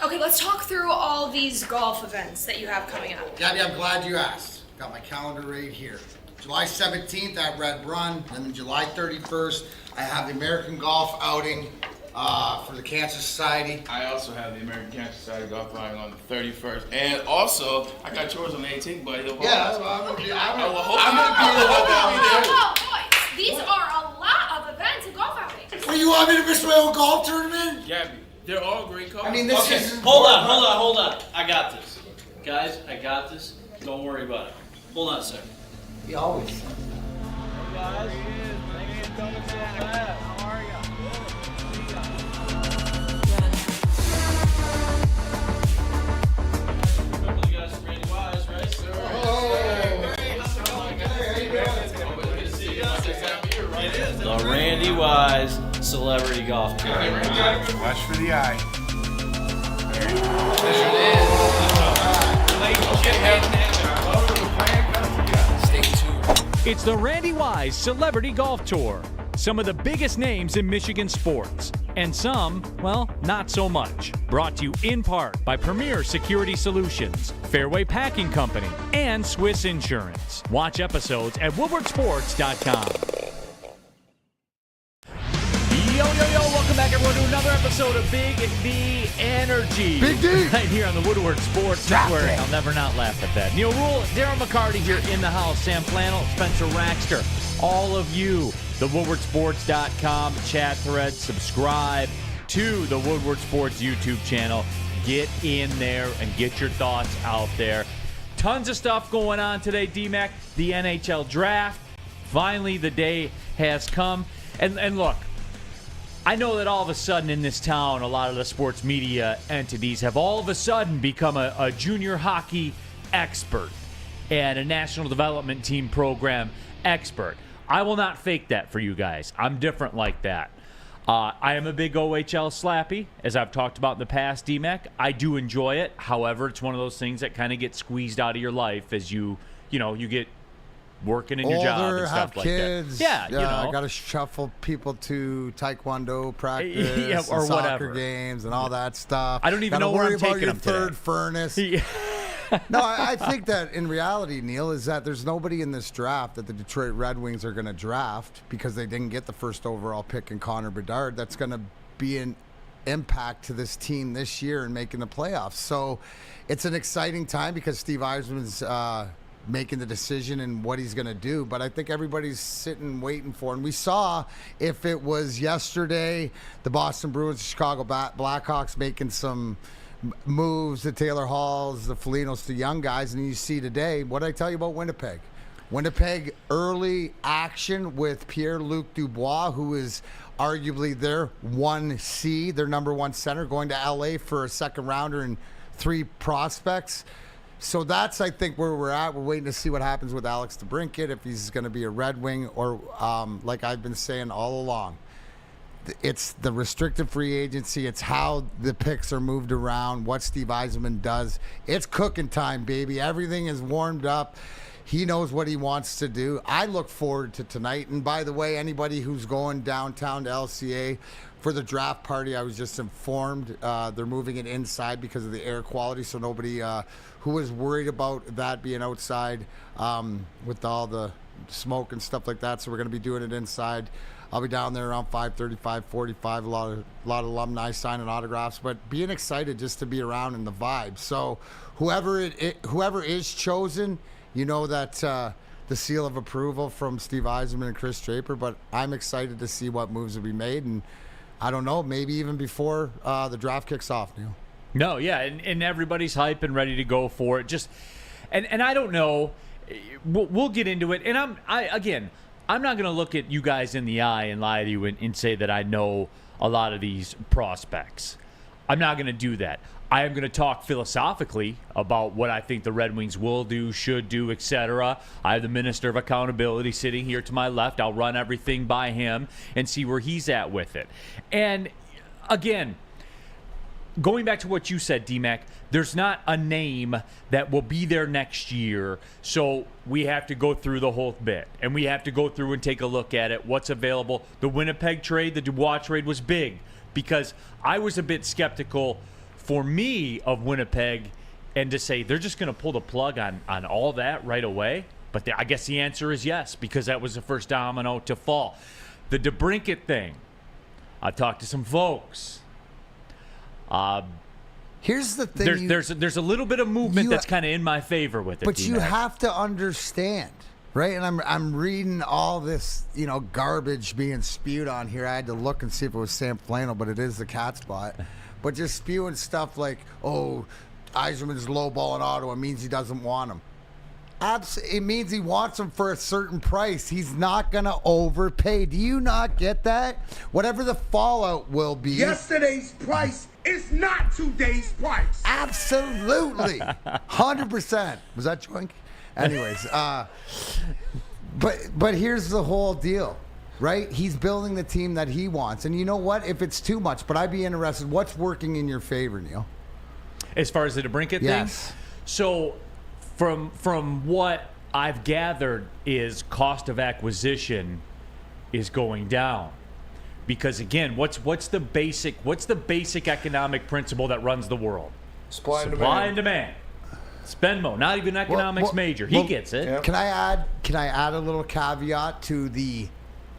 Okay, let's talk through all these golf events that you have coming up. Gabby, I'm glad you asked. Got my calendar right here. July 17th at Red Run, and then July 31st, I have the American Golf outing for the Cancer Society. I also have the American Cancer Society golf outing on the 31st, and also I got yours on the 18th, buddy. Yeah, I'm gonna be there. Whoa, boys, these are a lot of events and golf outings. Well, you want me to miss my own golf tournament? Gabby, they're all great calls. I mean, this is... Hold on. I got this. Guys, I got this. Don't worry about it. Hold on a second. He always... Hey guys, thanks for coming so fast. How are ya? Remember the guys from Randy Wise, right? Sir. The Randy Wise Celebrity Golf Tour. Watch for the eye. Stay tuned. It's the Randy Wise Celebrity Golf Tour. Some of the biggest names in Michigan sports. And some, well, not so much. Brought to you in part by Premier Security Solutions, Fairway Packing Company, and Swiss Insurance. Watch episodes at woodwardsports.com. Welcome back, everyone, to another episode of Big D Energy. Big D! Right here on the Woodward Sports Network. I'll never not laugh at that. Neal, Ruhl, Darren, McCarty here in the house. Sam Flannel, Spencer Raxter. All of you, the woodwardsports.com chat thread. Subscribe to the Woodward Sports YouTube channel. Get in there and get your thoughts out there. Tons of stuff going on today, D-Mac. The NHL draft. Finally, the day has come. And look, I know that all of a sudden in this town, a lot of the sports media entities have all of a sudden become a junior hockey expert and a national development team program expert. I will not fake that for you guys. I'm different like that. I am a big OHL slappy, as I've talked about in the past, DMAC. I do enjoy it. However, it's one of those things that kind of gets squeezed out of your life as you get working in your job and stuff like kids, that. Yeah, I got to shuffle people to taekwondo practice, or and soccer whatever games, and all that stuff. I don't even know where I'm taking them today. Third furnace. No, I think that in reality, Neal, is that there's nobody in this draft that the Detroit Red Wings are going to draft because they didn't get the first overall pick in Connor Bedard. That's going to be an impact to this team this year in making the playoffs. So it's an exciting time because Steve Yzerman's making the decision and what he's going to do. But I think everybody's sitting waiting for him. We saw, if it was yesterday, the Boston Bruins, the Chicago Blackhawks making some moves, the Taylor Halls, the Folignos, the young guys, and you see today, what did I tell you about Winnipeg? Winnipeg early action with Pierre-Luc Dubois, who is arguably their 1C, their number one center, going to LA for a second rounder and 3 prospects. So that's, I think, where we're at. We're waiting to see what happens with Alex DeBrincat, if he's going to be a Red Wing or, like I've been saying all along, it's the restricted free agency. It's how the picks are moved around, what Steve Yzerman does. It's cooking time, baby. Everything is warmed up. He knows what he wants to do. I look forward to tonight. And by the way, anybody who's going downtown to LCA for the draft party, I was just informed they're moving it inside because of the air quality. So nobody who was worried about that being outside with all the smoke and stuff like that. So we're going to be doing it inside. I'll be down there around 5:30, 5:45. A lot of alumni signing autographs, but being excited just to be around in the vibe. So whoever is chosen, you know that the seal of approval from Steve Yzerman and Chris Draper. But I'm excited to see what moves will be made, and I don't know, maybe even before the draft kicks off, Neal. No, yeah, and everybody's hype and ready to go for it. Just and I don't know. We'll get into it, and I'm not going to look at you guys in the eye and lie to you and say that I know a lot of these prospects. I'm not going to do that. I am going to talk philosophically about what I think the Red Wings will do, should do, etc. I have the Minister of Accountability sitting here to my left. I'll run everything by him and see where he's at with it. And again, going back to what you said, D-Mac, there's not a name that will be there next year, so we have to go through the whole bit, and we have to go through and take a look at it, what's available. The Winnipeg trade, the Dubois trade was big, because I was a bit skeptical for me of Winnipeg and to say they're just going to pull the plug on all that right away. But I guess the answer is yes, because that was the first domino to fall. The DeBrincat thing, I talked to some folks. Here's the thing. There's a little bit of movement that's kind of in my favor with it. But you have to understand, right? And I'm reading all this, garbage being spewed on here. I had to look and see if it was Sam Flannel, but it is the cat spot. But just spewing stuff like, oh, Yzerman's lowballing Ottawa means he doesn't want him. It means he wants him for a certain price. He's not going to overpay. Do you not get that? Whatever the fallout will be. Yesterday's price is not today's price. Absolutely. 100%. Was that Joink? Anyways, but here's the whole deal, right? He's building the team that he wants. And you know what? If it's too much, but I'd be interested, what's working in your favor, Neal? As far as the DeBrincat thing? So from what I've gathered is cost of acquisition is going down. Because again, what's the basic economic principle that runs the world? Supply and demand. Spenmo, not even economics major. He gets it. Yeah. Can I add a little caveat to the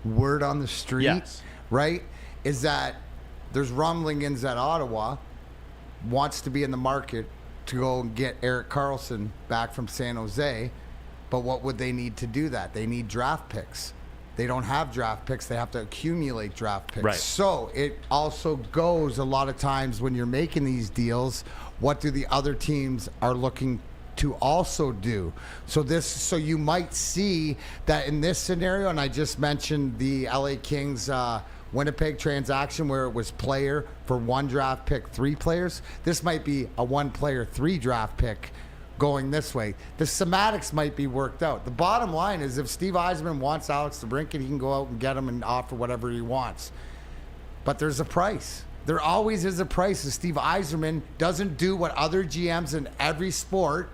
word on the street? Yes. Right? Is that there's rumblings that Ottawa wants to be in the market to go and get Erik Karlsson back from San Jose. But what would they need to do that? They need draft picks. They don't have draft picks. They have to accumulate draft picks. Right. So it also goes a lot of times when you're making these deals, what do the other teams are looking to also do? So you might see that in this scenario, and I just mentioned the LA Kings Winnipeg transaction where it was player for 1 draft pick, 3 players. This might be a 1 player, 3 draft pick going this way. The semantics might be worked out. The bottom line is if Steve Yzerman wants Alex DeBrincat, he can go out and get him and offer whatever he wants. But there's a price. There always is a price. And Steve Yzerman doesn't do what other GMs in every sport,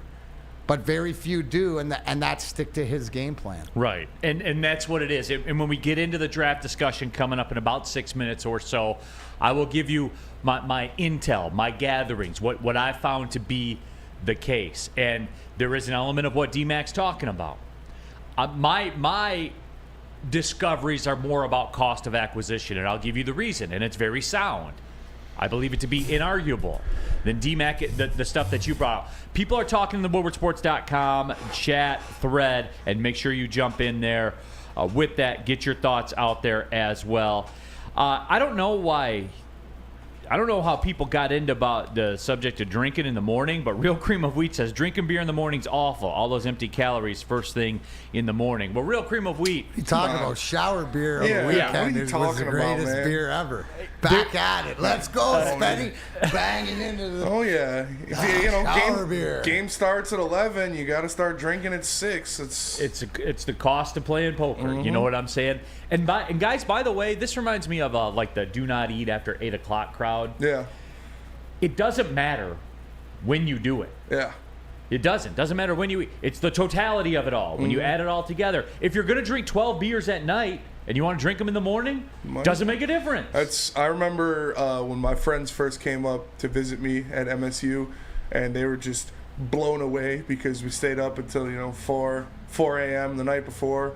but very few do, and that stick to his game plan. Right, and that's what it is. And when we get into the draft discussion coming up in about 6 minutes or so, I will give you my intel, my gatherings, what I found to be the case. And there is an element of what D-Mac's talking about. My discoveries are more about cost of acquisition, and I'll give you the reason, and it's very sound. I believe it to be inarguable. Then D-Mac, the stuff that you brought up. People are talking in the WoodwardSports.com chat thread, and make sure you jump in there with that. Get your thoughts out there as well. I don't know why. I don't know how people got into about the subject of drinking in the morning, but Real Cream of Wheat says drinking beer in the morning's awful. All those empty calories first thing in the morning. Well, Real Cream of Wheat. You talking about shower beer on the weekend? It was the greatest beer ever. Back at it. Let's go, Spenny. Banging into the shower beer. Game starts at 11. You got to start drinking at 6. It's the cost of playing poker. Mm-hmm. You know what I'm saying? And guys, by the way, this reminds me of like the do not eat after 8 o'clock crowd. Yeah. It doesn't matter when you do it. Yeah. It doesn't. Doesn't matter when you eat. It's the totality of it all. When you add it all together. If you're going to drink 12 beers at night and you want to drink them in the morning, doesn't make a difference. I remember when my friends first came up to visit me at MSU, and they were just blown away because we stayed up until 4 a.m. the night before.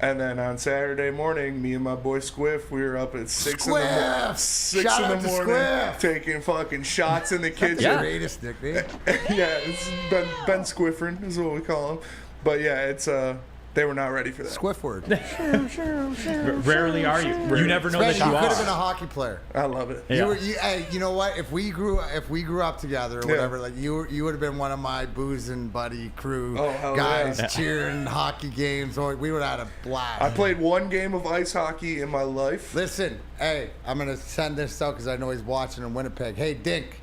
And then on Saturday morning, me and my boy Squiff, we were up at 6 in the morning, taking fucking shots in the kitchen. That's the greatest nickname. Yeah, it's Ben Squiffern is what we call him. But yeah, it's they were not ready for that. Squiffward. Rarely are you. You never know that you could are. have been a hockey player. I love it. Yeah. You know what? If we grew up together or whatever, like you would have been one of my boozing buddy crew guys cheering hockey games. Or we would have had a blast. I played 1 game of ice hockey in my life. Listen, hey, I'm gonna send this out because I know he's watching in Winnipeg. Hey, Dink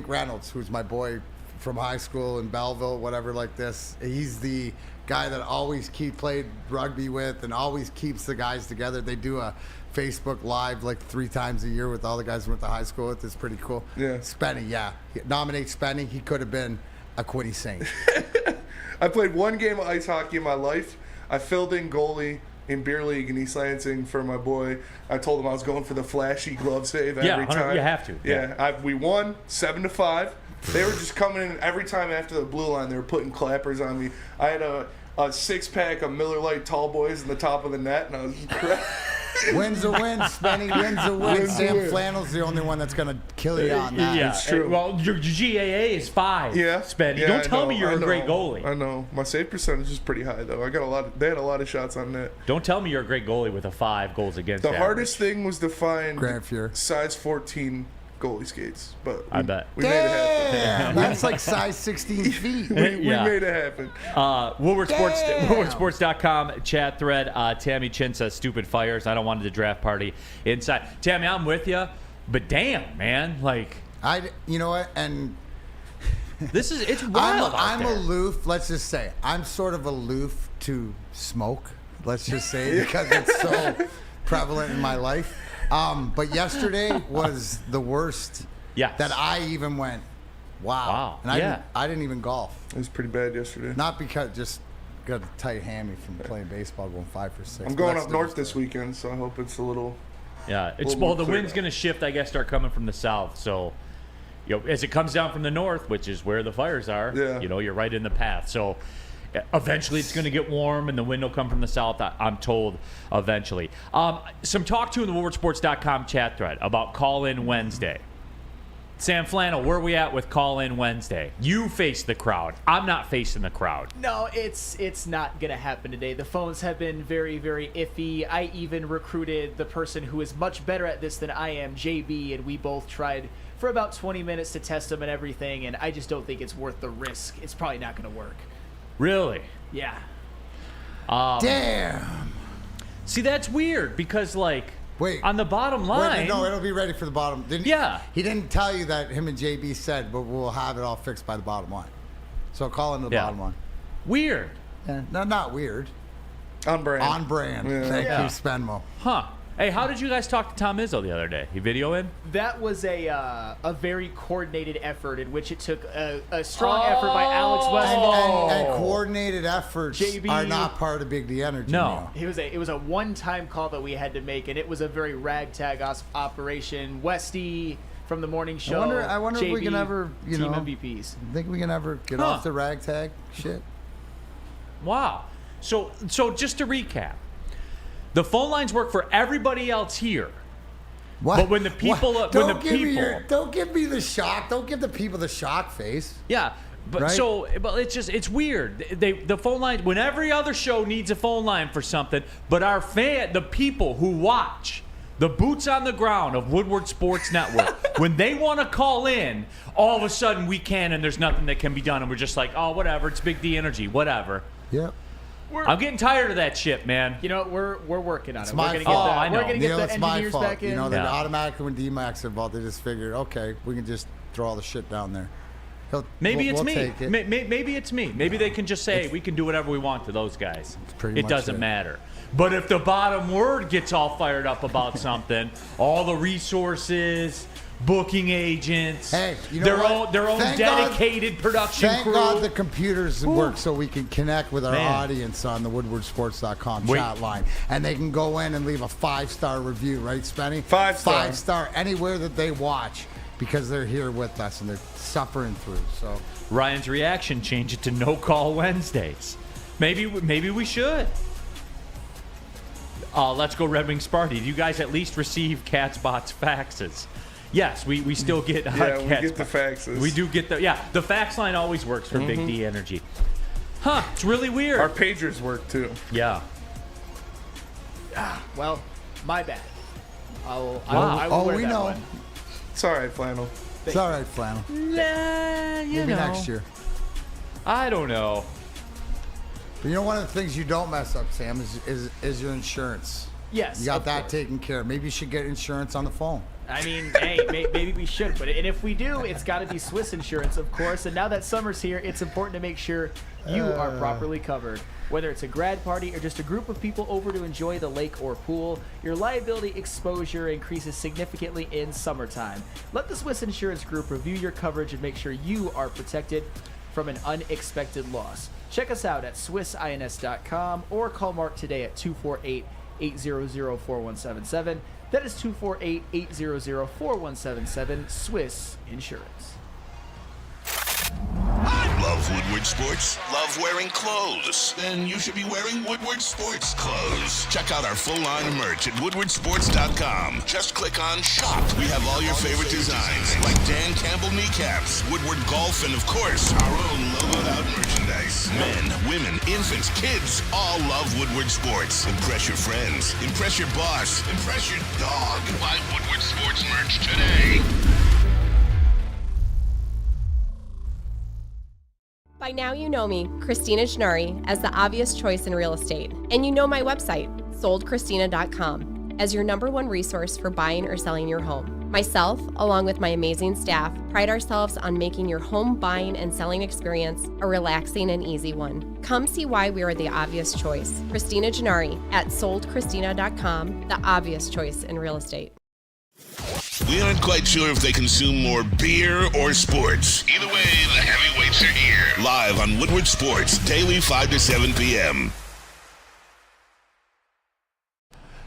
Reynolds, who's my boy from high school in Belleville, whatever like this. He's the guy that always played rugby with and always keeps the guys together. They do a Facebook Live like 3 times a year with all the guys we went to high school with. It's pretty cool. Yeah. Spenny, nominate Spenny. He could have been a Quinny Saint. I played 1 game of ice hockey in my life. I filled in goalie in beer league in East Lansing for my boy. I told him I was going for the flashy glove save Yeah, every time. you have to. Yeah, we won 7-5. They were just coming in every time after the blue line. They were putting clappers on me. I had a 6-pack of Miller Lite Tall Boys in the top of the net, and I was Wins a win, Spenny. Wins a win. Wins a Sam win. Flannel's the only one that's going to kill you on that. Yeah, It's true. Well, your GAA is 5. Yeah, Spenny. yeah, Don't I tell know, me you're I a great know, goalie. I know. My save percentage is pretty high though. I got a lot. They had a lot of shots on net. Don't tell me you're a great goalie with a 5 goals against. The average. hardest thing was to find Grant Fuhr. size 14 goalie skates, but I bet. we made it happen. Damn, that's like size 16 feet. We Yeah. made it happen. Woodward Sports, Damn. WoodwardSports.com chat thread. Tammy Chin says stupid fires. I don't want the draft party inside. Tammy, I'm with you, but damn, man, like You know what? And it's wild. I'm out there. aloof. Let's just say I'm sort of aloof to smoke. Let's just say because it's so prevalent in my life. But yesterday was the worst. Yes. That I even went, wow. And I didn't even golf. It was pretty bad yesterday. Not because just got a tight hammy from playing baseball, going 5 for 6. I'm going up north this weekend, so I hope it's a little. Yeah, it's little well. more The clear wind's now. going to shift. I guess start coming from the south. So, as it comes down from the north, which is where the fires are, Yeah. you're right in the path. So, eventually it's going to get warm, and the wind will come from the south. I'm told eventually. Some talk to in the WoodwardSports.com chat thread about Call In Wednesday. Sam Flannel, where are we at with Call In Wednesday? You face the crowd. I'm not facing the crowd. No, it's not going to happen today. The phones have been very, very iffy. I even recruited the person who is much better at this than I am, JB, and we both tried for about 20 minutes to test him and everything, and I just don't think it's worth the risk. It's probably not going to work. Really? Yeah. Damn. See, that's weird because, like, Wait. on the bottom line. Wait, no, it'll be ready for the bottom. Yeah. He didn't tell you that him and JB said, but we'll have it all fixed by the bottom line. So call into the bottom line. Weird. Yeah. No, not weird. On brand. On brand. Yeah. Thank Yeah. you, Spenmo. Huh. Hey, how did you guys talk to Tom Izzo the other day? He video in? That was a very coordinated effort in which it took a strong effort by Alex Westphal. And coordinated efforts JB. are not part of Big D Energy. No. Neal. It was a one-time call that we had to make, and it was a very ragtag operation. Westy from the morning show. I wonder if we JB, can ever, team MVPs. Think we can ever get off the ragtag shit? Wow. So just to recap, the phone lines work for everybody else here. What? But when the people- What? when the Don't give me people- don't give me the shock. Don't give the people the shock face. Yeah. But Right? but it's weird. The phone line, when every other show needs a phone line for something, but the people who watch, the boots on the ground of Woodward Sports Network, when they want to call in, all of a sudden we can, and there's nothing that can be done, and we're just like, oh, whatever, it's Big D Energy, whatever. Yep. I'm getting tired of that shit, man. You know what? We're working on it. my We're gonna fault. get I know. we're gonna get Neal, the it's my engineers fault. back in. You know, they Yeah. automatically when D-Max are involved, they just figured, okay, we can just throw all the shit down there. Maybe it's we'll me. take it. Maybe it's me. Maybe they can just say we can do whatever we want to those guys. pretty It much doesn't it. matter. But if the bottom word gets all fired up about something, all the resources, booking agents, Hey, you know their what? own Thank God- dedicated production Thank crew. God the computers work so we can connect with our Man. audience on the WoodwardSports.com Wait. chat line. And they can go in and leave a 5-star review, right, Spenny? 5-star. 5-star anywhere that they watch because they're here with us and they're suffering through. So Ryan's reaction changed it to no call Wednesdays. Maybe we should. Let's go Red Wing Sparty. Do you guys at least receive Catsbot's faxes? Yes, we still get Yeah, we Catsbot. get the faxes. We do get the fax line always works for Big D Energy. Huh, it's really weird. Our pagers work too. Yeah. Well, my bad. I will Oh, wear we that know. one. It's all right, Flannel. It's all right, Flannel. Maybe next year. I don't know. But you know, one of the things you don't mess up, Sam, is your insurance. Yes. You got of that course. taken care of. Maybe you should get insurance on the phone. I mean, hey, maybe we should, and if we do, it's got to be Swiss insurance, of course. And now that summer's here, it's important to make sure you are properly covered. Whether it's a grad party or just a group of people over to enjoy the lake or pool, your liability exposure increases significantly in summertime. Let the Swiss Insurance Group review your coverage and make sure you are protected from an unexpected loss. Check us out at swissins.com or call Mark today at 248-800-4177. That is 248-800-4177, Swiss Insurance. Love Woodward Sports? Love wearing clothes? Then you should be wearing Woodward Sports clothes. Check out our full line of merch at woodwardsports.com. Just click on Shop. We have all your favorite designs, like Dan Campbell kneecaps, Woodward Golf, and of course, our own logoed out merchandise. Men, women, infants, kids, all love Woodward Sports. Impress your friends. Impress your boss. Impress your dog. Buy Woodward Sports merch today. By now you know me, Christina Gennari, as the obvious choice in real estate. And you know my website, soldchristina.com, as your #1 resource for buying or selling your home. Myself, along with my amazing staff, pride ourselves on making your home buying and selling experience a relaxing and easy one. Come see why we are the obvious choice. Christina Gennari at soldchristina.com, the obvious choice in real estate. We aren't quite sure if they consume more beer or sports. Either way, the heavyweights are here. Live on Woodward Sports, daily 5 to 7 p.m.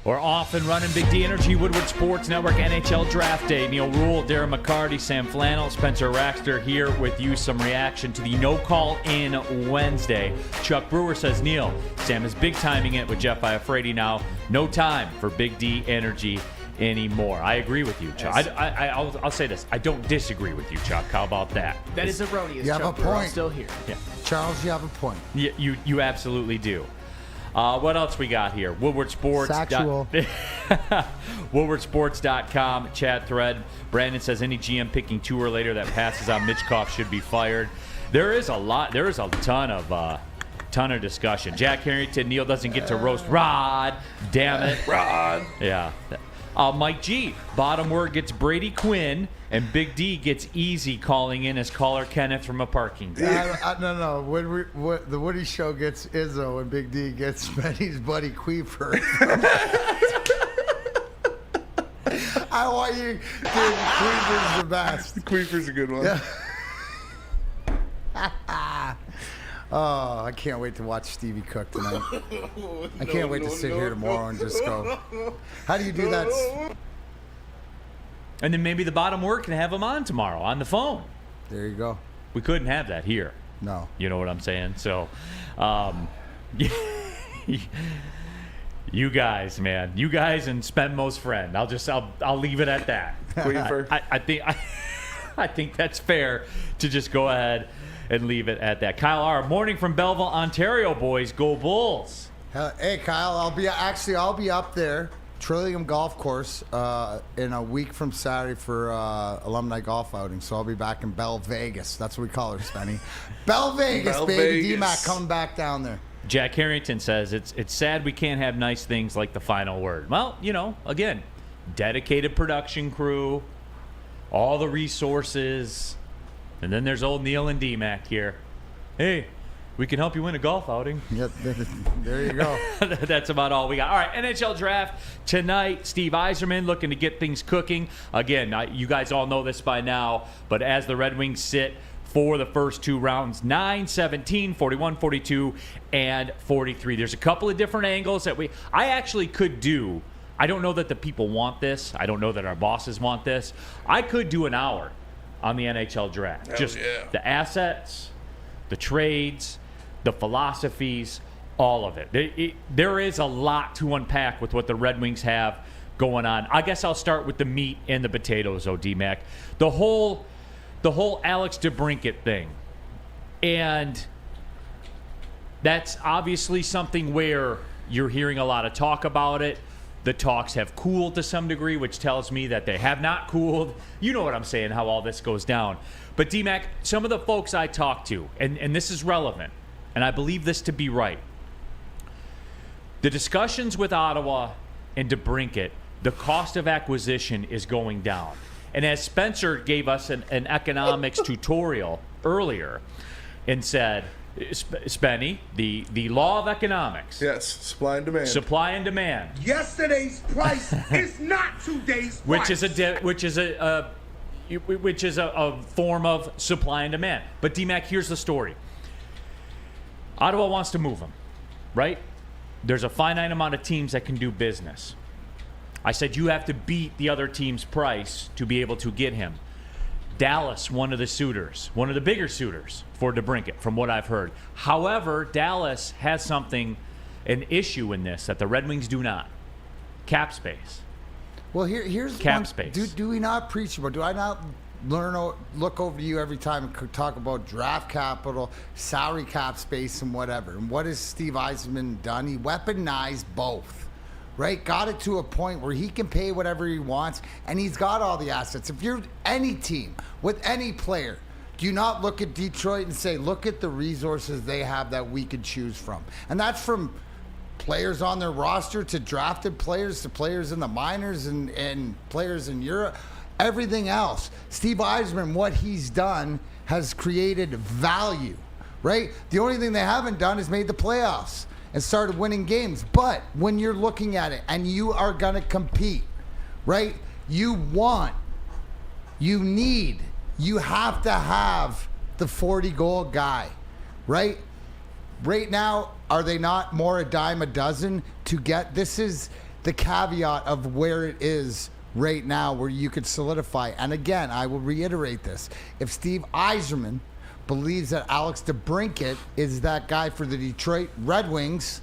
We're off and running. Big D Energy, Woodward Sports Network, NHL Draft Day. Neal Ruhl, Darren McCarty, Sam Flannel, Spencer Raxter here with you. Some reaction to the no-call-in Wednesday. Chuck Brewer says, Neal, Sam is big-timing it with Jeff Iafrate now. No time for Big D Energy anymore. I agree with you, Chuck. I'll say this. I don't disagree with you, Chuck. How about that? That is erroneous. You have Chuck a Brewer. I'm point. still here. Yeah. Charles, you have a point. You absolutely do. What else we got here? Woodward Sports. Sexual. WoodwardSports.com chat thread. Brandon says any GM picking 2 or later that passes on Mitchkoff should be fired. There is a lot. There is a ton of discussion. Jack Harrington, Neal doesn't get to roast Rod. Damn it, Rod. Yeah. Mike G. Bottom word gets Brady Quinn, and Big D gets Easy calling in as caller Kenneth from a parking lot. No. The Woody Show gets Izzo, and Big D gets Benny's buddy Queeper. I want you, dude. Queeper's the best. Queeper's a good one. Yeah. Oh, I can't wait to watch Stevie cook tonight. I can't wait to sit here tomorrow and just go, how do you do that? And then maybe the bottom word can have him on tomorrow on the phone. There you go. We couldn't have that here. No. You know what I'm saying? So, you guys, man. You guys and Spenmo's friend. I'll leave it at that. Queeper. I think that's fair to just go ahead and leave it at that. Kyle R. Morning from Belleville, Ontario, boys. Go Bulls. Hey, Kyle, I'll be up there, Trillium Golf Course, in a week from Saturday for alumni golf outing. So I'll be back in Bell Vegas. That's what we call her, Spenny. Bell Vegas, Bell baby. Vegas. D-Mac coming back down there. Jack Harrington says it's sad we can't have nice things like the final word. Well, again, dedicated production crew, all the resources. And then there's old Neal and D-Mac here. Hey, we can help you win a golf outing. Yep, there you go. That's about all we got. All right, NHL Draft tonight. Steve Yzerman looking to get things cooking. Again, you guys all know this by now, but as the Red Wings sit for the first 2 rounds, 9, 17, 41, 42, and 43. There's a couple of different angles that I actually could do. I don't know that the people want this. I don't know that our bosses want this. I could do an hour on the NHL Draft. Just the assets, the trades, the philosophies, all of it. There is a lot to unpack with what the Red Wings have going on. I guess I'll start with the meat and the potatoes, D-Mac. The whole Alex DeBrincat thing. And that's obviously something where you're hearing a lot of talk about it. The talks have cooled to some degree, which tells me that they have not cooled. You know what I'm saying, how all this goes down. But, D-Mac, some of the folks I talked to, and this is relevant, and I believe this to be right, the discussions with Ottawa and DeBrincat, the cost of acquisition is going down. And as Spencer gave us an economics tutorial earlier and said, Spenny, the law of economics. Yes, supply and demand. Supply and demand. Yesterday's price is not today's price. Which is a form of supply and demand. But D-Mac, here's the story. Ottawa wants to move him, right? There's a finite amount of teams that can do business. I said you have to beat the other team's price to be able to get him. Dallas, one of the suitors, one of the bigger suitors for DeBrincat, from what I've heard. However, Dallas has an issue in this that the Red Wings do not. Cap space. Well, here's cap one, space. Do we not preach about? Do I not look over to you every time and talk about draft capital, salary cap space, and whatever? And what has Steve Yzerman done? He weaponized both. Right? Got it to a point where he can pay whatever he wants, and he's got all the assets. If you're any team with any player, do you not look at Detroit and say, look at the resources they have that we could choose from? And that's from players on their roster to drafted players to players in the minors and players in Europe. Everything else. Steve Yzerman, what he's done has created value, right? The only thing they haven't done is made the playoffs and started winning games. But when you're looking at it and you are going to compete, right? You have to have the 40-goal guy, right? Right now, are they not more a dime a dozen to get? This is the caveat of where it is right now, where you could solidify. And again, I will reiterate this. If Steve Yzerman believes that Alex DeBrincat is that guy for the Detroit Red Wings,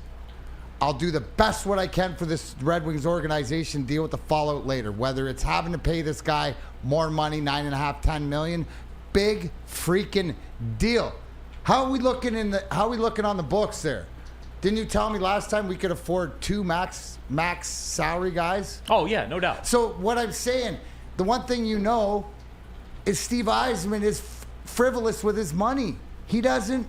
I'll do the best what I can for this Red Wings organization, deal with the fallout later. Whether it's having to pay this guy more money, $9.5, $10 million, big freaking deal. How are we looking on the books there? Didn't you tell me last time we could afford 2 max salary guys? Oh yeah, no doubt. So what I'm saying, the one thing you know is Steve Yzerman is frivolous with his money. He doesn't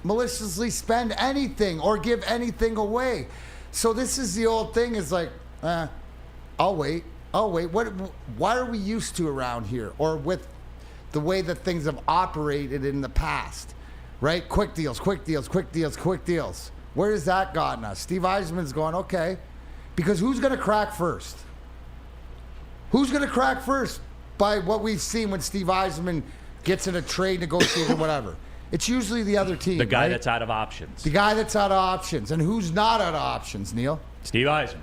maliciously spend anything or give anything away. So this is the old thing, is like, I'll wait. Why are we used to around here, or with the way that things have operated in the past, right? Quick deals. Where has that gotten us? Steve Yzerman's going, okay, because who's going to crack first? Who's going to crack first by what we've seen when Steve Yzerman gets in a trade negotiation, whatever? It's usually the other team. The guy right? that's out of options. The guy that's out of options. And who's not out of options, Neal? Steve Yzerman.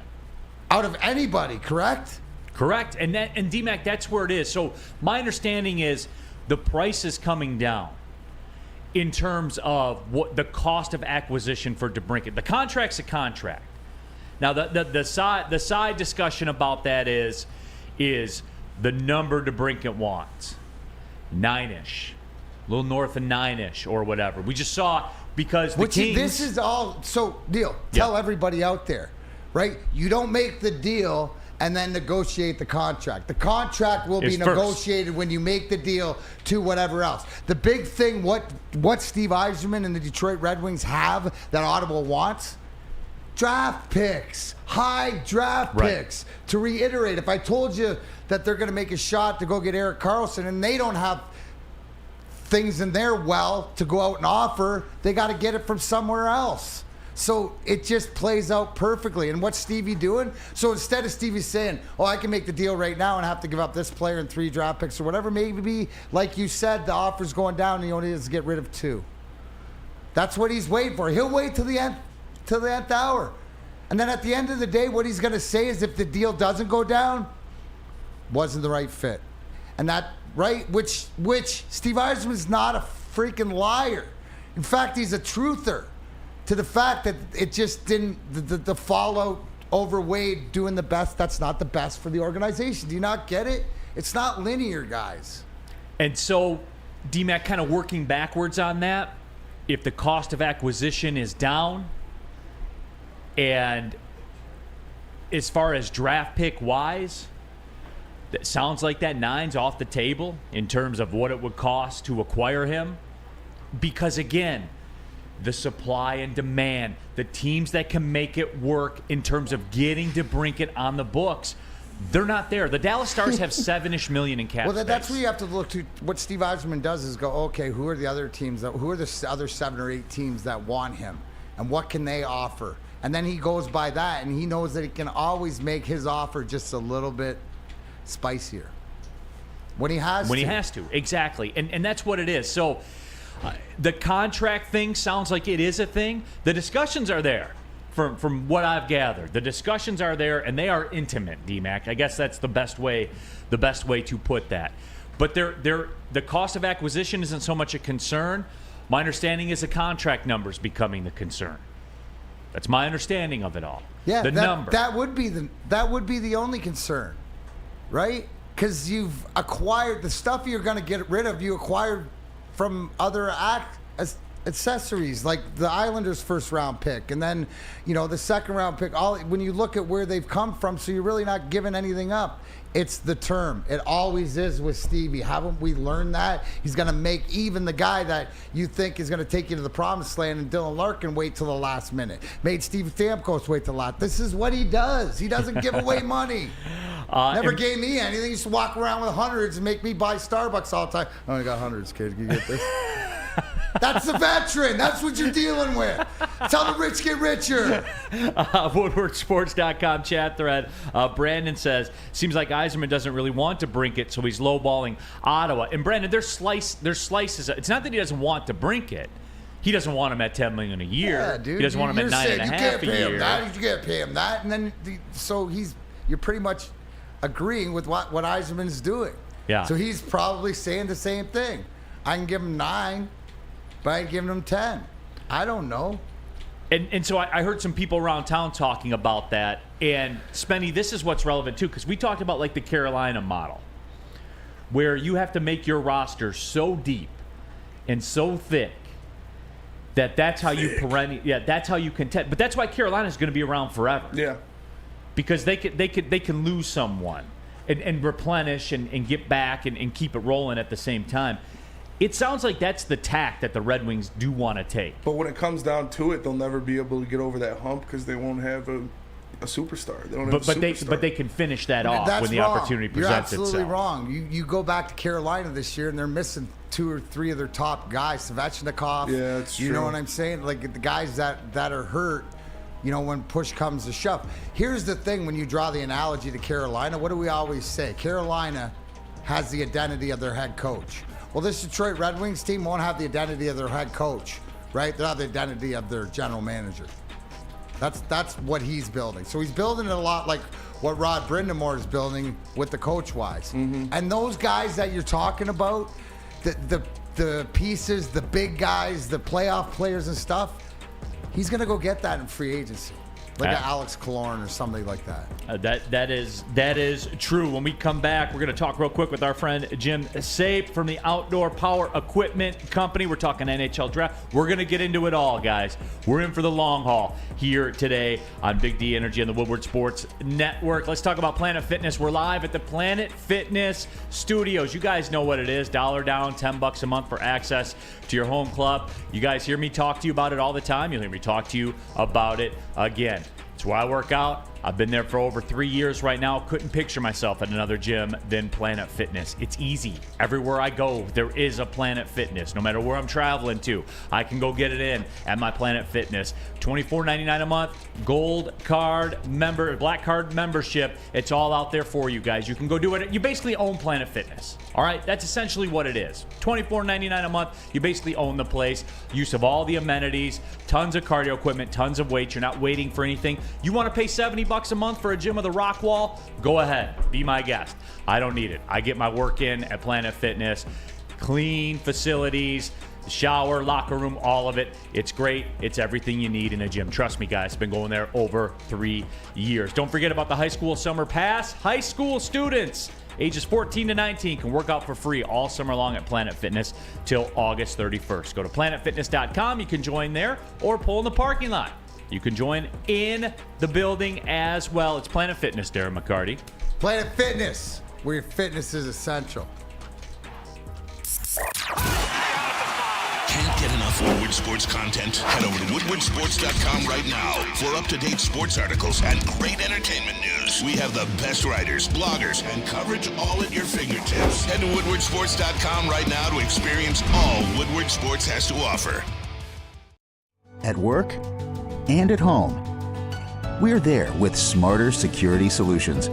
Out of anybody, correct? Correct. And DMAC, that's where it is. So my understanding is the price is coming down in terms of what the cost of acquisition for DeBrincat. The contract's a contract. Now the side discussion about that is the number DeBrincat wants. 9-ish. A little north of 9-ish or whatever. We just saw, because the Kings... This is all... So, Neal, tell everybody out there, right? You don't make the deal and then negotiate the contract. The contract will be negotiated when you make the deal to whatever else. The big thing, what Steve Yzerman and the Detroit Red Wings have that Ottawa wants... draft picks, high draft picks. To reiterate, if I told you that they're going to make a shot to go get Erik Karlsson and they don't have things in their well to go out and offer, they got to get it from somewhere else. So it just plays out perfectly. And what's Stevie doing? So instead of Stevie saying, oh, I can make the deal right now and have to give up this player and 3 draft picks or whatever, maybe, like you said, the offer's going down and he only has to get rid of 2. That's what he's waiting for. He'll wait till the nth hour. And then at the end of the day, what he's going to say is, if the deal doesn't go down, wasn't the right fit. And that, right, which Steve Yzerman's not a freaking liar. In fact, he's a truther to the fact that it just didn't, the fallout overweighed doing the best. That's not the best for the organization. Do you not get it? It's not linear, guys. And so, DMAC, kind of working backwards on that, if the cost of acquisition is down, and as far as draft pick wise, that sounds like that 9's off the table in terms of what it would cost to acquire him. Because again, the supply and demand, the teams that can make it work in terms of getting DeBrincat on the books, they're not there. The Dallas Stars have $7-ish million in cap space. That's where you have to look to. What Steve Yzerman does is go, okay, who are the other teams? Who are the other 7 or 8 teams that want him? And what can they offer? And then he goes by that, and he knows that he can always make his offer just a little bit spicier when he has to. Exactly. And that's what it is. So The contract thing sounds like it is a thing. The discussions are there. From what I've gathered, the discussions are there, and they are intimate, D-Mac. I guess that's the best way to put that. But the cost of acquisition isn't so much a concern. My understanding is the contract number's becoming the concern. That's my understanding of it all. Yeah, the number. That would be the only concern, right? Because you've acquired the stuff you're going to get rid of. You acquired from other accessories, like the Islanders' first-round pick, and then, the second-round pick. When you look at where they've come from, so you're really not giving anything up. It's the term. It always is with Stevie. Haven't we learned that? He's going to make even the guy that you think is going to take you to the promised land and Dylan Larkin wait till the last minute. Made Steve Stamkos wait till the last. This is what he does. He doesn't give away money. Never gave me anything. He used to walk around with hundreds and make me buy Starbucks all the time. I only got hundreds, kid. Can you get this? That's the veteran. That's what you're dealing with. That's how the rich get richer. WoodwardSports.com chat thread. Brandon says, seems like Yzerman doesn't really want to brink it, so he's lowballing Ottawa. And Brandon, there's slices. It's not that he doesn't want to brink it. He doesn't want him at $10 million a year. Yeah, dude. He doesn't want him at $9.5 a year. You can't pay him that. And then, you're pretty much agreeing with what Yzerman's doing. Yeah. So he's probably saying the same thing. I can give him 9. But I ain't giving them 10. I don't know. And so I heard some people around town talking about that. And, Spenny, this is what's relevant, too, because we talked about, like, the Carolina model, where you have to make your roster so deep and so thick that's how you that's how you contend. But that's why Carolina's going to be around forever. Yeah. Because they can lose someone and replenish and get back and keep it rolling at the same time. It sounds like that's the tack that the Red Wings do want to take. But when it comes down to it, they'll never be able to get over that hump because they won't have a superstar. They don't have a superstar. But they can finish that off when the opportunity presents itself. You're absolutely wrong. You go back to Carolina this year, and they're missing 2 or 3 of their top guys. Svechnikov. Yeah, it's true. You know what I'm saying? Like, the guys that are hurt, when push comes to shove. Here's the thing when you draw the analogy to Carolina, what do we always say? Carolina has the identity of their head coach. Well, this Detroit Red Wings team won't have the identity of their head coach, right? They'll have the identity of their general manager. That's what he's building. So he's building it a lot like what Rod Brindamore is building with the coach-wise. Mm-hmm. And those guys that you're talking about, the pieces, the big guys, the playoff players and stuff, he's going to go get that in free agency. Like an Alex Killorn or somebody like that. That is true. When we come back, we're going to talk real quick with our friend Jim Sape from the Outdoor Power Equipment Company. We're talking NHL draft. We're going to get into it all, guys. We're in for the long haul here today on Big D Energy on the Woodward Sports Network. Let's talk about Planet Fitness. We're live at the Planet Fitness Studios. You guys know what it is. $1 down, $10 a month for access to your home club. You guys hear me talk to you about it all the time. You'll hear me talk to you about it again. It's where I work out. I've been there for over 3 years right now. Couldn't picture myself at another gym than Planet Fitness. It's easy. Everywhere I go, there is a Planet Fitness. No matter where I'm traveling to, I can go get it in at my Planet Fitness. $24.99 a month, gold card member, black card membership. It's all out there for you guys. You can go do it. You basically own Planet Fitness. All right, that's essentially what it is. $24.99 a month. You basically own the place. Use of all the amenities, tons of cardio equipment, tons of weights. You're not waiting for anything. You want to pay $70 a month for a gym with a rock wall? Go ahead. Be my guest. I don't need it. I get my work in at Planet Fitness. Clean facilities, shower, locker room, all of it. It's great. It's everything you need in a gym. Trust me, guys. I've been going there over 3 years. Don't forget about the high school summer pass. High school students ages 14 to 19 can work out for free all summer long at Planet Fitness till August 31st. Go to planetfitness.com. You can join there or pull in the parking lot. You can join in the building as well. It's Planet Fitness, Darren McCarty. Planet Fitness, where your fitness is essential. Can't get enough Woodward Sports content? Head over to woodwardsports.com right now for up-to-date sports articles and great entertainment news. We have the best writers, bloggers, and coverage all at your fingertips. Head to woodwardsports.com right now to experience all Woodward Sports has to offer. At work and at home, we're there with smarter security solutions.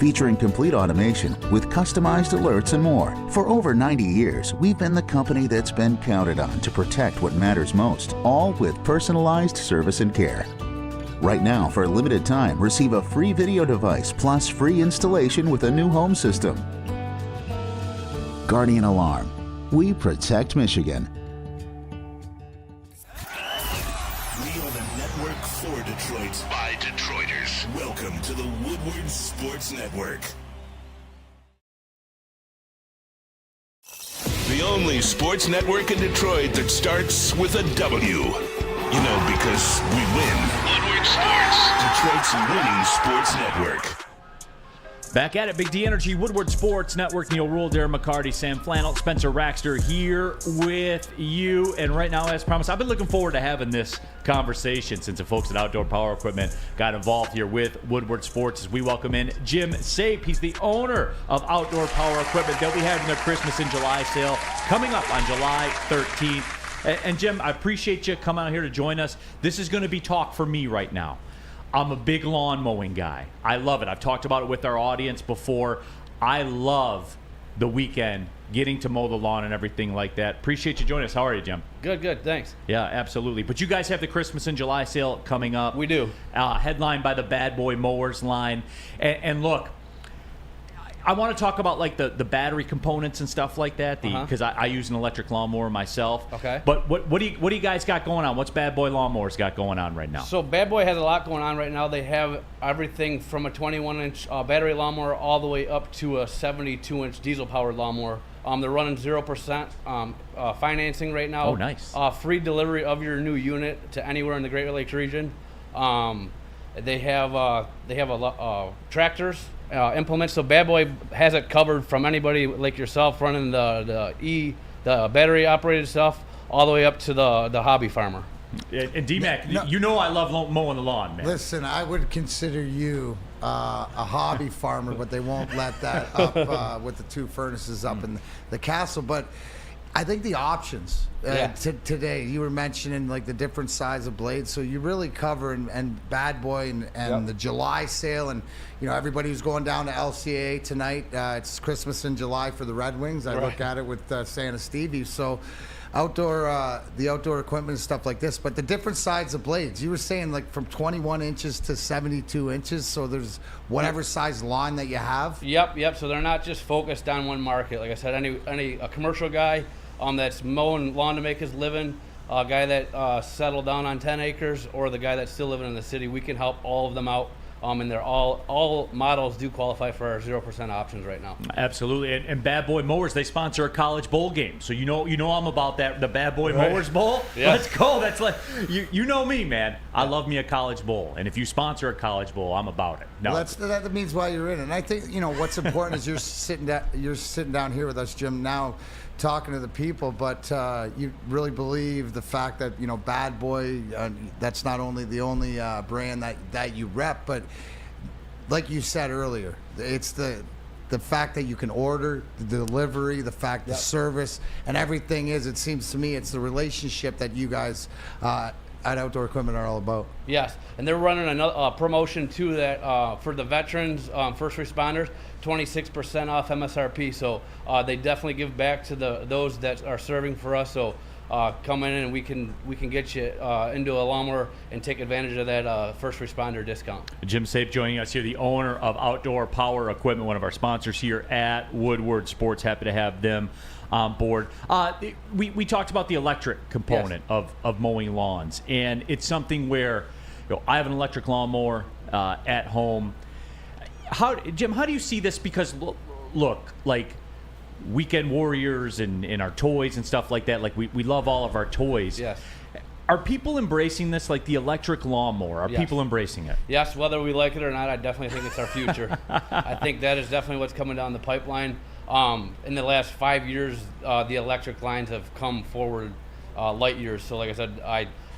featuring complete automation with customized alerts and more. For over 90 years, we've been the company that's been counted on to protect what matters most, all with personalized service and care. Right now, for a limited time, receive a free video device plus free installation with a new home system. Guardian Alarm. We protect Michigan. We are the network for Detroit by Detroiters. Welcome to the Woodward Sports Network. The only sports network in Detroit that starts with a W. You know, because we win. Woodward Sports, Detroit's winning sports network. Back at it, Big D Energy, Woodward Sports Network, Neal, Ruhl, Darren, McCarty, Sam Flannel, Spencer Raxter here with you. And right now, as promised, I've been looking forward to having this conversation since the folks at Outdoor Power Equipment got involved here with Woodward Sports as we welcome in Jim Sape. He's the owner of Outdoor Power Equipment. They'll be having their Christmas in July sale coming up on July 13th. And Jim, I appreciate you coming out here to join us. This is going to be talk for me right now. I'm a big lawn mowing guy. I love it. I've talked about it with our audience before. I love the weekend, getting to mow the lawn and everything like that. Appreciate you joining us. How are you, Jim? Good, thanks. Yeah, absolutely. But you guys have the Christmas in July sale coming up. We do. Headlined by the Bad Boy Mowers line. And look, I want to talk about like the battery components and stuff like that because I use an electric lawnmower myself. Okay. But what do you guys got going on? What's Bad Boy Lawnmowers got going on right now? So Bad Boy has a lot going on right now. They have everything from a 21-inch battery lawnmower all the way up to a 72-inch diesel-powered lawnmower. They're running 0% financing right now. Oh, nice. Free delivery of your new unit to anywhere in the Great Lakes region. They have tractors. Implements. So Bad Boy has it covered from anybody like yourself running the battery operated stuff all the way up to the hobby farmer. And D-Mac, you know I love mowing the lawn, man. Listen, I would consider you a hobby farmer, but they won't let that up with the two furnaces up in the castle. But I think the options today, you were mentioning like the different size of blades, so you really cover and Bad Boy and the July sale, and you know everybody who's going down to LCA tonight. It's Christmas in July for the Red Wings. I look at it with Santa Stevie. So the outdoor equipment and stuff like this, but the different sides of blades. You were saying like from 21 inches to 72 inches. So there's whatever size lawn that you have. Yep. So they're not just focused on one market. Like I said, a commercial guy that's mowing lawn to make his living, a guy that settled down on 10 acres, or the guy that's still living in the city, we can help all of them out. And they're all models do qualify for our 0% options right now. Absolutely, and Bad Boy Mowers, they sponsor a college bowl game, so you know I'm about that. The Bad Boy Mowers Bowl. Yeah. Let's go. That's like you know me, man. I love me a college bowl, and if you sponsor a college bowl, I'm about it. No, well, that means why you're in it. And I think what's important is you're sitting down here with us, Jim, now talking to the people, but you really believe the fact that Bad Boy, that's not only the only brand that you rep, but like you said earlier, it's the fact that you can order, the delivery, the fact the service, and everything it seems to me it's the relationship that you guys at Outdoor Equipment are all about. Yes, and they're running another promotion too that for the veterans, first responders, 26% off MSRP. So they definitely give back to those that are serving for us. So come in and we can get you into a lawnmower and take advantage of that first responder discount. Jim Sape joining us here, the owner of Outdoor Power Equipment, one of our sponsors here at Woodward Sports. Happy to have them on board. We talked about the electric component of mowing lawns, and it's something where I have an electric lawnmower at home. Jim, how do you see this? Because look, like weekend warriors and our toys and stuff like that, like we love all of our toys. Yes. Are people embracing this, like the electric lawnmower? Are people embracing it? Yes, whether we like it or not, I definitely think it's our future. I think that is definitely what's coming down the pipeline. In the last 5 years, the electric lines have come forward light years. So like I said,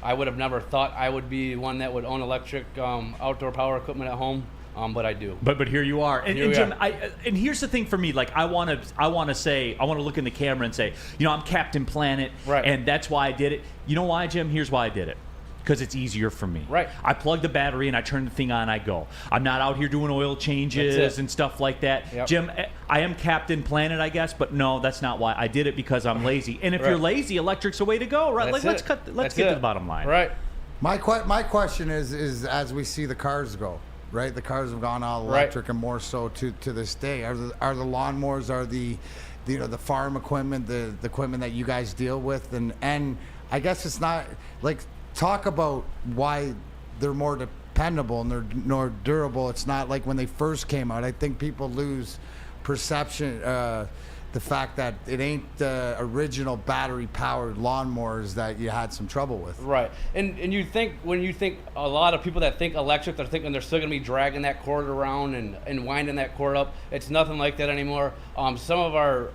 I would have never thought I would be one that would own electric outdoor power equipment at home. But I do. But here you are. And Jim, and here's the thing for me. Like I want to look in the camera and say, I'm Captain Planet, right? And that's why I did it. You know why, Jim? Here's why I did it. because it's easier for me. Right. I plug the battery and I turn the thing on, I go. I'm not out here doing oil changes and stuff like that. Yep. Jim, I am Captain Planet, I guess, but no, that's not why. I did it because I'm lazy. And if you're lazy, electric's the way to go, right? Let's get to the bottom line. Right. My question is as we see the cars go, right? The cars have gone all electric and more so to this day. Are the lawnmowers, are the farm equipment, the equipment that you guys deal with, and I guess it's not like, talk about why they're more dependable and they're more durable. It's not like when they first came out. I think people lose perception, the fact that it ain't the original battery-powered lawnmowers that you had some trouble with. Right. And when you think a lot of people that think electric, they're thinking they're still going to be dragging that cord around and winding that cord up. It's nothing like that anymore. Some of our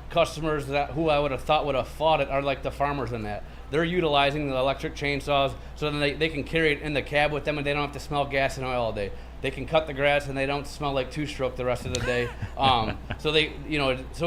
customers who I would have thought would have fought it are like the farmers in that. They're utilizing the electric chainsaws so then they can carry it in the cab with them and they don't have to smell gas and oil all day. They can cut the grass and they don't smell like two-stroke the rest of the day. So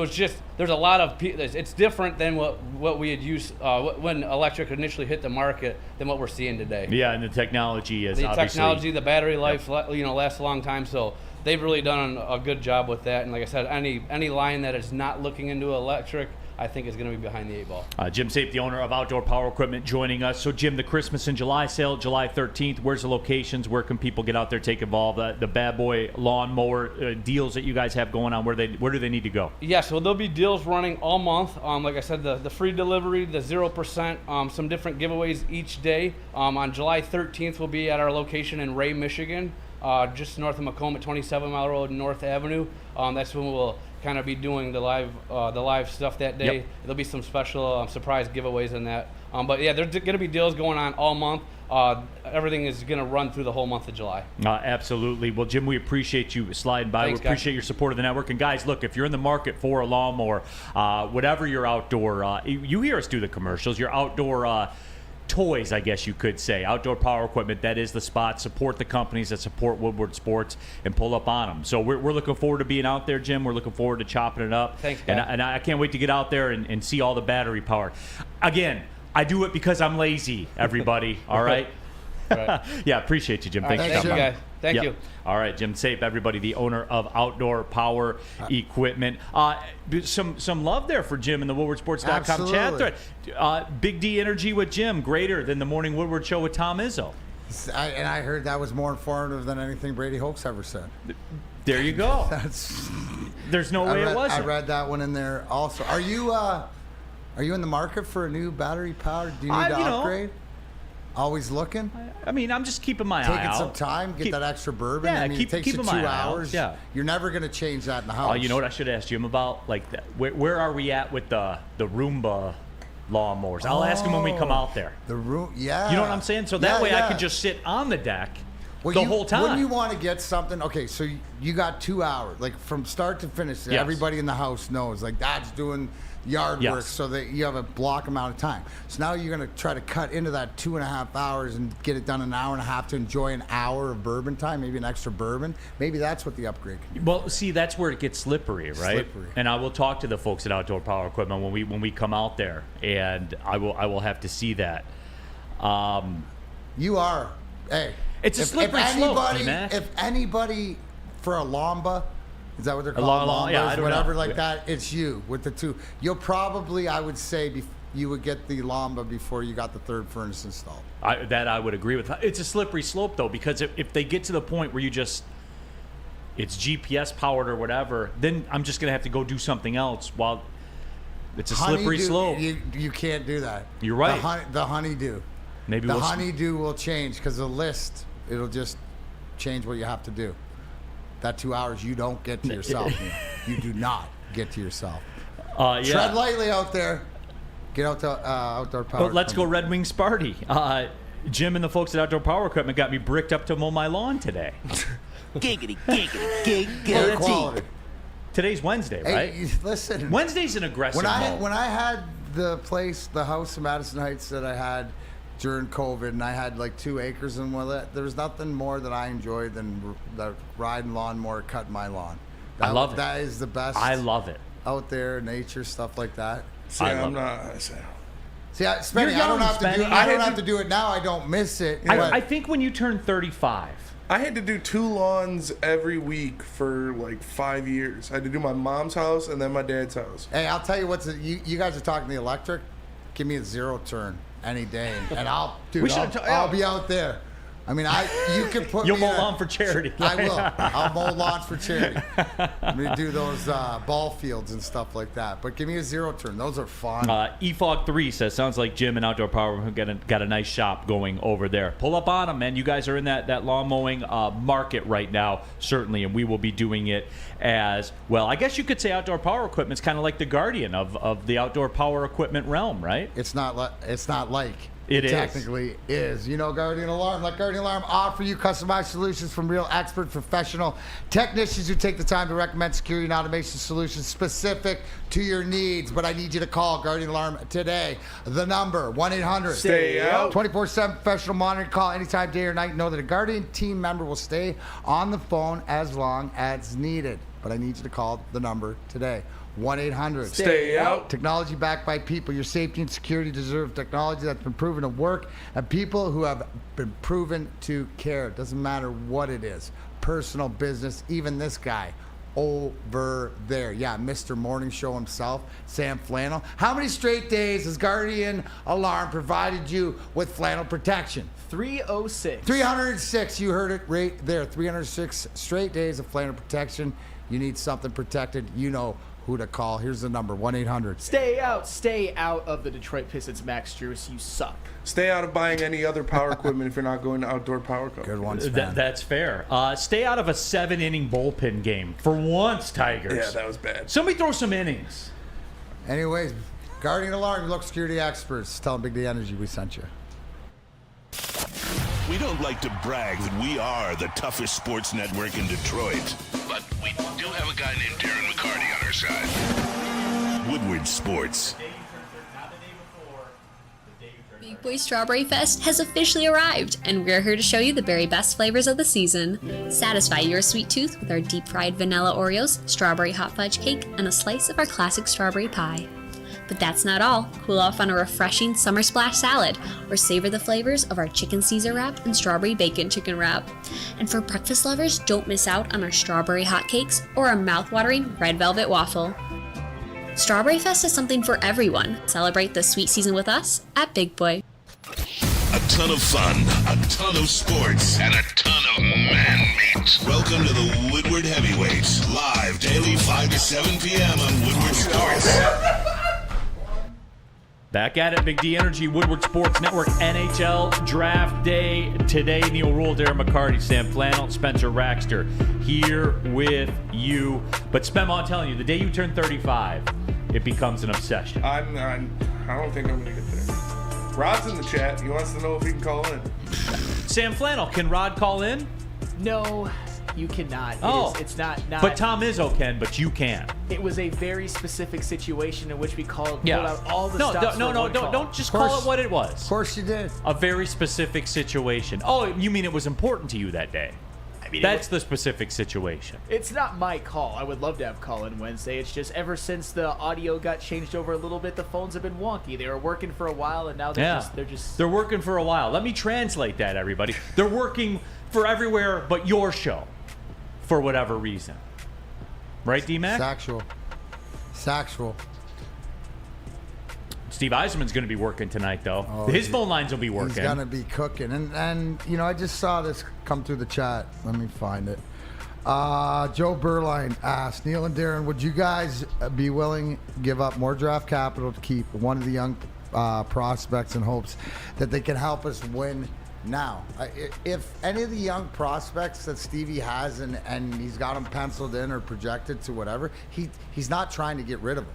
it's just, there's a lot of, it's different than what we had used when electric initially hit the market than what we're seeing today. Yeah, and the technology is the battery life, lasts a long time. So they've really done a good job with that. And like I said, any line that is not looking into electric, I think is going to be behind the 8 ball. Jim Sape, the owner of Outdoor Power Equipment, joining us. So, Jim, the Christmas in July sale, July 13th, where's the locations? Where can people get out there, take involved? The bad boy lawnmower deals that you guys have going on, where do they need to go? Yeah, so there'll be deals running all month. Like I said, the free delivery, the 0%, some different giveaways each day. On July 13th, we'll be at our location in Ray, Michigan, just north of Macomb at 27 Mile Road, North Avenue. That's when we'll kind of be doing the live stuff that day. Yep. There'll be some special surprise giveaways in that. But yeah, there's going to be deals going on all month. Everything is going to run through the whole month of July. Absolutely. Well, Jim, we appreciate you sliding by. Thanks, we appreciate your support of the network. And guys, look, if you're in the market for a lawnmower, whatever your outdoor, you hear us do the commercials, your outdoor toys, I guess you could say, outdoor power equipment, that is the spot. Support the companies that support Woodward Sports and pull up on them. So we're looking forward to being out there, Jim. We're looking forward to chopping it up. Thanks, guys. And I can't wait to get out there and see all the battery power. Again, I do it because I'm lazy, everybody. All right? Right. Yeah, appreciate you, Jim. Thanks for Thank coming you, on. guys. Thank you. All right, Jim Sape, everybody, the owner of Outdoor Power Equipment. Some love there for Jim in the WoodwardSports.com chat thread. Big D Energy with Jim, greater than the Morning Woodward Show with Tom Izzo. I heard that was more informative than anything Brady Hoke's ever said. There you go. There's no way it wasn't. I read that one in there also. Are you in the market for a new battery power? Do you need to upgrade? Always looking? I mean, I'm just keeping my eye out. Taking some time, get that extra bourbon. Yeah, I mean, it takes you 2 hours. Yeah. You're never going to change that in the house. You know what I should ask Jim about? Like, where are we at with the Roomba lawnmowers? I'll ask him when we come out there. The room, yeah. You know what I'm saying? So that way I could just sit on the deck whole time. When you want to get something, okay, so you got 2 hours, like from start to finish. Yes. Everybody in the house knows, like Dad's doing yard work, so that you have a block amount of time. So now you're going to try to cut into that 2.5 hours and get it done in an hour and a half to enjoy an hour of bourbon time, maybe an extra bourbon. Maybe that's what the upgrade could be. Well, see, that's where it gets slippery, right? And I will talk to the folks at Outdoor Power Equipment when we come out there, and I will have to see that. You are, hey. It's a slippery slope, man. If anybody for a Lamba, is that what they're called? Yeah, I don't whatever know. like that. It's you with the two. You'll probably, I would say, you would get the Lamba before you got the third furnace installed. I would agree with. It's a slippery slope though, because if they get to the point where it's GPS powered or whatever, then I'm just gonna have to go do something else. While it's a slippery slope. You can't do that. You're right. The honeydew. Maybe the honeydew will change because the list. It'll just change what you have to do. That 2 hours you don't get to yourself. You do not get to yourself. Yeah. Tread lightly out there. Get out to Outdoor Power. Well, let's go Red Wings party. Jim and the folks at Outdoor Power Equipment got me bricked up to mow my lawn today. Giggity, giggity, giggity. Good quality. Today's Wednesday, right? Hey, listen. Wednesday's an aggressive mow. When I had the house in Madison Heights that I had during COVID, and I had like 2 acres and with it, there was nothing more that I enjoyed than the riding lawnmower, cutting my lawn. I love it. That is the best. I love it. Out there, nature, stuff like that. See, I'm not. See, Spenny, I don't have to do it now. I don't miss it. I think when you turn 35. I had to do 2 lawns every week for like 5 years. I had to do my mom's house and then my dad's house. Hey, I'll tell you you guys are talking the electric. Give me a 0 turn any day, and I'll be out there. I mean, you can put You'll me mow lawn for charity. I will. I'll mow lawns for charity. I'm going to do those ball fields and stuff like that. But give me a 0 turn. Those are fun. EFOG3 says, sounds like Jim and Outdoor Power got a nice shop going over there. Pull up on them, man. You guys are in that lawn mowing market right now, certainly, and we will be doing it as well. I guess you could say Outdoor Power Equipment's kind of like the guardian of the outdoor power equipment realm, right? It's not like. It technically is. You know, Guardian Alarm. Let Guardian Alarm offer you customized solutions from real expert professional technicians who take the time to recommend security and automation solutions specific to your needs. But I need you to call Guardian Alarm today. The number, 1-800. Stay out. 24/7 professional monitoring. Call anytime, day or night. Know that a Guardian team member will stay on the phone as long as needed. But I need you to call the number today. 1-800. Stay out. Technology backed by people. Your safety and security deserve technology that's been proven to work and people who have been proven to care. It doesn't matter what it is. Personal, business, even this guy over there. Yeah, Mr. Morning Show himself, Sam Flannel. How many straight days has Guardian Alarm provided you with flannel protection? 306. 306. You heard it right there. 306 straight days of flannel protection. You need something protected. You know who to call. Here's the number, 1-800. Stay out of the Detroit Pistons, Max Struess. You suck. Stay out of buying any other power equipment if you're not going to Outdoor Power Company. Good one, Sven. That's fair. Stay out of a 7-inning bullpen game. For once, Tigers. Yeah, that was bad. Somebody throw some innings. Anyways, Guardian Alarm, you look security experts. Tell them Big D Energy we sent you. We don't like to brag that we are the toughest sports network in Detroit, but we do have a guy named Darren McCarty on our side. Woodward Sports. Big Boy Strawberry Fest has officially arrived, and we're here to show you the very best flavors of the season. Satisfy your sweet tooth with our deep-fried vanilla Oreos, strawberry hot fudge cake, and a slice of our classic strawberry pie. But that's not all. Cool off on a refreshing summer splash salad, or savor the flavors of our chicken Caesar wrap and strawberry bacon chicken wrap. And for breakfast lovers, don't miss out on our strawberry hotcakes or our mouth-watering red velvet waffle. Strawberry Fest is something for everyone. Celebrate the sweet season with us at Big Boy. A ton of fun, a ton of sports, and a ton of man-meat. Welcome to the Woodward Heavyweights, live daily 5 to 7 p.m. on Woodward Sports. Back at it, Big D Energy, Woodward Sports Network, NHL Draft Day today. Neal, Ruhl, Darren, McCarty, Sam Flannel, Spencer Raxter here with you. But Spem, I'm telling you, the day you turn 35, it becomes an obsession. I don't think I'm going to get there. Rod's in the chat. He wants to know if he can call in. Sam Flannel, can Rod call in? No, you cannot. It's not. But Tom Izzo can, but you can't. It was a very specific situation in which we pulled out all the stuff. Don't just call it what it was. Of course you did. A very specific situation. Oh, you mean it was important to you that day? I mean, that's the specific situation. It's not my call. I would love to have call-in Wednesday. It's just ever since the audio got changed over a little bit, the phones have been wonky. They were working for a while, and now they're working for a while. Let me translate that, everybody. They're working for everywhere but your show, for whatever reason. Right, D-Mac? Sexual. Steve Eisenman's going to be working tonight, though. His phone lines will be working. He's going to be cooking. And you know, I just saw this come through the chat. Let me find it. Joe Berline asked, Neal and Darren, would you guys be willing to give up more draft capital to keep one of the young prospects in hopes that they can help us win now? If any of the young prospects that Stevie has and he's got them penciled in or projected to whatever, he's not trying to get rid of them.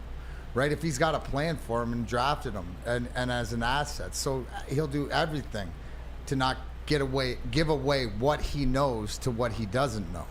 Right, if he's got a plan for him and drafted him and as an asset, so he'll do everything to not give away what he knows to what he doesn't know.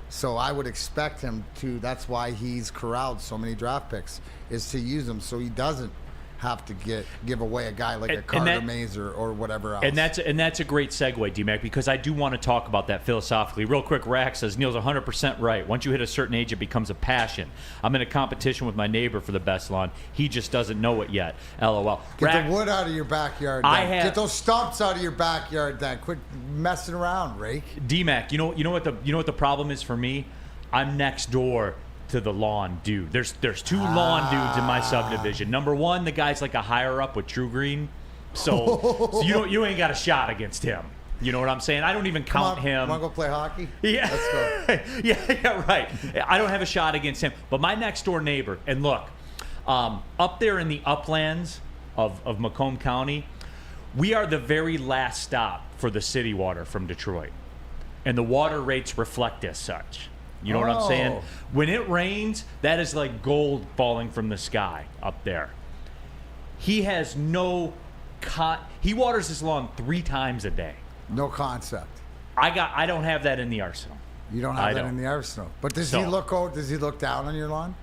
So I would expect him to. That's why he's corralled so many draft picks, is to use them so he doesn't have to give away a guy like a Carter Mays or whatever else. And that's a great segue, D-Mac, because I do want to talk about that philosophically. Real quick, Rax says, Neal's 100% right. Once you hit a certain age, it becomes a passion. I'm in a competition with my neighbor for the best lawn. He just doesn't know it yet. LOL. Get the wood out of your backyard. Get those stumps out of your backyard. Then quit messing around, Rake. D-Mac, you know what the problem is for me? I'm next door to the lawn dude. There's two lawn dudes in my subdivision. Number one, the guy's like a higher up with True Green, so you ain't got a shot against him. You know what I'm saying? I don't even count him. Want to go play hockey? Yeah, let's go. yeah, right. I don't have a shot against him. But my next door neighbor, and look, up there in the uplands of Macomb County, we are the very last stop for the city water from Detroit, and the water rates reflect as such. You know what I'm saying? When it rains, that is like gold falling from the sky up there. He has he waters his lawn 3 times a day. No concept. I don't have that in the arsenal. You don't have that in the arsenal. But does he look down on your lawn?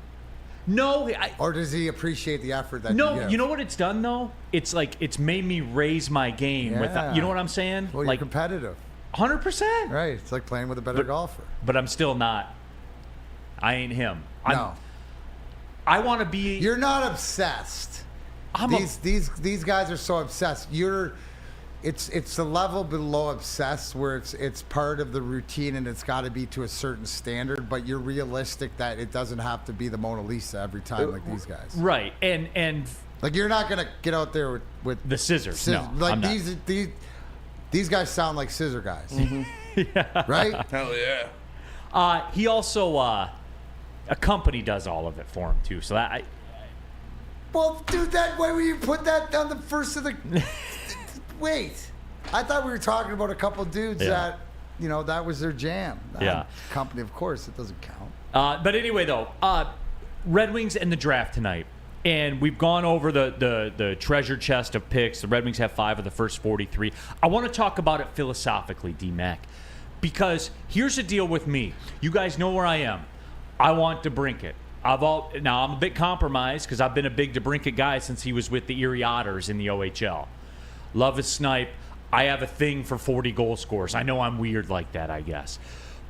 No. Or does he appreciate the effort that you give? You know what it's done though? It's like it's made me raise my game with you know what I'm saying? Well, you're competitive. 100%. Right. It's like playing with a better golfer. But I'm still not. I ain't him. No. I want to be. You're not obsessed. These guys are so obsessed. It's a level below obsessed where it's part of the routine and it's got to be to a certain standard. But you're realistic that it doesn't have to be the Mona Lisa every time like these guys. Right. And like you're not gonna get out there with the scissors. No, like I'm not. These guys sound like scissor guys. Mm-hmm. Yeah. Right? Hell yeah. He also, a company does all of it for him, too. So that Well, dude, that way when you put that on the first of the... Wait. I thought we were talking about a couple dudes that, that was their jam. Company, of course, it doesn't count. But anyway, though, Red Wings and the draft tonight. And we've gone over the treasure chest of picks. The Red Wings have 5 of the first 43. I want to talk about it philosophically, D-Mac. Because here's the deal with me. You guys know where I am. I want DeBrincat. Now, I'm a bit compromised because I've been a big DeBrincat guy since he was with the Erie Otters in the OHL. Love his snipe. I have a thing for 40 goal scorers. I know I'm weird like that, I guess.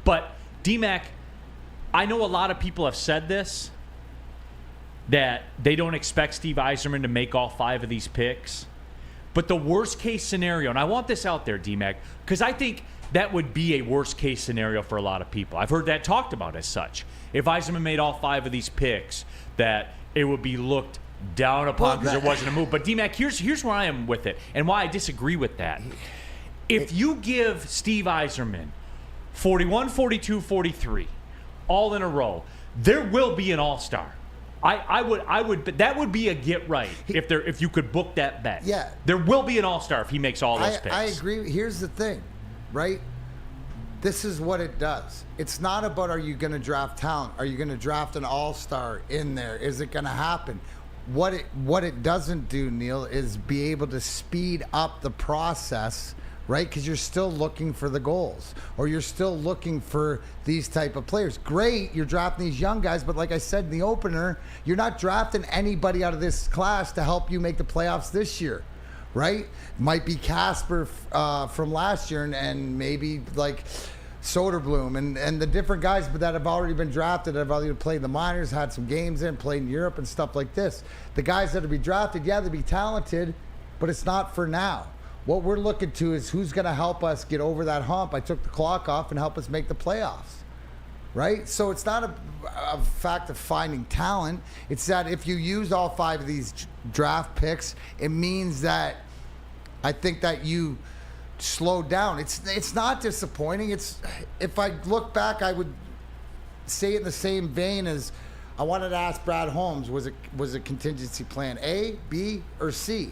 But, D-Mac, I know a lot of people have said this, that they don't expect Steve Yzerman to make all 5 of these picks. But the worst case scenario, and I want this out there, D-Mac, because I think that would be a worst case scenario for a lot of people. I've heard that talked about as such. If Yzerman made all 5 of these picks, that it would be looked down upon because there wasn't a move. But D-Mac, here's where I am with it and why I disagree with that. If you give Steve Yzerman 41, 42, 43 all in a row, there will be an all-star. I would, but that would be a get right if you could book that bet. Yeah, there will be an all-star if he makes all those picks. I agree. Here's the thing, right? This is what it does. It's not about are you going to draft talent? Are you going to draft an all-star in there? Is it going to happen? What it doesn't do, Neal, is be able to speed up the process. Right? Because you're still looking for the goals, or you're still looking for these type of players. Great, you're drafting these young guys, but like I said in the opener, you're not drafting anybody out of this class to help you make the playoffs this year, right? Might be Casper from last year, and maybe like Soderblom and the different guys, but that have already been drafted, that have already played in the minors, had some games in, played in Europe and stuff like this. The guys that will be drafted, they'll be talented, but it's not for now. What we're looking to is who's going to help us get over that hump. I took the clock off and help us make the playoffs, right? So it's not a fact of finding talent. It's that if you use all 5 of these draft picks, it means that I think that you slow down. It's not disappointing. If I look back, I would say it in the same vein as I wanted to ask Brad Holmes, was it contingency plan A, B, or C?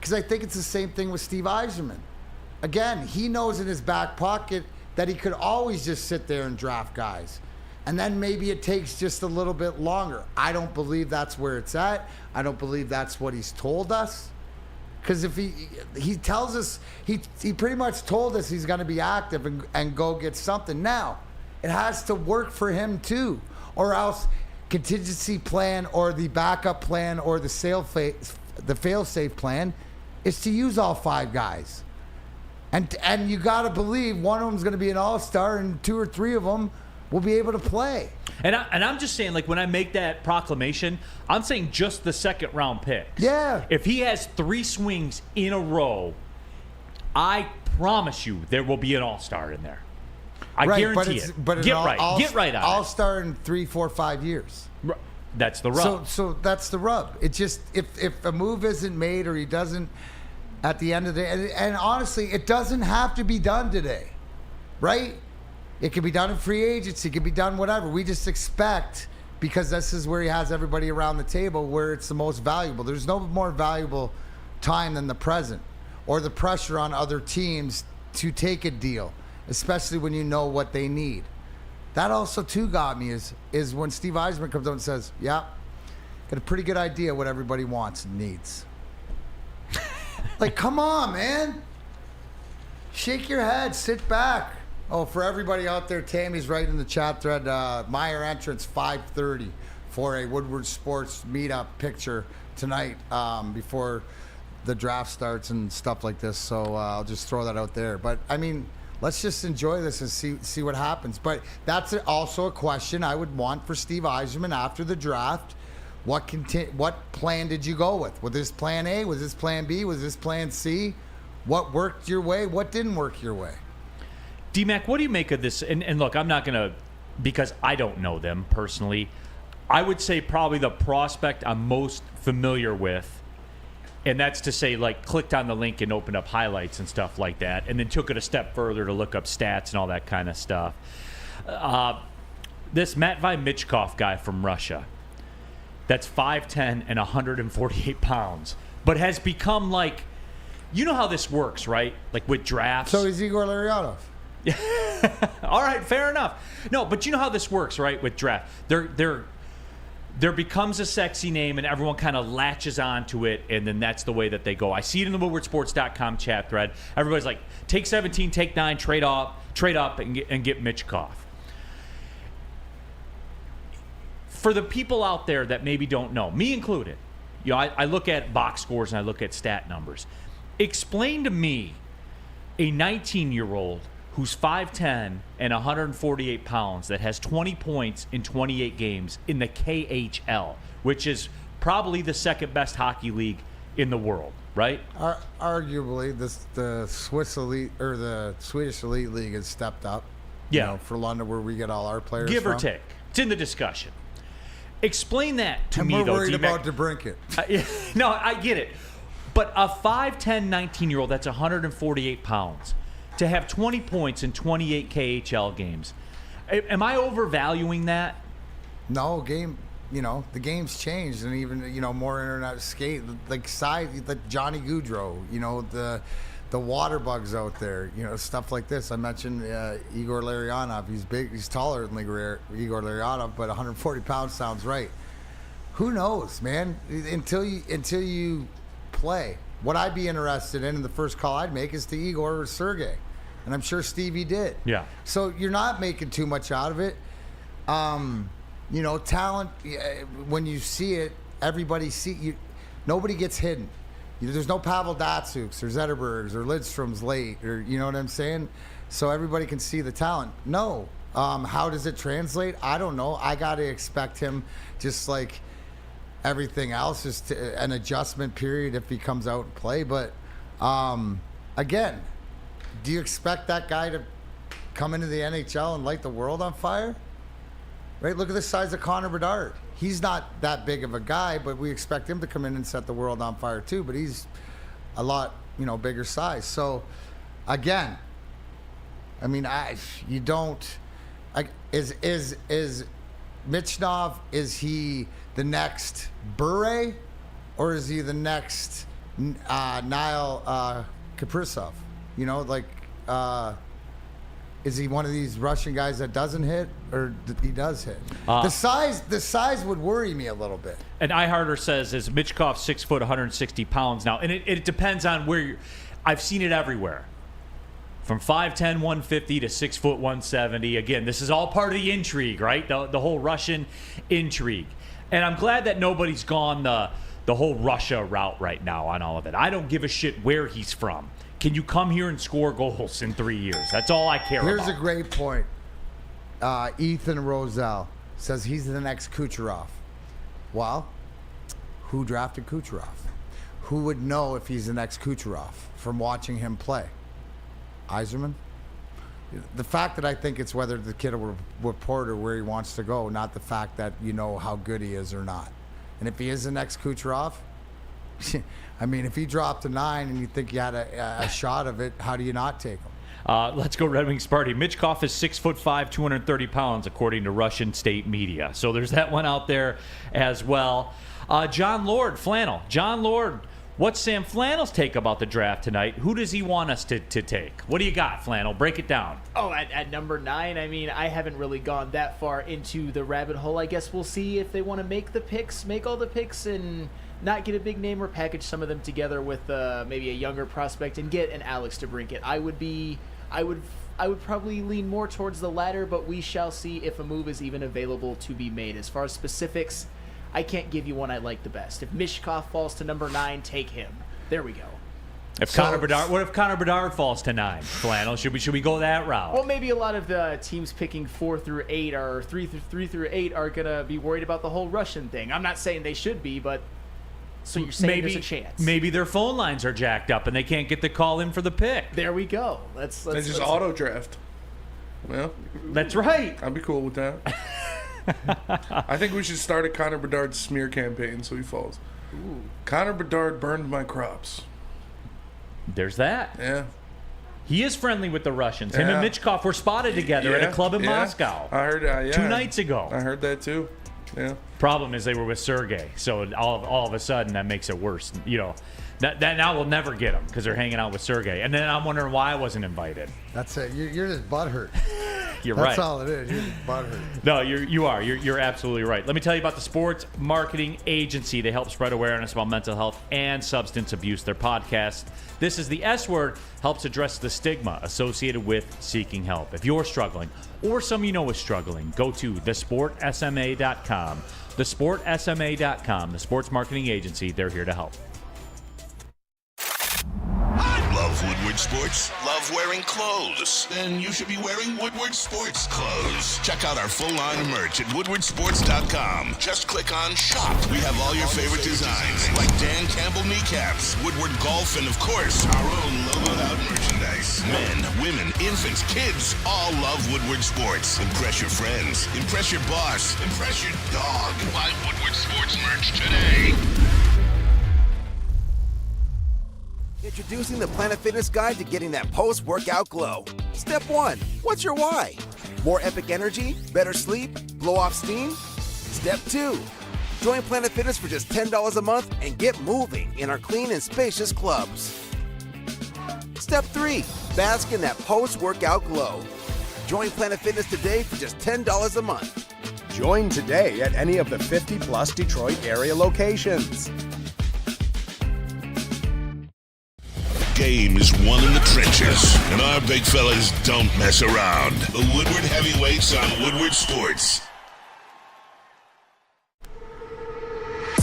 Because I think it's the same thing with Steve Yzerman. Again, he knows in his back pocket that he could always just sit there and draft guys. And then maybe it takes just a little bit longer. I don't believe that's where it's at. I don't believe that's what he's told us. Because if he tells us, he pretty much told us he's going to be active and go get something. Now, it has to work for him too. Or else contingency plan or the backup plan or the the fail-safe plan is to use all 5 guys. And you got to believe one of them is going to be an all-star and 2 or 3 of them will be able to play. And I'm just saying, like, when I make that proclamation, I'm saying just the second-round picks. Yeah. If he has 3 swings in a row, I promise you there will be an all-star in there. I guarantee it. But Get right on it. All-star in 3, 4, 5 years. That's the rub. So that's the rub. It just, if a move isn't made or he doesn't, at the end of the day, and honestly, it doesn't have to be done today, right? It can be done in free agency. It can be done whatever. We just expect, because this is where he has everybody around the table, where it's the most valuable. There's no more valuable time than the present, or the pressure on other teams to take a deal, especially when you know what they need. That also, too, got me is when Steve Yzerman comes out and says, yeah, got a pretty good idea what everybody wants and needs. Like, come on, man. Shake your head. Sit back. Oh, for everybody out there, Tammy's right in the chat thread. Meyer entrance 5:30 for a Woodward Sports meetup picture tonight before the draft starts and stuff like this. So I'll just throw that out there. But, I mean, let's just enjoy this and see what happens. But that's also a question I would want for Steve Yzerman after the draft. What plan did you go with? Was this plan A? Was this plan B? Was this plan C? What worked your way? What didn't work your way? D-Mac, what do you make of this? And look, I'm not going to, because I don't know them personally, I would say probably the prospect I'm most familiar with, and that's to say, like, clicked on the link and opened up highlights and stuff like that, and then took it a step further to look up stats and all that kind of stuff. This Matvei Michkov guy from Russia, that's 5'10" and 148 pounds, but has become like, you know how this works, right? Like with drafts. So is Igor Larionov. All right, fair enough. No, but you know how this works, right? With draft, there becomes a sexy name, and everyone kind of latches onto it, and then that's the way that they go. I see it in the WoodwardSports.com chat thread. Everybody's like, take 17, take 9, trade up, and get Michkov. For the people out there that maybe don't know, me included, you know, I look at box scores and I look at stat numbers. Explain to me a 19-year-old who's 5'10" and 148 pounds that has 20 points in 28 games in the KHL, which is probably the second best hockey league in the world, right? Arguably, the Swiss elite or the Swedish elite league has stepped up. Yeah, you know, for London, where we get all our players give from. or take. It's in the discussion. Explain that to me, we're though. Worried about DeBrincat. No, I get it. But a 5'10", 19-year-old that's 148 pounds to have 20 points in 28 KHL games. Am I overvaluing that? No, the game's changed, and even, more internet skate, like size, like Johnny Gaudreau, the water bugs out there, stuff like this. I mentioned Igor Larionov. He's big, he's taller than Igor Larionov, but 140 pounds sounds right. Who knows, man? Until you play. What I'd be interested in the first call I'd make is to Igor or Sergey, and I'm sure Stevie did. Yeah. So you're not making too much out of it. Talent, when you see it, everybody nobody gets hidden. There's no Pavel Datsyuks or Zetterbergs or Lidstrom's late, or you know what I'm saying? So everybody can see the talent. No. How does it translate? I don't know. I got to expect him, just like everything else, just an adjustment period if he comes out and play. But again, do you expect that guy to come into the NHL and light the world on fire? Right? Look at the size of Connor Bedard. He's not that big of a guy, but we expect him to come in and set the world on fire too. But he's a lot, bigger size. So, again, I mean, is Michnov, is he the next Bure, or is he the next Neal Kaprizov? Is he one of these Russian guys that doesn't hit, or he does hit? The size would worry me a little bit. And iHarder says, is Michkov 6 foot, 160 pounds now? And it depends on where I've seen it everywhere. From 5'10", 150 to 6 foot, 170. Again, this is all part of the intrigue, right? The whole Russian intrigue. And I'm glad that nobody's gone the whole Russia route right now on all of it. I don't give a shit where he's from. Can you come here and score goals in 3 years? That's all I care about. Here's a great point. Ethan Roselle says he's the next Kucherov. Well, who drafted Kucherov? Who would know if he's the next Kucherov from watching him play? Yzerman? The fact that I think it's whether the kid will report or where he wants to go, not the fact that you know how good he is or not. And if he is the next Kucherov, I mean, if he dropped a 9 and you think you had a shot of it, how do you not take him? Let's go Red Wings party. Michkov is 6'5", 230 pounds, according to Russian state media. So there's that one out there as well. John Lord, Flannel. John Lord, what's Sam Flannel's take about the draft tonight? Who does he want us to take? What do you got, Flannel? Break it down. Oh, at number 9, I mean, I haven't really gone that far into the rabbit hole. I guess we'll see if they want to make all the picks and not get a big name or package some of them together with maybe a younger prospect and get an Alex DeBrincat. I would probably lean more towards the latter, but we shall see if a move is even available to be made. As far as specifics, I can't give you one I like the best. If Michkov falls to number 9, take him. There we go. What if Connor Bedard falls to 9? Flannel, should we go that route? Well, maybe a lot of the teams picking 4 through 8 or 3 through 8 are gonna be worried about the whole Russian thing. I'm not saying they should be, but so you're saying there's a chance. Maybe their phone lines are jacked up and they can't get the call in for the pick. There we go. They just auto draft. Well, that's right. I'd be cool with that. I think we should start a Connor Bedard smear campaign so he falls. Ooh. Connor Bedard burned my crops. There's that. Yeah. He is friendly with the Russians. Him and Michkov were spotted together at a club in Moscow. I heard 2 nights ago. I heard that too. Yeah. Problem is they were with Sergey, so all of a sudden that makes it worse. You know, that now we'll never get them because they're hanging out with Sergey. And then I'm wondering why I wasn't invited. That's it. You're just butthurt. You're right. That's all it is. You're just butthurt. No, you're absolutely right. Let me tell you about the Sports Marketing Agency. They help spread awareness about mental health and substance abuse. Their podcast, This is the S Word, helps address the stigma associated with seeking help. If you're struggling or someone you know is struggling, go to thesportsma.com. Thesportsma.com, the Sports Marketing Agency. They're here to help. Love Woodward Sports? Love wearing clothes? Then you should be wearing Woodward Sports clothes. Check out our full line of merch at woodwardsports.com. Just click on shop. We have all your favorite designs, like Dan Campbell kneecaps, Woodward golf, and of course, our own logoed out merchandise. Men, women, infants, kids, all love Woodward Sports. Impress your friends. Impress your boss. Impress your dog. Buy Woodward Sports merch today. Introducing the Planet Fitness Guide to getting that post-workout glow. Step 1. What's your why? More epic energy? Better sleep? Blow off steam? Step 2. Join Planet Fitness for just $10 a month and get moving in our clean and spacious clubs. Step 3. Bask in that post-workout glow. Join Planet Fitness today for just $10 a month. Join today at any of the 50-plus Detroit area locations. Game is won in the trenches, and our big fellas don't mess around. The Woodward Heavyweights on Woodward Sports.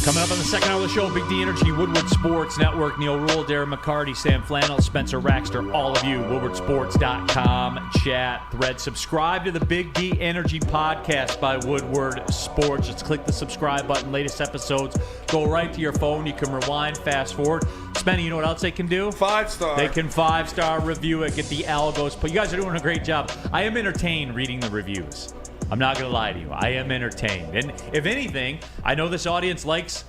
Coming up on the second hour of the show, Big D Energy, Woodward Sports Network, Neal, Ruhl, Darren, McCarty, Sam Flannel, Spencer Raxter, all of you, woodwardsports.com, chat, thread, subscribe to the Big D Energy podcast by Woodward Sports. Just click the subscribe button, latest episodes, go right to your phone, you can rewind, fast forward. Spenny, you know what else they can do? 5-star. They can 5-star review it, get the algos, but you guys are doing a great job. I am entertained reading the reviews. I'm not going to lie to you. I am entertained. And if anything, I know this audience likes,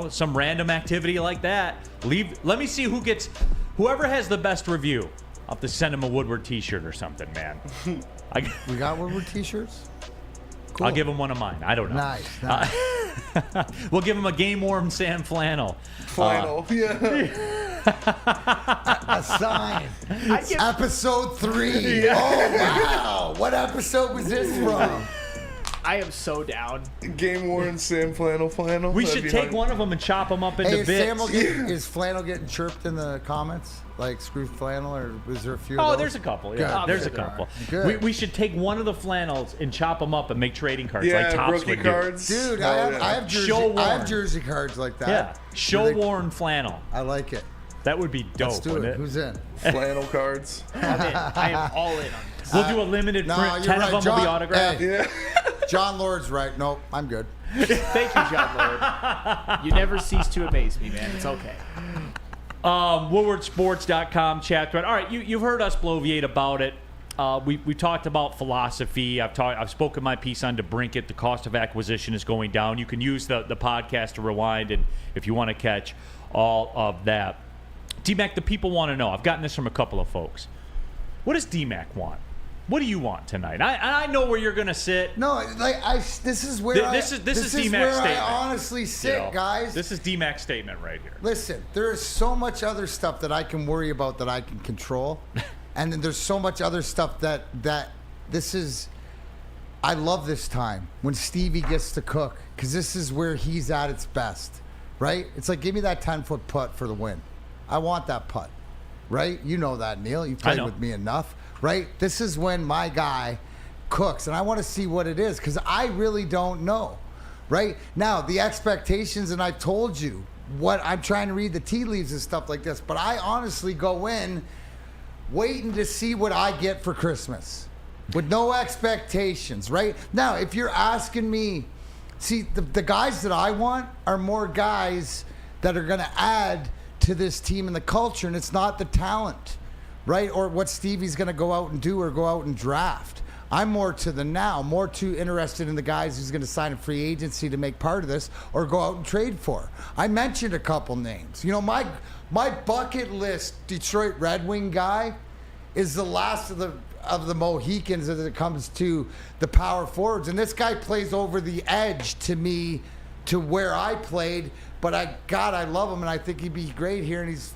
some random activity like that. Let me see whoever has the best review. I'll have to send him a Woodward t-shirt or something, man. We got Woodward t-shirts? Cool. I'll give him one of mine. I don't know. Nice. We'll give him a game-worn Sam Flannel. A sign. Episode 3. Oh, wow. What episode was this from? I am so down. Game worn Sam Flannel. We That'd should be take hard. one of them and chop them up into Hey, bits. is Flannel getting chirped in the comments? Like screw Flannel, or is there a few? Oh, of those? there's a couple. Yeah, Good. there's a couple. Good. We should take one of the flannels and chop them up and make trading cards Yeah, like Topps rookie would cards. Dude, Oh, I have jersey. Show I have worn. jersey cards like that. Yeah, show worn flannel. I like it. That would be dope. Let's do wouldn't it. Who's in? Flannel cards. I'm in. I am all in on this. We'll do a limited No, print. you're 10 right. of them will be John- autographed. hey. Yeah. John Lord's right. Nope, I'm good. Thank you, John Lord. You never cease to amaze me, man. It's okay. WoodwardSports.com chat thread. All right, you've heard us bloviate about it. We talked about philosophy. I've spoken my piece on DeBrincat. The cost of acquisition is going down. You can use the podcast to rewind, and if you want to catch all of that. D-Mac, the people want to know. I've gotten this from a couple of folks. What does D-Mac want? What do you want tonight? I know where you're going to sit. No, this is where This is this D-Mac's where statement. I honestly sit, guys. This is D-Mac's statement right here. Listen, there is so much other stuff that I can worry about that I can control, and then there's so much other stuff that this is. I love this time when Stevie gets to cook, because this is where he's at its best, right? It's like, give me that 10-foot putt for the win. I want that putt, right? You know that, Neal. You played with me enough, right? This is when my guy cooks, and I want to see what it is, because I really don't know, right? Now, the expectations, and I've told you what I'm trying to read the tea leaves and stuff like this, but I honestly go in waiting to see what I get for Christmas with no expectations, right? Now, if you're asking me, see, the guys that I want are more guys that are going to add to this team and the culture, and it's not the talent, right? Or what Stevie's going to go out and do or go out and draft. I'm more to the now, more too interested in the guys who's going to sign a free agency to make part of this or go out and trade for. I mentioned a couple names. You know, my bucket list Detroit Red Wing guy is the last of the Mohicans as it comes to the power forwards. And this guy plays over the edge to me to where I played, but I love him, and I think he'd be great here, and he's,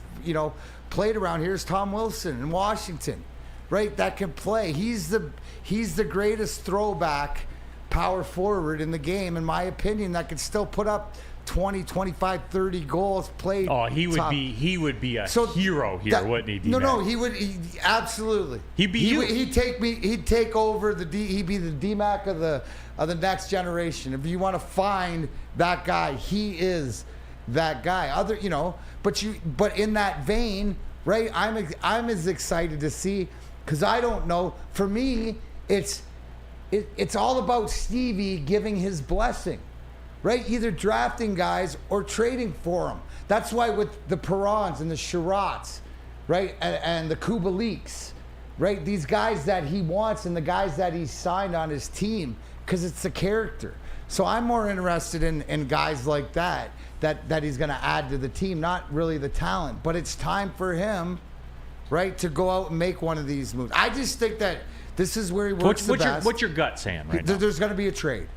played around here is Tom Wilson in Washington, right? That can play. He's the greatest throwback power forward in the game, in my opinion, that could still put up 20, 25, 30 goals played. Oh, he would be a hero here, wouldn't he? No, he would absolutely. He'd be you. He'd take over he'd be the D-Mac of the next generation. If you want to find that guy, he is that guy. But in that vein, right? I'm as excited to see, because I don't know. For me, it's all about Stevie giving his blessing, right? Either drafting guys or trading for them. That's why with the Perrons and the Sherratts, right, and the Kubaliks, right? These guys that he wants and the guys that he's signed on his team, because it's the character. So I'm more interested in guys like that he's going to add to the team, not really the talent. But it's time for him, right, to go out and make one of these moves. I just think that this is where he works the best. What's your gut saying right now? There's going to be a trade.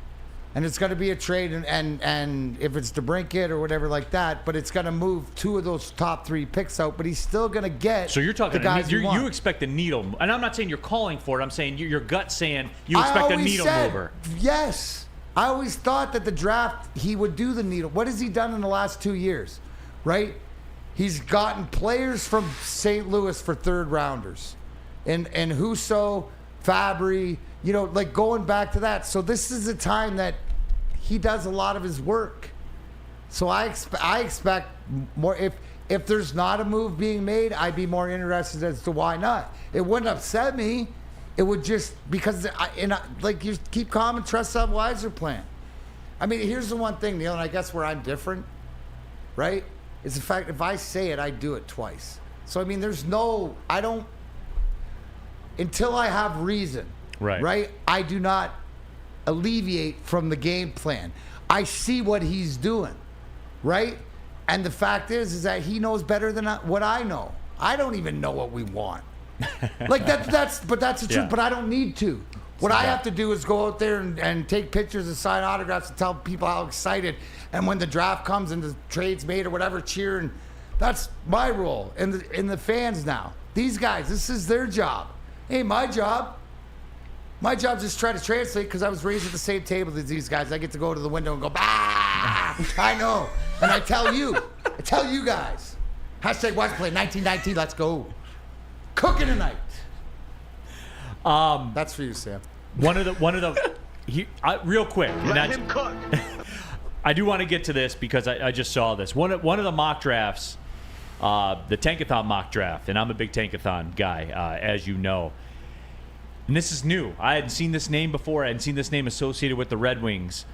And it's going to be a trade, and if it's DeBrincat or whatever like that, but it's going to move two of those top three picks out, but he's still going to get So you're talking the guys you expect a needle, and I'm not saying you're calling for it. I'm saying your gut saying you expect a needle mover. Yes. I always thought that the draft, he would do the needle. What has he done in the last 2 years, right? He's gotten players from St. Louis for third rounders. And Husso, Fabry, like going back to that. So this is a time that he does a lot of his work. So I expect more. If there's not a move being made, I'd be more interested as to why not. It wouldn't upset me. It would just, because you keep calm and trust that Weiser plan. I mean, here's the one thing, Neal, and I guess where I'm different, right, is the fact if I say it, I do it twice. So, I mean, until I have reason, right, I do not alleviate from the game plan. I see what he's doing, right? And the fact is that he knows better than what I know. I don't even know what we want. Like that's the truth. Yeah. But I don't need to. What I have to do is go out there and take pictures and sign autographs and tell people how excited. And when the draft comes and the trade's made or whatever, cheer. And that's my role. And the fans now, these guys, this is their job. Hey, my job. My job is to try to translate because I was raised at the same table as these guys. I get to go to the window and go, bah! I know. And I tell you guys. Hashtag watch play 1919, let's go. Cooking tonight. That's for you, Sam. One of the real quick. Let him cook. I do want to get to this because I just saw this. One of the mock drafts, the Tankathon mock draft, and I'm a big Tankathon guy, as you know. And this is new. I hadn't seen this name before. I hadn't seen this name associated with the Red Wings.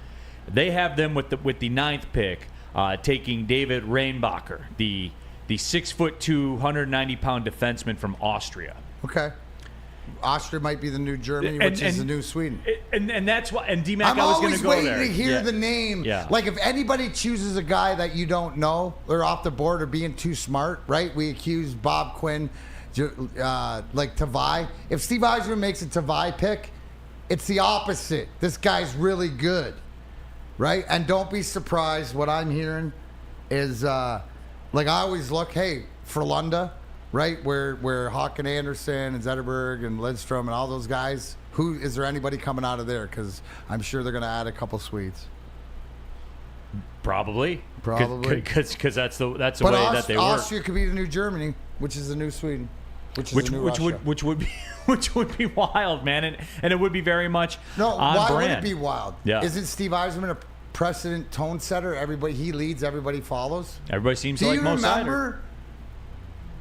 They have them with the 9th pick, taking David Reinbacher, the 6'2", 190-pound defenseman from Austria. Okay. Austria might be the new Germany, which is the new Sweden. And that's why. And D-Mac, I was going to go there. I'm always waiting to hear the name. Yeah. Like if anybody chooses a guy that you don't know, or off the board, or being too smart, right? We accuse Bob Quinn, like Tavai. If Steve Yzerman makes a Tavai pick, it's the opposite. This guy's really good, right? And don't be surprised. What I'm hearing is, like I always look, hey, Frölunda. Right, where Håkan Andersson and Zetterberg and Lidstrom and all those guys, is there anybody coming out of there? Because I'm sure they're going to add a couple Swedes. Probably, because that's the way that they work. Austria could be the new Germany, which is the new Sweden, which would be wild, man, and it would be very much on why brand. would it be wild? Yeah. Isn't Steve Yzerman a precedent tone setter? He leads, everybody follows. Everybody seems to like Mo Seider. Do you remember?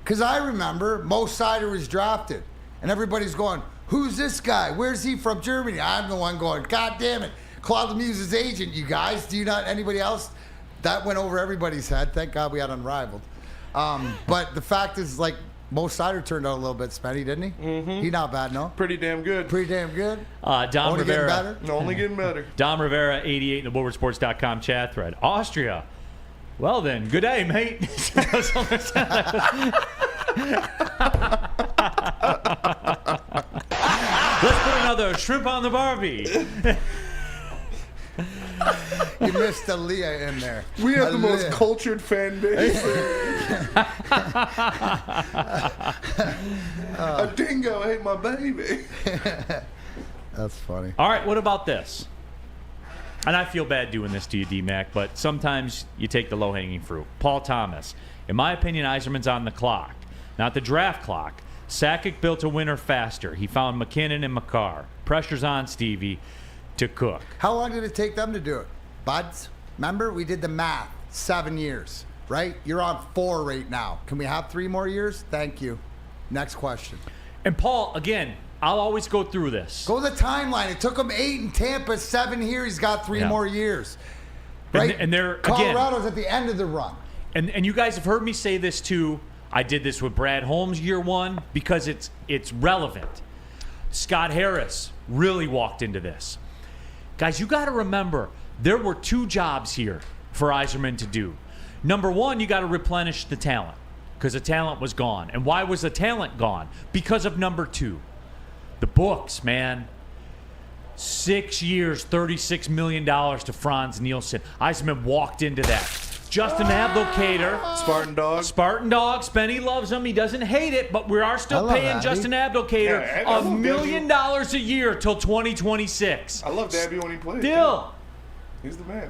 Because I remember Mo Seider was drafted, and everybody's going, who's this guy? Where's he from? Germany. I'm the one going, God damn it. Claude Lemieux's agent, you guys. Do you not, anybody else? That went over everybody's head. Thank God we had Unrivaled. But the fact is, like, Mo Seider turned out a little bit spenny, didn't he? Mm-hmm. He not bad, no? Pretty damn good. Dom only Rivera. Getting better? Only getting better. Dom Rivera, 88 in the WoodwardSports.com chat thread. Austria. Well then, good day, mate. Let's put another shrimp on the Barbie. You missed Aaliyah in there. We have the most cultured fan base. A dingo ate my baby. That's funny. All right, what about this? And I feel bad doing this to you, D-Mac, but sometimes you take the low-hanging fruit. Paul Thomas. In my opinion, Yzerman's on the clock, not the draft clock. Sakic built a winner faster. He found McKinnon and McCarr. Pressure's on Stevie to cook. How long did it take them to do it? Buds, remember? We did the math. 7 years, right? You're on 4 right now. Can we have 3 more years? Thank you. Next question. And Paul, again, I'll always go through this. Go the timeline. It took him 8 in Tampa, 7 here. He's got 3 more years. Right? And they're Colorado's again, at the end of the run. And you guys have heard me say this too. I did this with Brad Holmes year 1 because it's relevant. Scott Harris really walked into this. Guys, you got to remember, there were 2 jobs here for Yzerman to do. Number 1, you got to replenish the talent because the talent was gone. And why was the talent gone? Because of number 2. The books, man. 6 years, $36 million to Franz Nielsen. Yzerman walked into that. Justin Abdelkader. Spartan Dog. Spenny loves him. He doesn't hate it, but we are still paying Justin Abdelkader $1 million a year till 2026. I loved Abby when he played. Still. He's the man.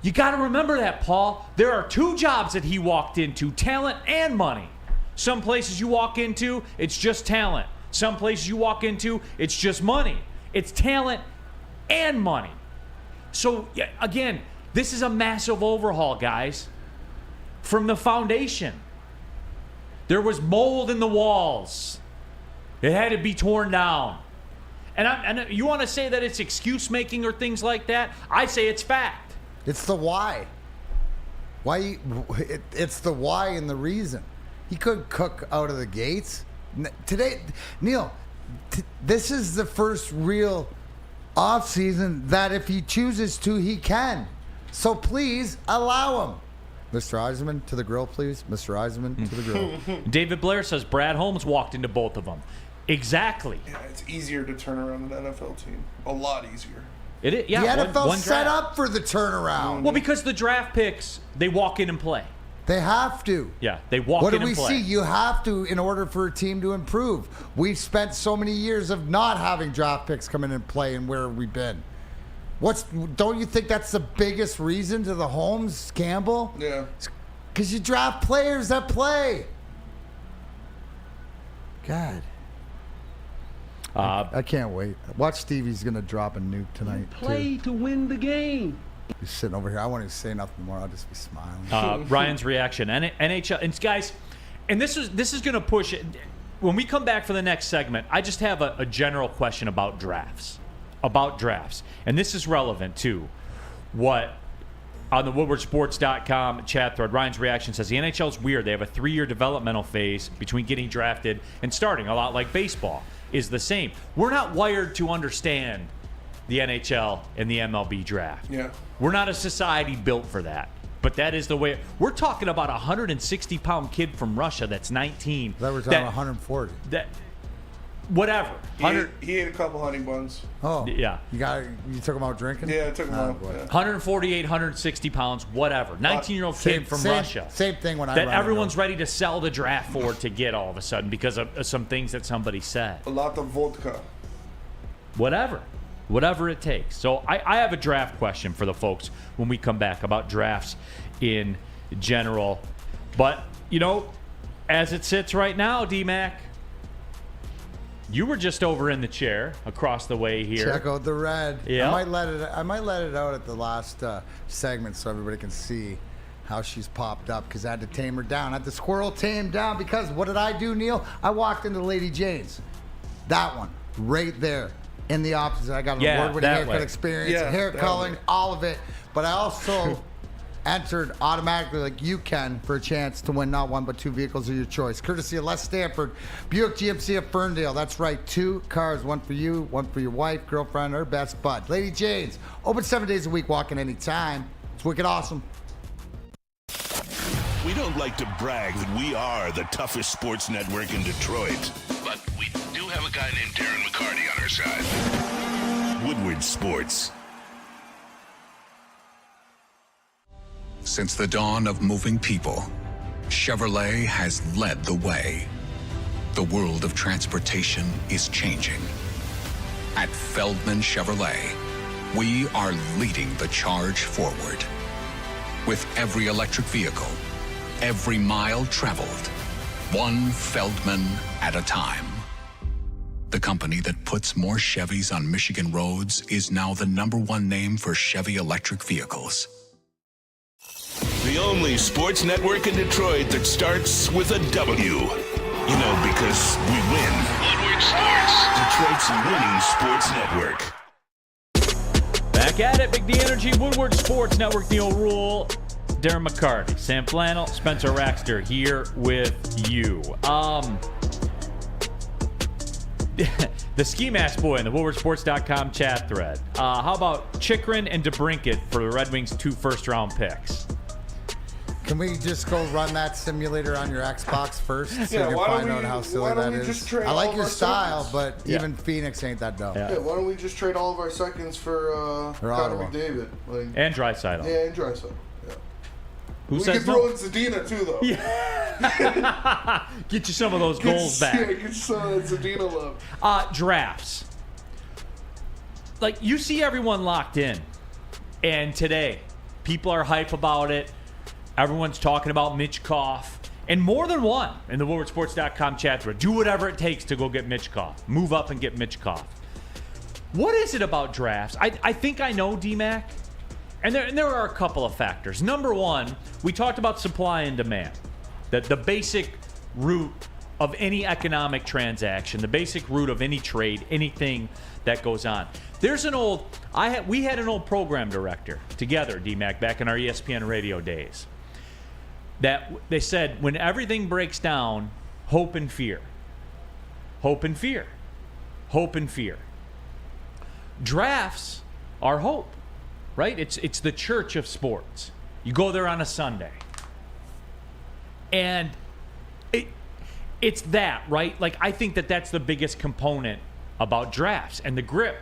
You got to remember that, Paul. There are 2 jobs that he walked into, talent and money. Some places you walk into, it's just talent. Some places you walk into, it's just money. It's talent and money. So, again, this is a massive overhaul, guys. From the foundation. There was mold in the walls. It had to be torn down. And you want to say that it's excuse making or things like that? I say it's fact. It's the why. It's the why and the reason. He couldn't cook out of the gates. Today, Neal, this is the first real off season that if he chooses to, he can. So please allow him. Mr. Yzerman, to the grill, please. Mr. Yzerman, to the grill. David Blair says Brad Holmes walked into both of them. Exactly. Yeah, it's easier to turn around an NFL team. A lot easier. It is, yeah. The NFL's set up for the turnaround. Well, because the draft picks, they walk in and play. They have to. Yeah, they walk What in do we and play. see? You have to in order for a team to improve. We've spent so many years of not having draft picks come in and play, and where have we been? Don't you think that's the biggest reason to the Holmes scandal? Yeah. Because you draft players that play. God. I can't wait. Watch Stevie's going to drop a nuke tonight. Play to win the game. He's sitting over here. I won't even say nothing more. I'll just be smiling. Ryan's reaction. NHL. And guys, and this is going to push it. When we come back for the next segment, I just have a general question about drafts. And this is relevant to what on the WoodwardSports.com chat thread, Ryan's reaction says the NHL is weird. They have a 3-year developmental phase between getting drafted and starting, a lot like baseball is the same. We're not wired to understand the NHL and the MLB draft. Yeah. We're not a society built for that. But that is the way. We're talking about a 160-pound kid from Russia that's 19. That we're talking 140. Whatever. He ate a couple honey buns. Oh. Yeah. You took him out drinking? Yeah, I took him out. Boy. Yeah. 148, 160 pounds, whatever. 19-year-old kid from Russia. Same thing when I that run everyone's ready to sell the draft for to get all of a sudden because of some things that somebody said. A lot of vodka. Whatever it takes. So I have a draft question for the folks when we come back about drafts in general. But, as it sits right now, D-Mac, you were just over in the chair across the way here. Check out the red. Yeah. I might let it out at the last segment so everybody can see how she's popped up because I had to tame her down. I had the squirrel tamed down because what did I do, Neal? I walked into Lady Jane's. That one right there. In the opposite, I got an award-winning haircut experience, hair coloring, all of it. But I also entered automatically, like you can, for a chance to win not one but 2 vehicles of your choice. Courtesy of Les Stanford, Buick GMC of Ferndale. That's right, 2 cars, one for you, one for your wife, girlfriend, or best bud. Lady Jane's, open 7 days a week, walk in any time. It's wicked awesome. We don't like to brag that we are the toughest sports network in Detroit, but we do have a guy named Darren McCarty on our side. Woodward Sports. Since the dawn of moving people, Chevrolet has led the way. The world of transportation is changing. At Feldman Chevrolet, we are leading the charge forward. With every electric vehicle, every mile traveled, one Feldman at a time. The company that puts more Chevys on Michigan roads is now the #1 name for Chevy electric vehicles. The only sports network in Detroit that starts with a W. Because we win. Woodward Sports, Detroit's winning sports network. Back at it, Big D Energy, Woodward Sports Network, Neal Ruhl, Darren McCarty, Sam Flannel, Spencer Raxter here with you. The Ski Mask Boy in the WoodwardSports.com chat thread. How about Chikrin and DeBrincat for the Red Wings' 2 first-round picks? Can we just go run that simulator on your Xbox first so you can find out how silly that is? I like your style, but even Phoenix ain't that dumb. Yeah, why don't we just trade all of our seconds for Connor McDavid? And Draisaitl. Yeah, and Draisaitl. Yeah. Who we says can throw in Zadina, too, though. Yeah. Get you some of those goals back. Yeah, get you some of that Zadina love. Drafts. You see everyone locked in. And today, people are hype about it. Everyone's talking about Michkov. And more than one in the WoodwardSports.com chat thread. Do whatever it takes to go get Michkov. Move up and get Michkov. What is it about drafts? I think I know, D-Mac. And there are a couple of factors. Number one, we talked about supply and demand. The basic root of any economic transaction, the basic root of any trade, anything that goes on. There's we had an old program director together, D-Mac, back in our ESPN radio days. That they said, when everything breaks down, hope and fear. Hope and fear. Hope and fear. Drafts are hope, right? It's the church of sports. You go there on a Sunday. And it's that, right? I think that's the biggest component about drafts and the grip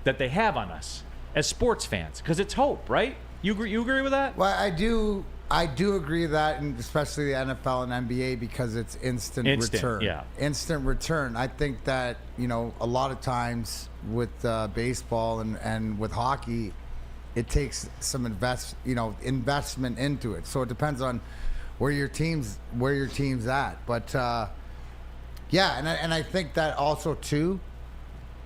that they have on us as sports fans, because it's hope, right? You agree with that? Well, I do I do agree that, and especially the NFL and NBA, because it's instant return. Yeah. Instant return. I think that, a lot of times with baseball and with hockey, it takes some investment into it. So it depends on where your team's at. But and I think that also too,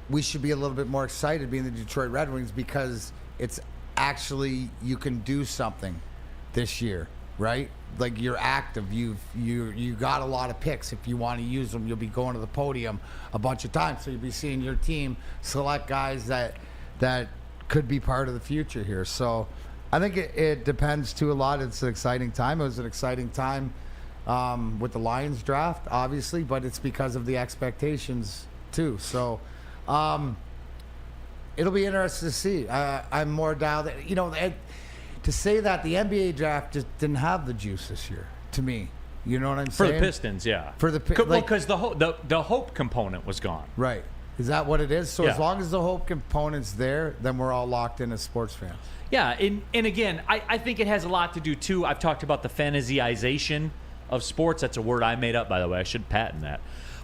we should be a little bit more excited being the Detroit Red Wings, because it's actually, you can do something this year, right? Like, you're active. You got a lot of picks. If you want to use them, you'll be going to the podium a bunch of times. So you'll be seeing your team select guys that could be part of the future here. So I think it depends too a lot. It's an exciting time. It was an exciting time with the Lions draft, obviously, but it's because of the expectations too. So it'll be interesting to see. I'm more down that, to say that the NBA draft just didn't have the juice this year, to me. You know what I'm saying? For the Pistons, yeah. For the because the hope component was gone. Right. Is that what it is? So Yeah. as long as the hope component's there, then we're all locked in as sports fans. Yeah, and again, I think it has a lot to do, too. I've talked about the fantasyization of sports. That's a word I made up, by the way. I should patent that.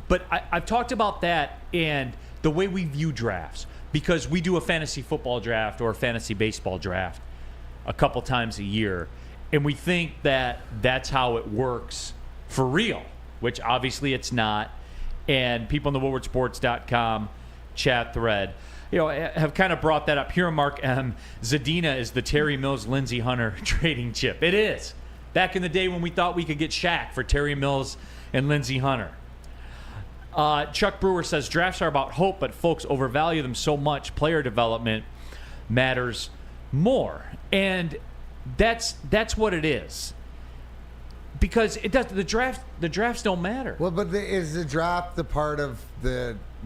But I've talked about that and the way we view drafts, because we do a fantasy football draft or a fantasy baseball draft a couple times a year, and we think that that's how it works for real, which obviously it's not. And people in the WoodwardSports.com chat thread, have kind of brought that up. Here, Mark M. Zadina is the Terry Mills, Lindsey Hunter trading chip. It is. Back in the day when we thought we could get Shaq for Terry Mills and Lindsey Hunter. Chuck Brewer says drafts are about hope, but folks overvalue them so much. Player development matters more, and that's what it is. Because it does. The drafts don't matter. Well, but is the draft the part of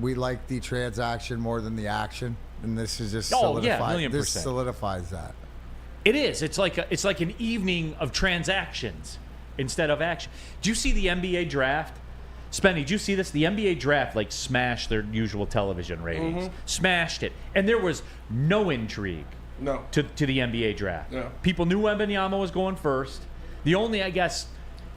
we like the transaction more than the action, and this is just this solidifies that. It is. It's like an evening of transactions instead of action. Do you see the NBA draft? Spenny, did you see this? The NBA draft smashed their usual television ratings. Mm-hmm. Smashed it, and there was no intrigue. No. To the NBA draft. No. People knew Wembanyama was going first. The only, I guess,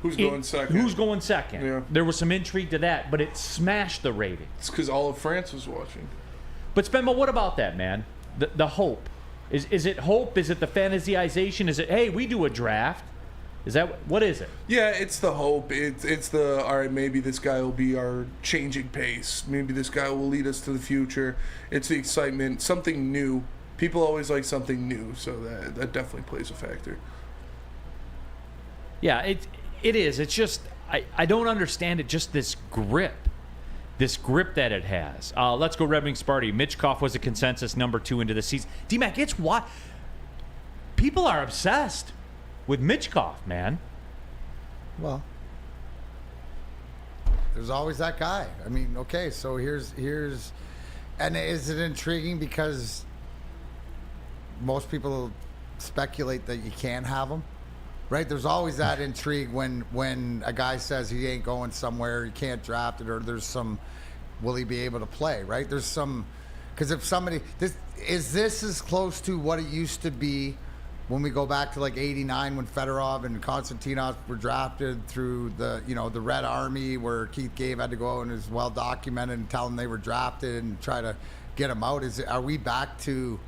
Who's going second? Yeah. There was some intrigue to that, but it smashed the ratings. It's because all of France was watching. But Spenma, what about that, man? The hope. Is it hope? Is it the fantasyization? Is it, hey, we do a draft? Is that what is it? Yeah, it's the hope. It's the, all right, maybe this guy will be our changing pace. Maybe this guy will lead us to the future. It's the excitement, something new. People always like something new, so that definitely plays a factor. Yeah, it is. It's just I don't understand it. Just this grip that it has. Let's go Red Wings party. Mitchkoff was a consensus number 2 into the season. D-Mac, it's what people are obsessed with Mitchkoff, man. Well, there's always that guy. I mean, okay, so here's, and is it intriguing because most people speculate that you can't have him, right? There's always that intrigue when a guy says he ain't going somewhere, he can't draft it, or there's some, will he be able to play, right? There's some, because if somebody, this as close to what it used to be when we go back to '89 when Fedorov and Konstantinov were drafted through the Red Army, where Keith Gave had to go out and is well documented and tell them they were drafted and try to get them out. Are we back to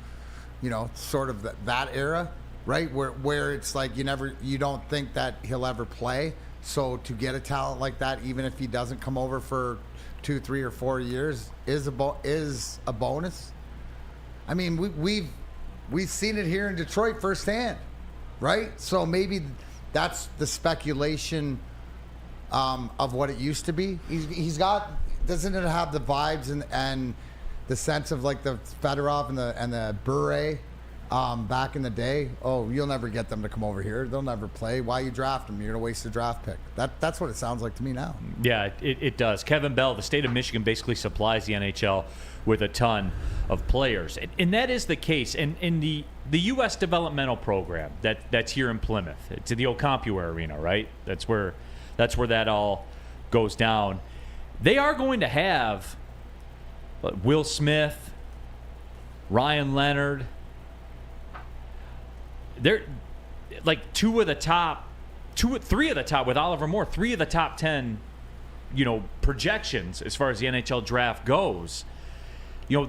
sort of that era, right? Where it's you don't think that he'll ever play. So to get a talent like that, even if he doesn't come over for 2, 3, or 4 years, is a bonus. I mean, we've seen it here in Detroit firsthand, right? So maybe that's the speculation of what it used to be. Doesn't it have the vibes and the sense of the Fedorov and the Bure back in the day? Oh, you'll never get them to come over here. They'll never play. Why you draft them? You're going to waste a draft pick. That's what it sounds like to me now. Yeah, it does. Kevin Bell, the state of Michigan basically supplies the NHL with a ton of players. And that is the case. And in the U.S. developmental program that's here in Plymouth, it's the Ocompua Arena, right? That's where that all goes down. They are going to have Will Smith, Ryan Leonard. like three of the top, with Oliver Moore, 3 of the top 10, projections as far as the NHL draft goes. Well,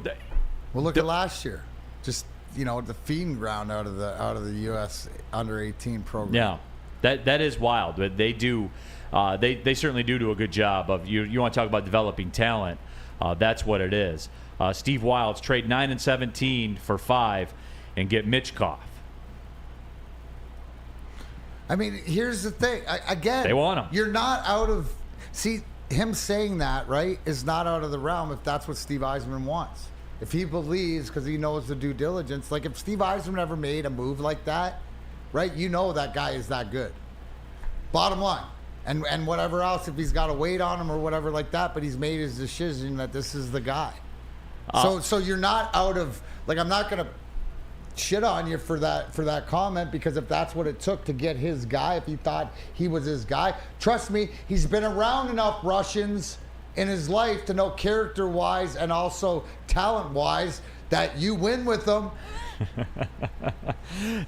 look at last year. Just, the feeding ground out of the U.S. under 18 program. Yeah, that is wild. But they do, they certainly do a good job of you want to talk about developing talent. That's what it is. Steve Wilds trade 9 and 17 for 5 and get Mitchkov. I mean, here's the thing. Again, they want him. You're not out of. See, him saying that, right, is not out of the realm if that's what Steve Yzerman wants. If he believes, because he knows the due diligence, like if Steve Yzerman ever made a move like that, right, that guy is that good. Bottom line. And whatever else, if he's got a weight on him or whatever like that, but he's made his decision that this is the guy. So you're not out of, like, I'm not going to shit on you for that comment, because if that's what it took to get his guy, if he thought he was his guy, trust me, he's been around enough Russians in his life to know character-wise and also talent-wise that you win with them.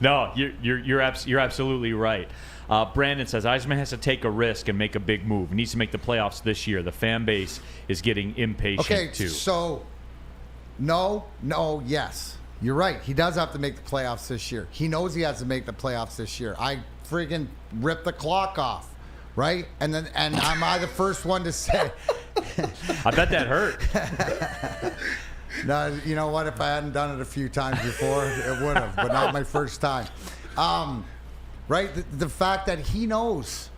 No, you're absolutely right. Brandon says Yzerman has to take a risk and make a big move. He needs to make the playoffs this year. The fan base is getting impatient too. So yes. You're right. He does have to make the playoffs this year. He knows he has to make the playoffs this year. I friggin' ripped the clock off, right? And am I the first one to say? I bet that hurt. No, you know what? If I hadn't done it a few times before, it would have, but not my first time. Right? The fact that he knows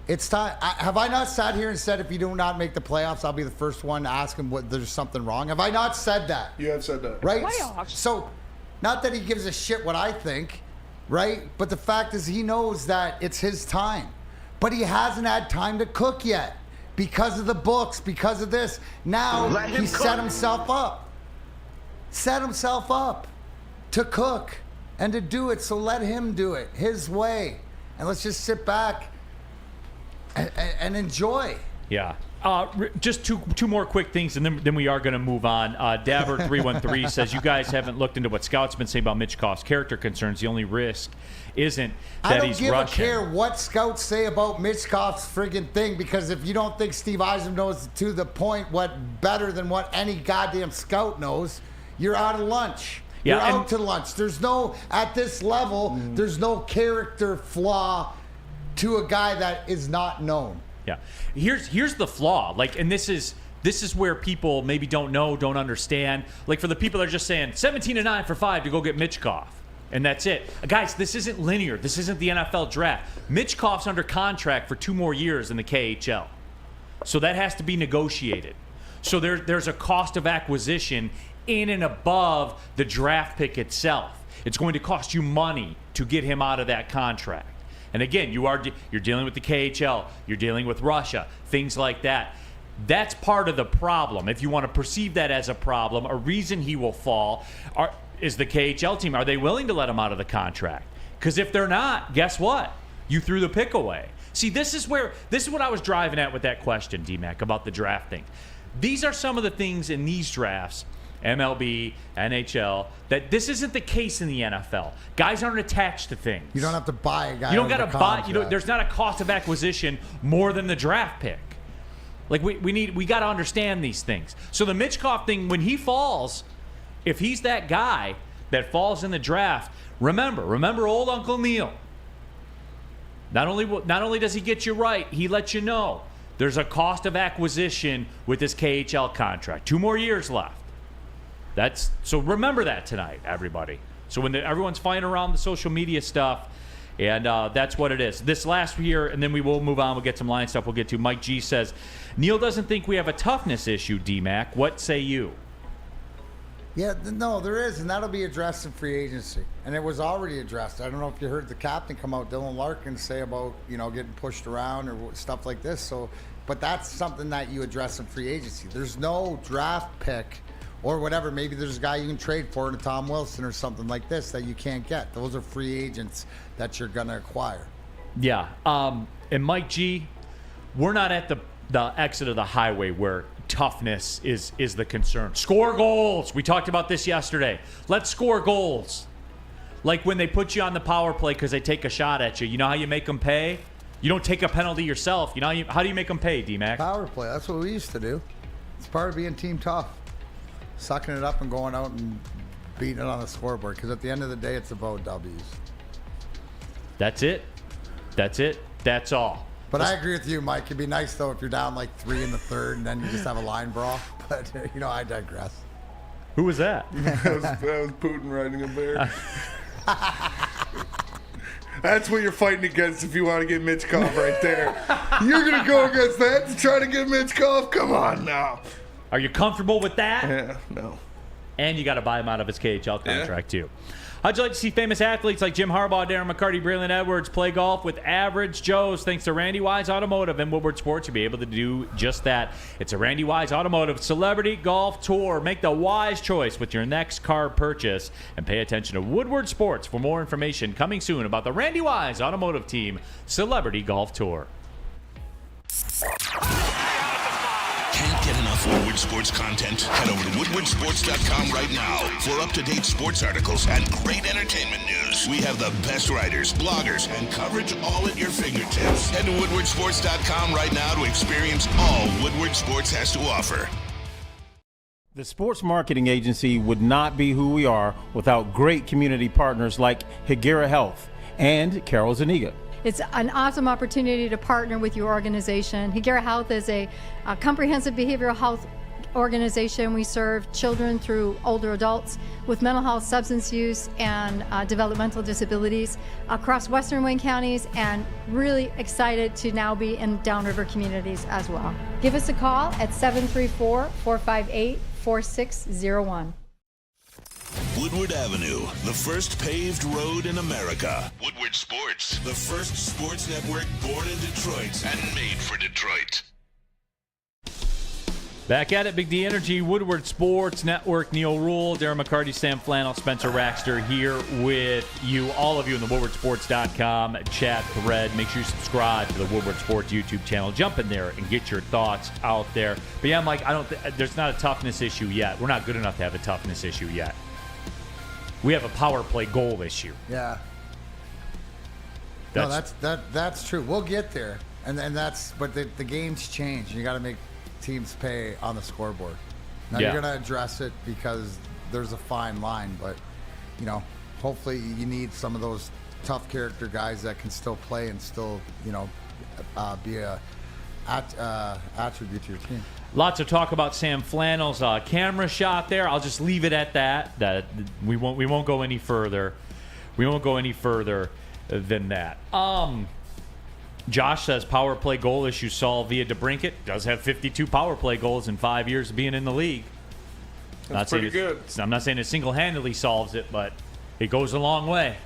it's time. Have I not sat here and said if you do not make the playoffs, I'll be the first one to ask him what there's something wrong? Have I not said that? You have said that. Right? So, not that he gives a shit what I think, right? But the fact is he knows that it's his time. But he hasn't had time to cook yet because of the books, because of this. Now he set himself up. Set himself up to cook and to do it. So let him do it his way. And let's just sit back and enjoy. Yeah. Just two more quick things, and then we are going to move on. Dabber313 says, you guys haven't looked into what scouts have been saying about Mitchkov's character concerns. The only risk isn't that he's Russian. I don't give a care what scouts say about Mitchkov's friggin' thing, because if you don't think Steve Yzerman knows to the point what better than what any goddamn scout knows, you're out of lunch. You're out to lunch. There's no, at this level, there's no character flaw to a guy that is not known. Yeah. Here's the flaw. Like, and this is where people maybe don't know, don't understand. Like, for the people that are just saying 17-9 for 5 to go get Mitchkov, and that's it. Guys, this isn't linear. This isn't the NFL draft. Mitchkov's under contract for 2 more years in the KHL. So that has to be negotiated. So there's a cost of acquisition in and above the draft pick itself. It's going to cost you money to get him out of that contract. And again, you're dealing with the KHL, you're dealing with Russia, things like that. That's part of the problem. If you want to perceive that as a problem, a reason he will fall is the KHL team. Are they willing to let him out of the contract? Because if they're not, guess what? You threw the pick away. See, this is what I was driving at with that question, D-Mac, about the draft thing. These are some of the things in these drafts, MLB, NHL, that this isn't the case in the NFL. Guys aren't attached to things. You don't have to buy a guy. You don't got to buy. There's not a cost of acquisition more than the draft pick. Like we got to understand these things. So the Mitchkov thing, when he falls, if he's that guy that falls in the draft, remember old Uncle Neal. Not only does he get you right, he lets you know there's a cost of acquisition with this KHL contract. 2 more years left. So remember that tonight, everybody. So when everyone's fighting around the social media stuff, and that's what it is. This last year, and then we will move on. We'll get some line stuff we'll get to. Mike G says, Neal doesn't think we have a toughness issue, D-Mac. What say you? Yeah, no, there is, and that'll be addressed in free agency. And it was already addressed. I don't know if you heard the captain come out, Dylan Larkin, say about, getting pushed around or stuff like this. So, but that's something that you address in free agency. There's no draft pick or whatever. Maybe there's a guy you can trade for, a Tom Wilson or something like this that you can't get. Those are free agents that you're going to acquire. Yeah. And Mike G, we're not at the exit of the highway where toughness is the concern. Score goals. We talked about this yesterday. Let's score goals. Like when they put you on the power play because they take a shot at you. You know how you make them pay? You don't take a penalty yourself. You know how do you make them pay, D-Mac? Power play. That's what we used to do. It's part of being team tough. Sucking it up and going out and beating it on the scoreboard. Because at the end of the day, it's about W's. That's it. That's all. But I agree with you, Mike. It'd be nice, though, if you're down like 3 in the third and then you just have a line brawl. But, I digress. Who was that? that was Putin riding a bear. That's what you're fighting against if you want to get Mitchkov right there. You're going to go against that to try to get Mitchkov? Come on now. Are you comfortable with that? Yeah, no. And you got to buy him out of his KHL contract, too. How'd you like to see famous athletes like Jim Harbaugh, Darren McCarty, Braylon Edwards play golf with average Joes? Thanks to Randy Wise Automotive and Woodward Sports, you'll be able to do just that. It's a Randy Wise Automotive Celebrity Golf Tour. Make the wise choice with your next car purchase. And pay attention to Woodward Sports for more information coming soon about the Randy Wise Automotive Team Celebrity Golf Tour. Can't get enough Woodward Sports content? Head over to woodwardsports.com right now for up-to-date sports articles and great entertainment news. We have the best writers, bloggers, and coverage all at your fingertips. Head to woodwardsports.com right now to experience all Woodward Sports has to offer. The Sports Marketing Agency would not be who we are without great community partners like Higuera Health and Carol Zaniga. It's an awesome opportunity to partner with your organization. Higuera Health is a comprehensive behavioral health organization. We serve children through older adults with mental health, substance use, and developmental disabilities across Western Wayne counties, and really excited to now be in downriver communities as well. Give us a call at 734-458-4601. Woodward Avenue, the first paved road in America. Woodward Sports, the first sports network born in Detroit and made for Detroit. Back at it, Big D Energy, Woodward Sports Network, Neal Ruhl, Darren McCarty, Sam Flannel, Spencer Raxter here with you, all of you in the woodwardsports.com chat thread. Make sure you subscribe to the Woodward Sports YouTube channel. Jump in there and get your thoughts out there. But yeah, Mike, there's not a toughness issue yet. We're not good enough to have a toughness issue yet. We have a power play goal issue. Yeah. That's true. We'll get there, and that's. But the game's changed. You got to make teams pay on the scoreboard. Now you're gonna address it because there's a fine line, but hopefully you need some of those tough character guys that can still play and still be a attribute to your team. Lots of talk about Sam Flannel's camera shot there. I'll just leave it at that. That we won't go any further. We won't go any further than that. Josh says power play goal issue solved via DeBrincat. Does have 52 power play goals in 5 years of being in the league. That's pretty good. I'm not saying it single-handedly solves it, but it goes a long way.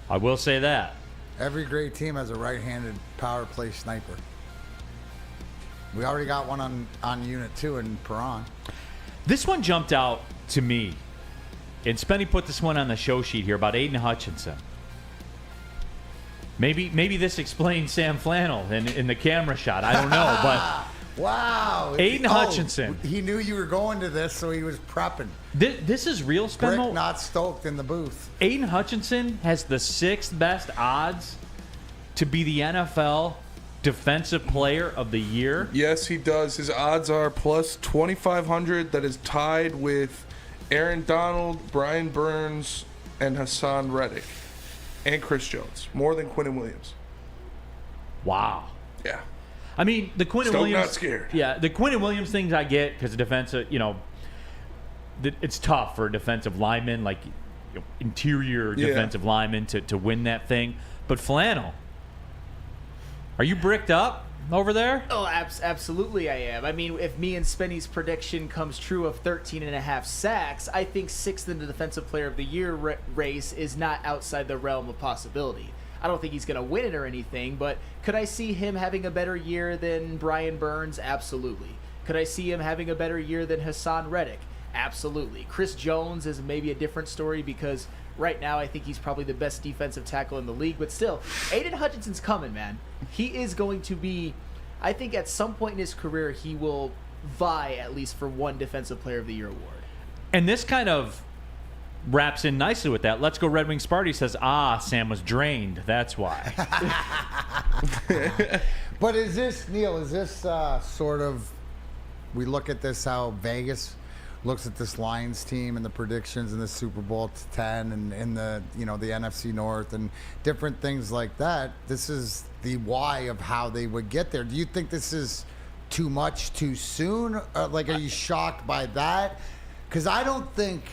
I will say that. Every great team has a right-handed power play sniper. We already got one on Unit 2 in Perron. This one jumped out to me. And Spenny put this one on the show sheet here about Aiden Hutchinson. Maybe this explains Sam Flannel in the camera shot. I don't know, but wow, Aiden Hutchinson. He knew you were going to this, so he was prepping. This is real, Spenno. Brick not stoked in the booth. Aiden Hutchinson has the 6th best odds to be the NFL Defensive Player of the Year. Yes, he does. His odds are plus 2,500. That is tied with Aaron Donald, Brian Burns, and Hassan Reddick. And Chris Jones, more than Quinnen Williams. Wow. Yeah. I mean, the Quinnen Still Williams. Not scared. Yeah, the Quinnen Williams things I get because the defensive, it's tough for a defensive lineman, like interior defensive lineman, to win that thing. But Flannel, are you bricked up over there? Oh, absolutely I am. I mean, if me and Spenny's prediction comes true of 13.5 sacks, I think 6th in the Defensive Player of the Year race is not outside the realm of possibility. I don't think he's going to win it or anything, but could I see him having a better year than Brian Burns? Absolutely. Could I see him having a better year than Hassan Reddick? Absolutely. Chris Jones is maybe a different story because right now I think he's probably the best defensive tackle in the league, but still, Aiden Hutchinson's coming, man. He is going to be, I think at some point in his career, he will vie at least for one Defensive Player of the Year award. And this kind of wraps in nicely with that. Let's Go Red Wings Party says, Sam was drained. That's why. But is this, Neal, sort of, we look at this how Vegas looks at this Lions team and the predictions in the Super Bowl 10 and in the, the NFC North and different things like that. This is the why of how they would get there. Do you think this is too much too soon? Are you shocked by that? Because I don't think,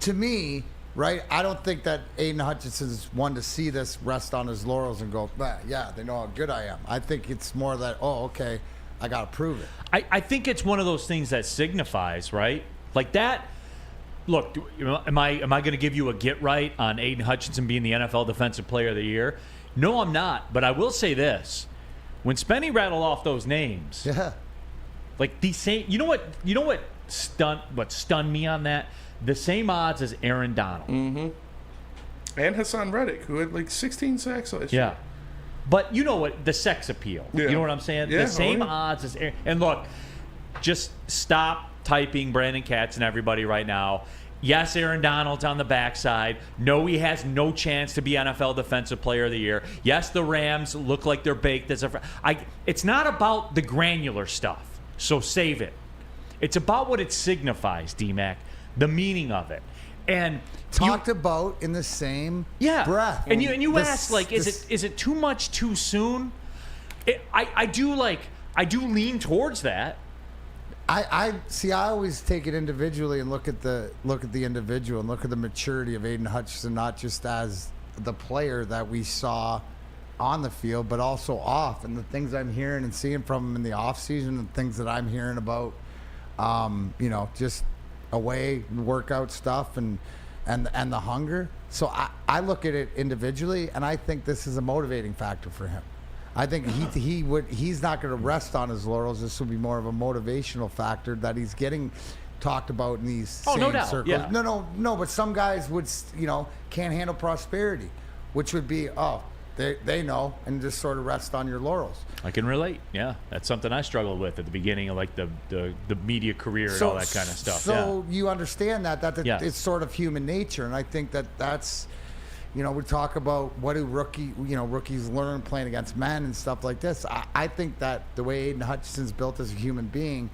to me, right, I don't think that Aiden Hutchinson's one to see this rest on his laurels and go, yeah, they know how good I am. I think it's more that, okay, I got to prove it. I think it's one of those things that signifies, right? Like that. Look, am I going to give you a get right on Aiden Hutchinson being the NFL Defensive Player of the Year? No, I'm not. But I will say this: when Spenny rattled off those names, like the same. You know what stunned me on that? The same odds as Aaron Donald. Mm-hmm. And Hassan Reddick, who had 16 sacks last year. But you know what? The sex appeal. Yeah. You know what I'm saying? Yeah, the same odds as Aaron. And look, just stop typing Brandon Katz and everybody right now. Yes, Aaron Donald's on the backside. No, he has no chance to be NFL Defensive Player of the Year. Yes, the Rams look like they're baked as it's not about the granular stuff, so save it. It's about what it signifies, D-Mac, the meaning of it. And talked about in the same breath. And you asked, is it too much too soon? I do lean towards that. I always take it individually and look at the individual and look at the maturity of Aiden Hutchinson, not just as the player that we saw on the field, but also off, and the things I'm hearing and seeing from him in the offseason and things that I'm hearing about, just away workout stuff and the hunger. So I look at it individually, and I think this is a motivating factor for him. I think he's not going to rest on his laurels. This will be more of a motivational factor that he's getting talked about in these same no doubt. circles. Yeah. No, but some guys would, can't handle prosperity, which would be, they know, and just sort of rest on your laurels. I can relate. Yeah, that's something I struggled with at the beginning of the media career and all that kind of stuff. So you understand that it's sort of human nature, and I think that's. We talk about what do rookies learn playing against men and stuff like this. I think that the way Aiden Hutchinson's built as a human being,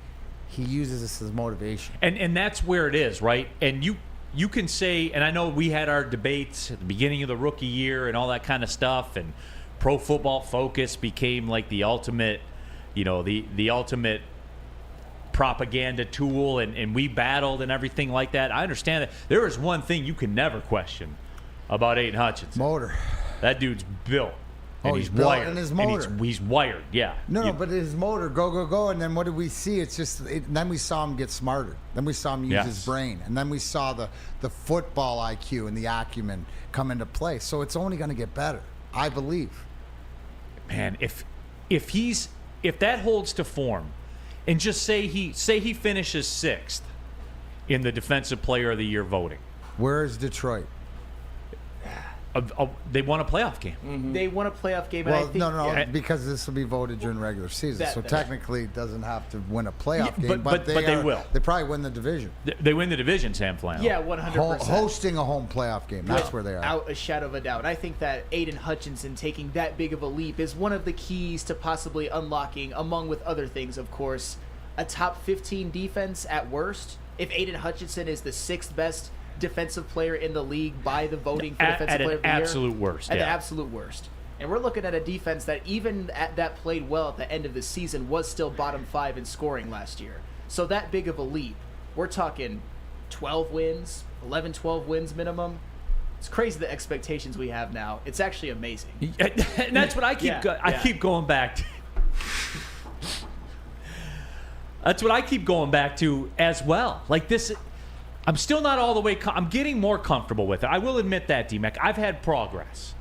he uses this as motivation. And that's where it is, right? And you can say, and I know we had our debates at the beginning of the rookie year and all that kind of stuff, and Pro Football Focus became like the ultimate, the ultimate propaganda tool, and we battled and everything like that. I understand that. There is one thing you can never question about Aiden Hutchinson. Motor. That dude's built. And he's built, wired. and his motor. He's wired, yeah. No, but his motor, go, and then what did we see? It's just, then we saw him get smarter. Then we saw him use his brain. And then we saw the football IQ and the acumen come into play. So it's only going to get better, I believe. Man, if that holds to form, and just say he finishes 6th in the Defensive Player of the Year voting. Where is Detroit? They won a playoff game. Mm-hmm. They won a playoff game. Well, and I think, because this will be voted during regular season. So technically, it doesn't have to win a playoff game. But they will. They probably win the division. They win the division, Sam Flannel. Yeah, 100%. Hosting a home playoff game. That's where they are. Without a shadow of a doubt. I think that Aiden Hutchinson taking that big of a leap is one of the keys to possibly unlocking, among with other things, of course, a top 15 defense at worst. If Aiden Hutchinson is the 6th best defensive player in the league by the voting for defensive player of the year. At the absolute worst. And we're looking at a defense that even that played well at the end of the season was still bottom 5 in scoring last year. So that big of a leap. We're talking 12 wins, 11, 12 wins minimum. It's crazy the expectations we have now. It's actually amazing. And that's what I keep going back to. That's what I keep going back to as well. Like this, I'm still not all the way. I'm getting more comfortable with it. I will admit that, D-Mac. I've had progress.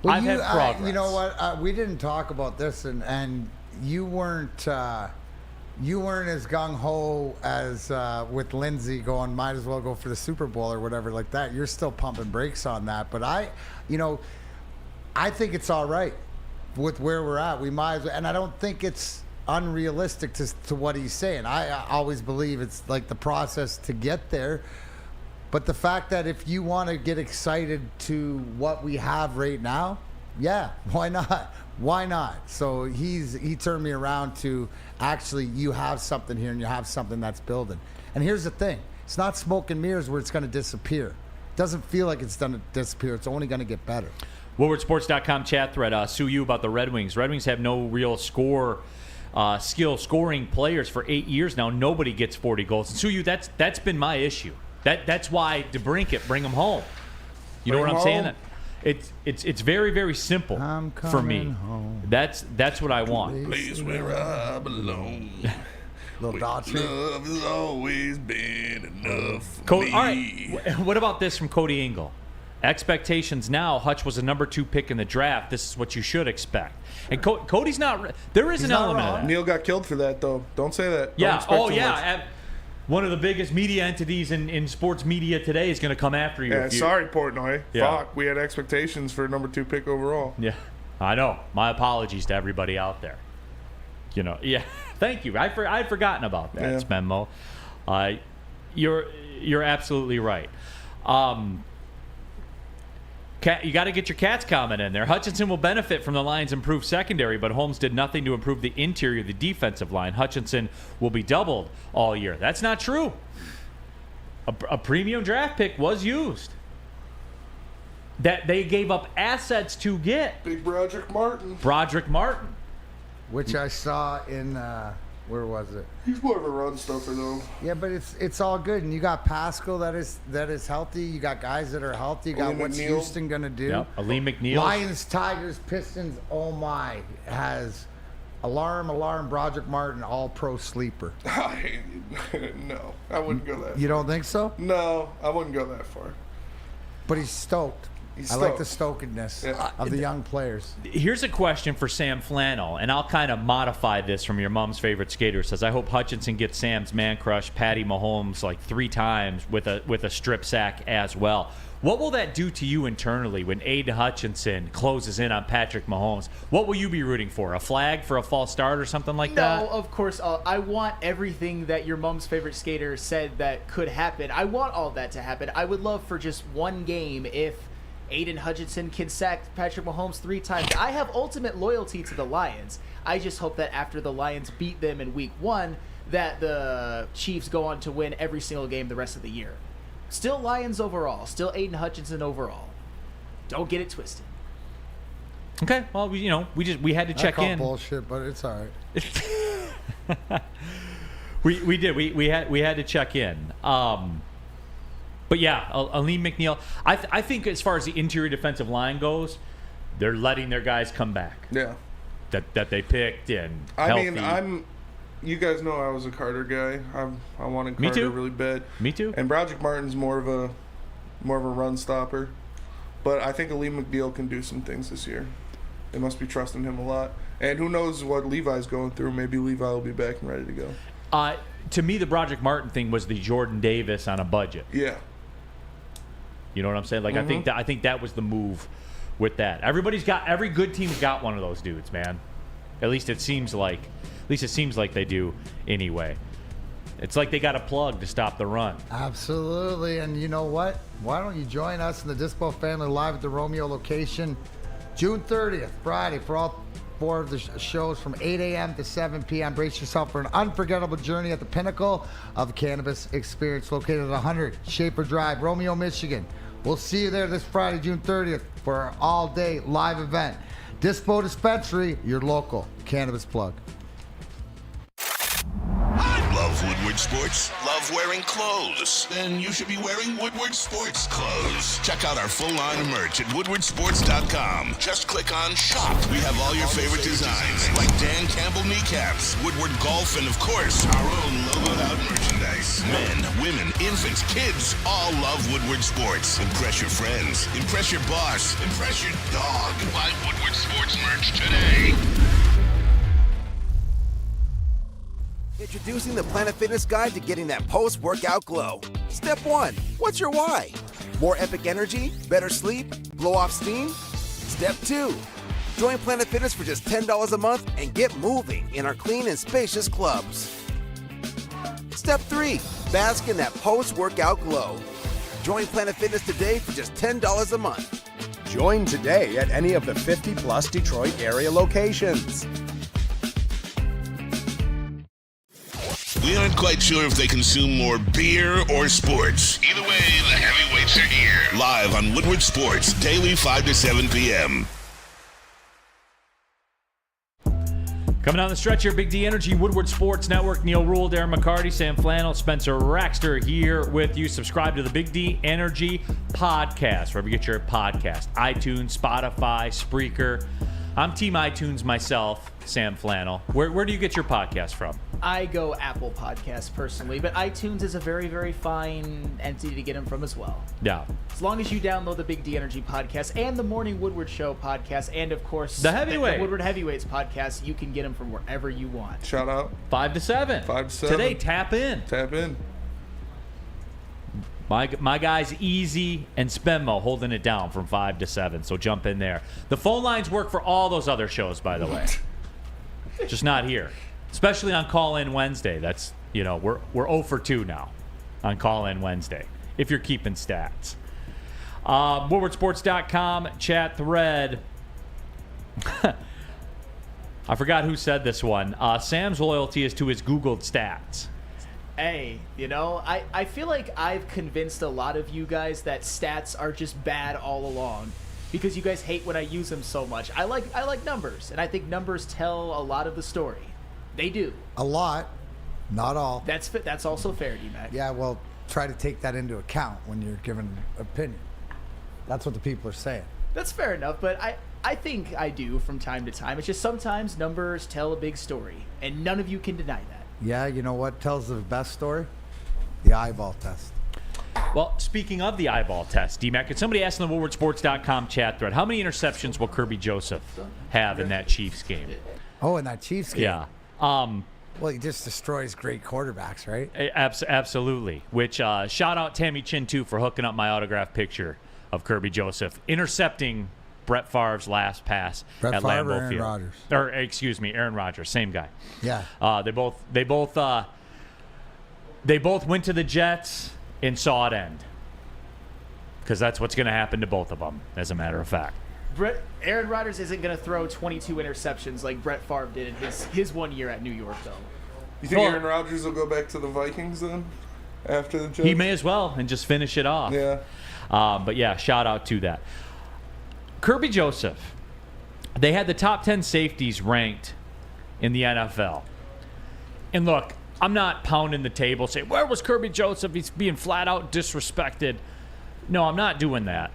Well, I've had progress. You know what? We didn't talk about this, and you weren't as gung ho as with Lindsey going. Might as well go for the Super Bowl or whatever like that. You're still pumping brakes on that, but I think it's all right with where we're at. We might as well, and I don't think it's unrealistic to what he's saying. I always believe it's like the process to get there, But the fact that if you want to get excited to what we have right now, yeah, why not? Why not? So he turned me around to actually you have something here and you have something that's building. And here's the thing. It's not smoke and mirrors where it's going to disappear. It doesn't feel like it's going to disappear. It's only going to get better. WoodwardSports.com chat thread. Sue you about the Red Wings. Red Wings have no real skill scoring players for 8 years now. Nobody gets 40 goals. And Sue you, that's been my issue. That's why DeBrincat, bring him home. You know what I'm saying? It's very, very simple for me. Home. That's what I want. Place where I belong. Little Dodger. Love has always been enough for me. All right. What about this from Cody Engel? Expectations now. Hutch was a number 2 pick in the draft. This is what you should expect. And Cody's not. There is an element of that. Neal got killed for that, though. Don't say that. Yeah. Don't expect Oh, too yeah. much. One of the biggest media entities in sports media today is going to come after you. Yeah, sorry, Portnoy. Yeah. Fuck, we had expectations for a number 2 pick overall. Yeah, I know. My apologies to everybody out there. Yeah. Thank you. I'd forgotten about that, Spenmo. You're absolutely right. You got to get your Cats comment in there. Hutchinson will benefit from the Lions' improved secondary, but Holmes did nothing to improve the interior of the defensive line. Hutchinson will be doubled all year. That's not true. A premium draft pick was used. That they gave up assets to get. Big Broderick Martin. Which I saw in, where was it? He's more of a run stuffer, though. Yeah, but it's all good. And you got Pascal that is healthy. You got guys that are healthy. You got Aleem what's McNeil. Houston going to do. Yep. Aleem McNeil. Lions, Tigers, Pistons, oh my, has alarm, Broderick Martin, all-pro sleeper. No, I wouldn't go that far. You don't think so? No, I wouldn't go that far. But he's stoked. I like the stokedness of the young players. Here's a question for Sam Flannel, and I'll kind of modify this from your mom's favorite skater. It says, I hope Hutchinson gets Sam's man crush, Patty Mahomes, like 3 times with a strip sack as well. What will that do to you internally when Aiden Hutchinson closes in on Patrick Mahomes? What will you be rooting for? A flag for a false start or something like that? No, of course. I want everything that your mom's favorite skater said that could happen. I want all that to happen. I would love for just one game if Aiden Hutchinson can sack Patrick Mahomes 3 times. I have ultimate loyalty to the Lions. I just hope that after the Lions beat them in week 1, that the Chiefs go on to win every single game the rest of the year. Still Lions overall. Still Aiden Hutchinson overall. Don't get it twisted. Okay, well, we had to check in. Bullshit, but it's all right. we did. We had to check in. But yeah, Aleem McNeil. I think as far as the interior defensive line goes, they're letting their guys come back. Yeah. That they picked and healthy. You guys know I was a Carter guy. I wanted Carter really bad. Me too. And Broderick Martin's more of a run stopper, but I think Aleem McNeil can do some things this year. They must be trusting him a lot. And who knows what Levi's going through? Maybe Levi will be back and ready to go. To me, the Broderick Martin thing was the Jordan Davis on a budget. Yeah. You know what I'm saying? Like I think that was the move with that. Every good team's got one of those dudes, man. At least it seems like they do anyway. It's like they got a plug to stop the run. Absolutely. And you know what? Why don't you join us in the Dispo Family Live at the Romeo location June 30th, Friday, for all 4 of the shows from 8 a.m. to 7 p.m. Brace yourself for an unforgettable journey at the pinnacle of cannabis experience located at 100 Schaefer Drive, Romeo, Michigan. We'll see you there this Friday, June 30th, for our all-day live event. Dispo Dispensary, your local cannabis plug. Love Woodward Sports? Love wearing clothes? Then you should be wearing Woodward Sports clothes. Check out our full line of merch at woodwardsports.com. Just click on shop. We have all your favorite designs, like Dan Campbell kneecaps, Woodward golf, and of course, our own logoed out merchandise. Men, women, infants, kids all love Woodward Sports. Impress your friends. Impress your boss. Impress your dog. Buy Woodward Sports merch today. Introducing the Planet Fitness Guide to getting that post-workout glow. Step 1. What's your why? More epic energy? Better sleep? Blow off steam? Step 2. Join Planet Fitness for just $10 a month and get moving in our clean and spacious clubs. Step 3. Bask in that post-workout glow. Join Planet Fitness today for just $10 a month. Join today at any of the 50-plus Detroit area locations. We aren't quite sure if they consume more beer or sports. Either way, the heavyweights are here. Live on Woodward Sports, daily 5 to 7 p.m. Coming down the stretch here, Big D Energy, Woodward Sports Network, Neal, Ruhl, Darren, McCarty, Sam Flannel, Spencer Raxter here with you. Subscribe to the Big D Energy podcast, wherever you get your podcast. iTunes, Spotify, Spreaker. I'm Team iTunes myself, Sam Flannel. Where do you get your podcast from? I go Apple Podcasts personally, but iTunes is a very, very fine entity to get them from as well. Yeah. As long as you download the Big D Energy podcast and the Morning Woodward Show podcast, and of course the Heavyweight, the Woodward Heavyweights podcast, you can get them from wherever you want. Shout out. 5 to 7. 5 to 7. Today, tap in. Tap in. My guys Easy and Spenmo holding it down from 5 to 7, so jump in there. The phone lines work for all those other shows, by the way. Just not here. Especially on Call-In Wednesday. That's, we're 0 for 2 now on Call-In Wednesday, if you're keeping stats. WoodwardSports.com chat thread. I forgot who said this one. Sam's loyalty is to his Googled stats. Hey, I feel like I've convinced a lot of you guys that stats are just bad all along because you guys hate when I use them so much. I like numbers, and I think numbers tell a lot of the story. They do. A lot, not all. That's also fair, D-Mac. Yeah, well, try to take that into account when you're giving an opinion. That's what the people are saying. That's fair enough, but I think I do from time to time. It's just sometimes numbers tell a big story, and none of you can deny that. Yeah, you know what tells the best story? The eyeball test. Well, speaking of the eyeball test, D-Mac, could somebody ask in the WoodwardSports.com chat thread, how many interceptions will Kirby Joseph have in that Chiefs game? Oh, in that Chiefs game? Yeah. Well, he just destroys great quarterbacks, right? Absolutely. Which, shout out Tammy Chin, too, for hooking up my autographed picture of Kirby Joseph, intercepting Brett Favre's last pass at Lambeau Field. Rodgers. Or, excuse me, Aaron Rodgers, same guy. Yeah. They both went to the Jets and saw it end. Because that's what's going to happen to both of them, as a matter of fact. Aaron Rodgers isn't going to throw 22 interceptions like Brett Favre did in his 1 year at New York, though. You think Aaron Rodgers will go back to the Vikings then after the Jets? He may as well and just finish it off. Yeah. But yeah, shout out to that. Kirby Joseph, they had the top 10 safeties ranked in the NFL. And look, I'm not pounding the table saying, where was Kirby Joseph? He's being flat out disrespected. No, I'm not doing that.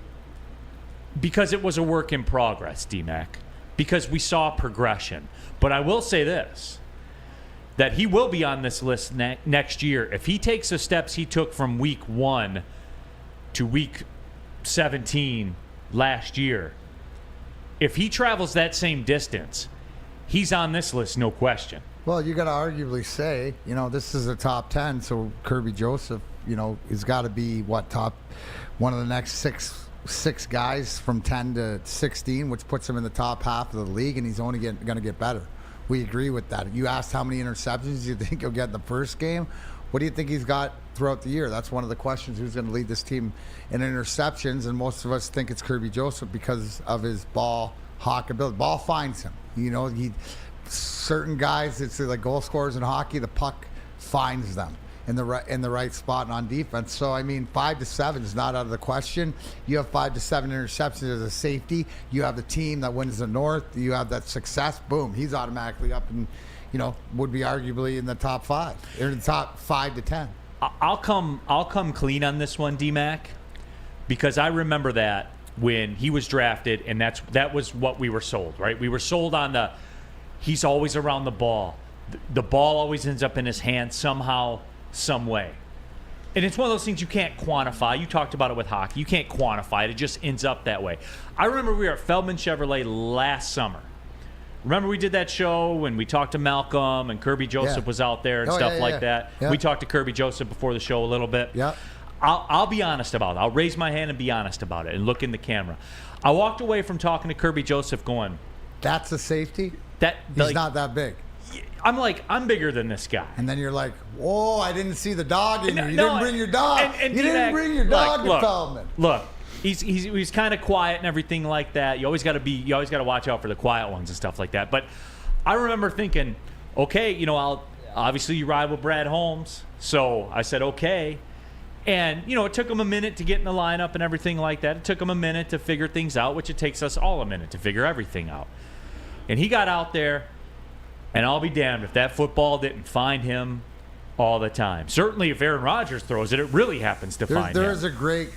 Because it was a work in progress, D-Mac. Because we saw progression. But I will say this, that he will be on this list next year. If he takes the steps he took from week 1 to week 17 last year, if he travels that same distance, he's on this list, no question. Well, you got to arguably say, this is a top 10, so Kirby Joseph, has got to be, top one of the next six guys from 10 to 16, which puts him in the top half of the league, and he's only going to get better. We agree with that. You asked how many interceptions you think he'll get in the first game. What do you think he's got throughout the year? That's one of the questions. Who's going to lead this team in interceptions? And most of us think it's Kirby Joseph because of his ball hawk ability. Ball finds him. Certain guys, it's like goal scorers in hockey, the puck finds them in the right spot and on defense. So, 5 to 7 is not out of the question. You have 5 to 7 interceptions as a safety. You have the team that wins the North. You have that success. Boom, he's automatically up and, would be arguably in the top 5. Or in the top 5 to 10. I'll come clean on this one, D-Mac, because I remember that when he was drafted, and that was what we were sold, right? We were sold on he's always around the ball. The ball always ends up in his hand somehow, some way. And it's one of those things you can't quantify. You talked about it with hockey. You can't quantify it. It just ends up that way. I remember we were at Feldman Chevrolet last summer. Remember we did that show when we talked to Malcolm and Kirby Joseph was out there and stuff like that? Yeah. We talked to Kirby Joseph before the show a little bit. Yeah. I'll be honest about it. I'll raise my hand and be honest about it and look in the camera. I walked away from talking to Kirby Joseph going, that's a safety? He's not that big. I'm like, I'm bigger than this guy. And then you're like, whoa, I didn't see the dog in here. You No, didn't bring your dog. and You didn't D-Mac, bring your dog to Feldman. Look, he's kind of quiet and everything like that. You always got to watch out for the quiet ones and stuff like that. But I remember thinking, okay, obviously you ride with Brad Holmes, so I said okay. And, it took him a minute to get in the lineup and everything like that. It took him a minute to figure things out, which it takes us all a minute to figure everything out. And he got out there, and I'll be damned if that football didn't find him all the time. Certainly if Aaron Rodgers throws it, it really happens to find him. There is a great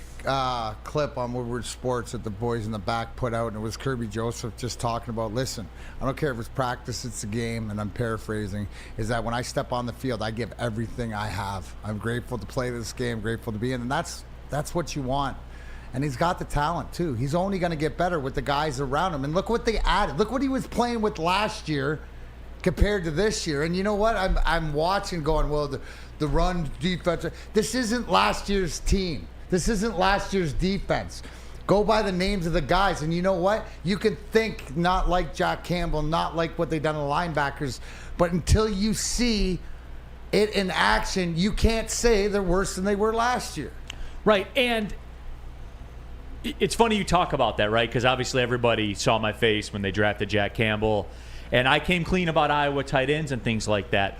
clip on Woodward Sports that the boys in the back put out, and it was Kirby Joseph just talking about, listen, I don't care if it's practice, it's a game, and I'm paraphrasing, is that when I step on the field, I give everything I have. I'm grateful to play this game, grateful to be in, and that's what you want. And he's got the talent, too. He's only going to get better with the guys around him. And look what they added. Look what he was playing with last year compared to this year. And you know what? I'm watching going, well, the run defense. This isn't last year's team. This isn't last year's defense. Go by the names of the guys. And you know what? You can think not like Jack Campbell, not like what they've done to linebackers. But until you see it in action, you can't say they're worse than they were last year. Right. And it's funny you talk about that, right? Because obviously everybody saw my face when they drafted Jack Campbell. And I came clean about Iowa tight ends and things like that.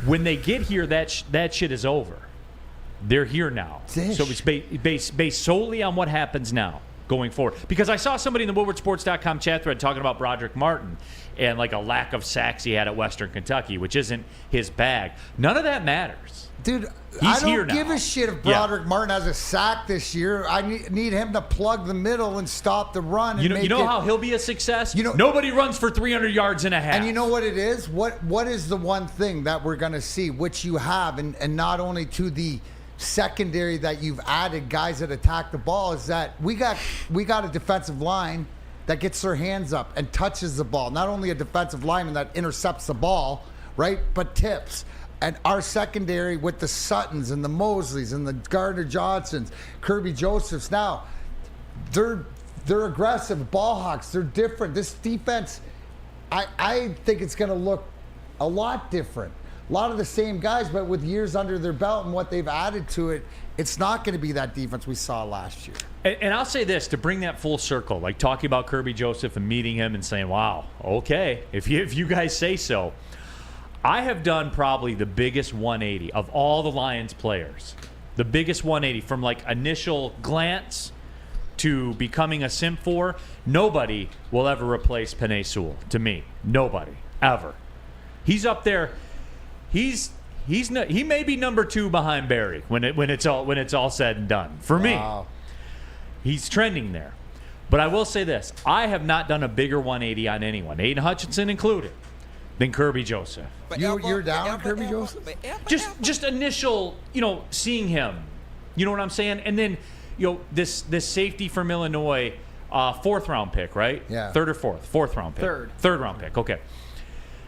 When they get here, that shit is over. They're here now. Dish. So it's based solely on what happens now going forward. Because I saw somebody in the WoodwardSports.com chat thread talking about Broderick Martin and like a lack of sacks he had at Western Kentucky, which isn't his bag. None of that matters. Dude, He's I here don't now. give a shit if Broderick Martin has a sack this year. I need him to plug the middle and stop the run. And You know how he'll be a success? Nobody runs for 300 yards and a half. And you know what it is? What is the one thing that we're going to see, which you have, and not only to the secondary that you've added guys that attack the ball, is that we got a defensive line that gets their hands up and touches the ball. Not only a defensive lineman that intercepts the ball, right, but tips. And our secondary with the Suttons and the Mosleys and the Gardner Johnsons, Kirby Josephs, now they're aggressive, ball hawks. They're different. This defense, I think it's going to look a lot different. A lot of the same guys, but with years under their belt and what they've added to it, it's not going to be that defense we saw last year. And I'll say this, to bring that full circle, like talking about Kirby Joseph and meeting him and saying, wow, okay, if you guys say so. I have done probably the biggest 180 of all the Lions players. The biggest 180 from like initial glance to becoming a Sim 4. Nobody will ever replace Penei Sewell to me. Nobody ever. He's up there. He may be number 2 behind Barry when it's all said and done. For me, he's trending there. But I will say this: I have not done a bigger 180 on anyone, Aiden Hutchinson included, than Kirby Joseph. You're down on Kirby Joseph? Just initial, seeing him. You know what I'm saying? And then, this safety from Illinois, 4th round pick, right? Yeah. 3rd or 4th? 4th round pick. 3rd round pick. Okay.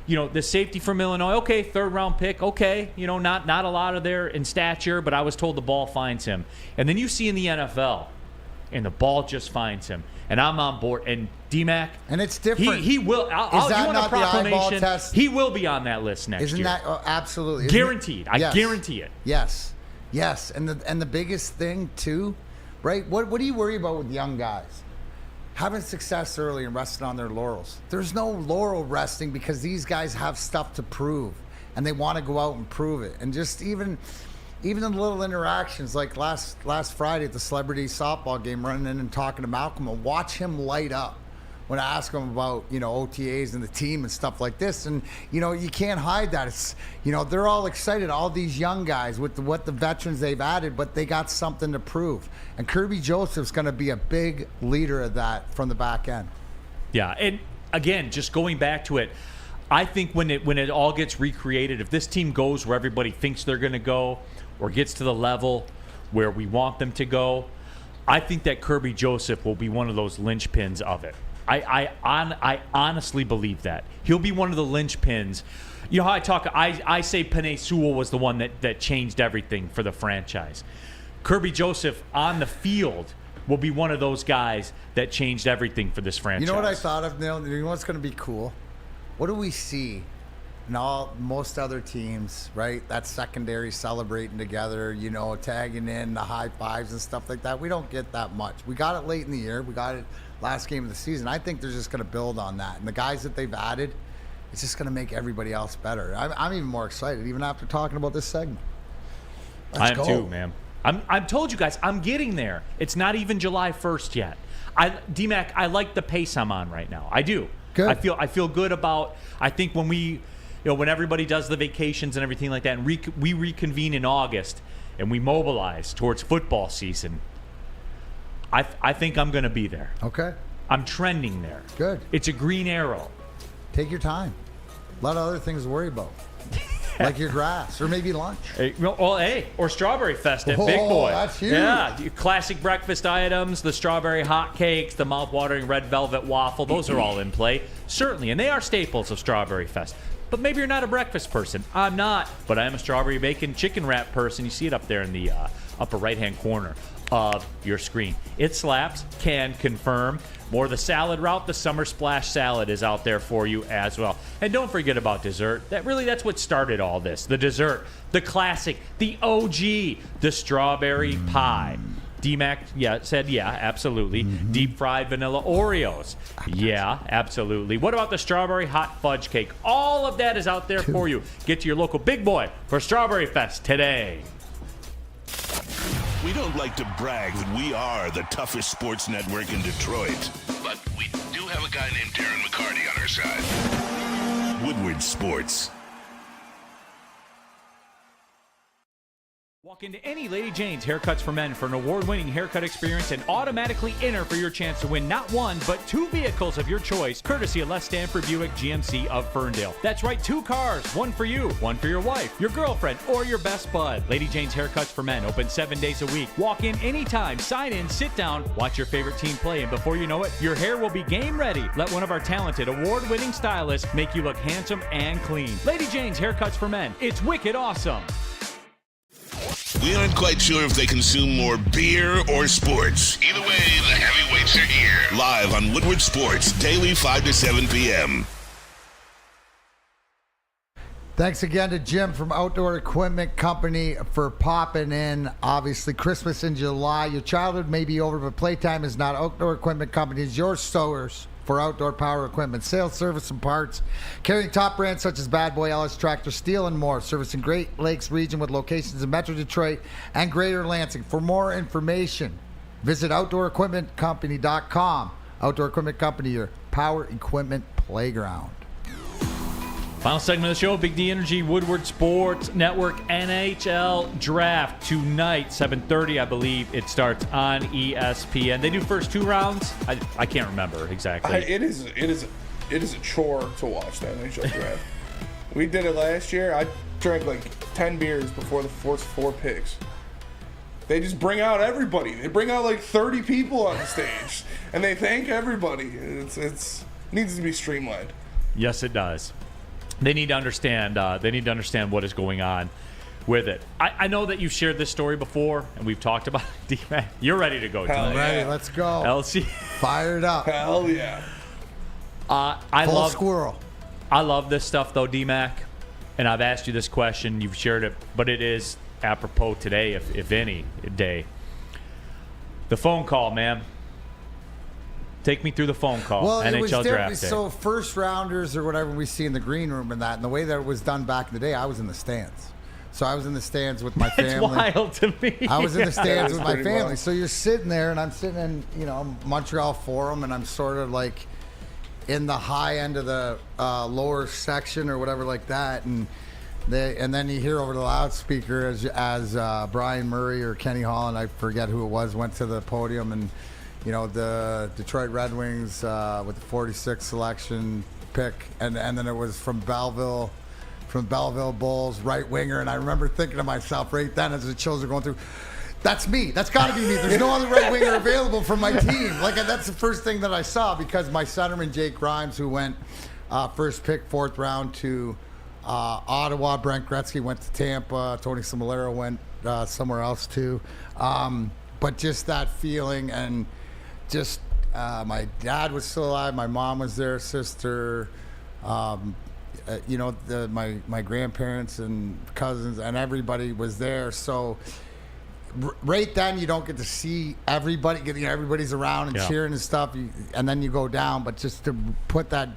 The safety from Illinois, okay, 3rd round pick, okay. Not a lot of there in stature, but I was told the ball finds him. And then you see in the NFL, and the ball just finds him. And I'm on board. And D-Mac. And it's different. He will. Is that not the eyeball test? He will be on that list next Isn't year. that absolutely Guaranteed. I guarantee it. Yes. And the biggest thing too, right? What do you worry about with young guys? Having success early and resting on their laurels. There's no laurel resting because these guys have stuff to prove and they want to go out and prove it. And just even in the little interactions, like last Friday at the celebrity softball game, running in and talking to Malcolm, and watch him light up when I ask him about, OTAs and the team and stuff like this. And, you can't hide that. It's, they're all excited, all these young guys with what the veterans they've added, but they got something to prove. And Kirby Joseph's going to be a big leader of that from the back end. Yeah. And again, just going back to it, I think when it all gets recreated, if this team goes where everybody thinks they're going to go or gets to the level where we want them to go, I think that Kirby Joseph will be one of those linchpins of it. I honestly believe that. He'll be one of the linchpins. You know how I say Penei Sewell was the one that changed everything for the franchise. Kirby Joseph on the field will be one of those guys that changed everything for this franchise. You know what I thought of, Neal? You know what's going to be cool? What do we see and most other teams, right? That secondary celebrating together, tagging in the high fives and stuff like that. We don't get that much. We got it late in the year. We got it last game of the season. I think they're just going to build on that. And the guys that they've added, it's just going to make everybody else better. I'm even more excited, even after talking about this segment. I am too, man. I've told you guys, I'm getting there. It's not even July 1st yet. D-Mac, I like the pace I'm on right now. I do. Good. I feel good about. I think when when everybody does the vacations and everything like that, and we reconvene in August and we mobilize towards football season, I think I'm going to be there. Okay. I'm trending there. Good. It's a green arrow. Take your time. Let other things worry about. Like your grass, or maybe lunch. Or Strawberry Fest at Oh, Big Boy. that's huge. Yeah, classic breakfast items, the strawberry hot cakes, the mouth-watering red velvet waffle, those are all in play, certainly, and they are staples of Strawberry Fest. But maybe you're not a breakfast person. I'm not, but I am a strawberry bacon chicken wrap person. You see it up there in the upper right-hand corner of your screen. It slaps, can confirm. More the salad route, the Summer Splash salad is out there for you as well. And don't forget about dessert. That's what started all this. The dessert, the classic, the OG, the strawberry pie. D-Mac, said absolutely. Deep fried vanilla Oreos. Yeah, absolutely. What about the strawberry hot fudge cake? All of that is out there for you. Get to your local Big Boy for Strawberry Fest today. We don't like to brag that we are the toughest sports network in Detroit, but we do have a guy named Darren McCarty on our side. Woodward Sports. Walk into any Lady Jane's Haircuts for Men for an award-winning haircut experience and automatically enter for your chance to win not one, but 2 vehicles of your choice, courtesy of Les Stanford Buick GMC of Ferndale. That's right, 2 cars, one for you, one for your wife, your girlfriend, or your best bud. Lady Jane's Haircuts for Men, open 7 days a week. Walk in anytime, sign in, sit down, watch your favorite team play, and before you know it, your hair will be game ready. Let one of our talented, award-winning stylists make you look handsome and clean. Lady Jane's Haircuts for Men. It's wicked awesome. We aren't quite sure if they consume more beer or sports. Either way, the heavyweights are here. Live on Woodward Sports, daily 5 to 7 p.m. Thanks again to Jim from Outdoor Equipment Company for popping in. Obviously, Christmas in July. Your childhood may be over, but playtime is not. Outdoor Equipment Company is your source for outdoor power equipment, sales, service, and parts. Carrying top brands such as Bad Boy, LS Tractor, Steel, and more. Servicing Great Lakes region with locations in Metro Detroit and Greater Lansing. For more information, visit OutdoorEquipmentCompany.com. Outdoor Equipment Company, your power equipment playground. Final segment of the show, Big D Energy, Woodward Sports Network, NHL Draft tonight, 7:30, I believe it starts on ESPN. They do first 2 rounds. I can't remember exactly. It is a chore to watch the NHL Draft. We did it last year. I drank like 10 beers before the first 4 picks. They just bring out everybody. They bring out like 30 people on the stage, and they thank everybody. It needs to be streamlined. Yes, it does. They need to understand. What is going on with it. I know that you've shared this story before, and we've talked about it. D-Man, you're ready to go. Hell ready, let's go. LC, fired up. Hell yeah. Full squirrel. I love this stuff though, D-Mac, and I've asked you this question. You've shared it, but it is apropos today, if any day. The phone call, man. Take me through the phone call. Well, NHL it was draft different. day. So first rounders or whatever we see in the green room and that, and the way that it was done back in the day, I was in the stands. So I was in the stands with my family. It's wild to me. I was in the stands with my family. Wild. So you're sitting there, and I'm sitting in, Montreal Forum, and I'm sort of like in the high end of the lower section or whatever like that, and then you hear over the loudspeaker as Brian Murray or Kenny Holland, I forget who it was, went to the podium, and the Detroit Red Wings with the 46th selection pick, and then it was from Belleville Bulls, right winger, and I remember thinking to myself right then as the chills are going through, that's me. That's got to be me. There's no other right winger available for my team. Like, that's the first thing that I saw, because my centerman, Jake Grimes, who went first pick, 4th round to Ottawa. Brent Gretzky went to Tampa. Tony Similero went somewhere else too. But just that feeling, and just my dad was still alive. My mom was there, sister. my grandparents and cousins and everybody was there. So right then you don't get to see everybody. Everybody's around and cheering and stuff. And then you go down. But just to put that,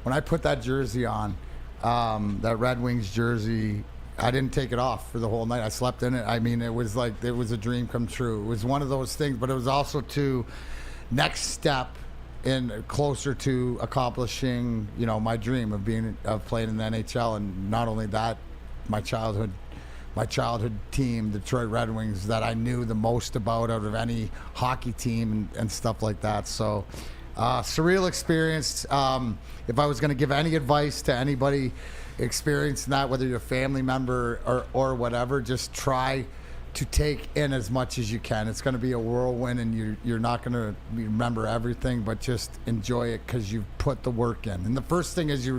when I put that jersey on, that Red Wings jersey, I didn't take it off for the whole night. I slept in it. I mean, it was like it was a dream come true. It was one of those things. But it was also to next step in closer to accomplishing, my dream of playing in the NHL. And not only that, my childhood team, Detroit Red Wings, that I knew the most about out of any hockey team and stuff like that. So surreal experience. If I was going to give any advice to anybody experiencing that, whether you're a family member or whatever, just try to take in as much as you can. It's going to be a whirlwind, and you're not going to remember everything, but just enjoy it because you've put the work in. And the first thing is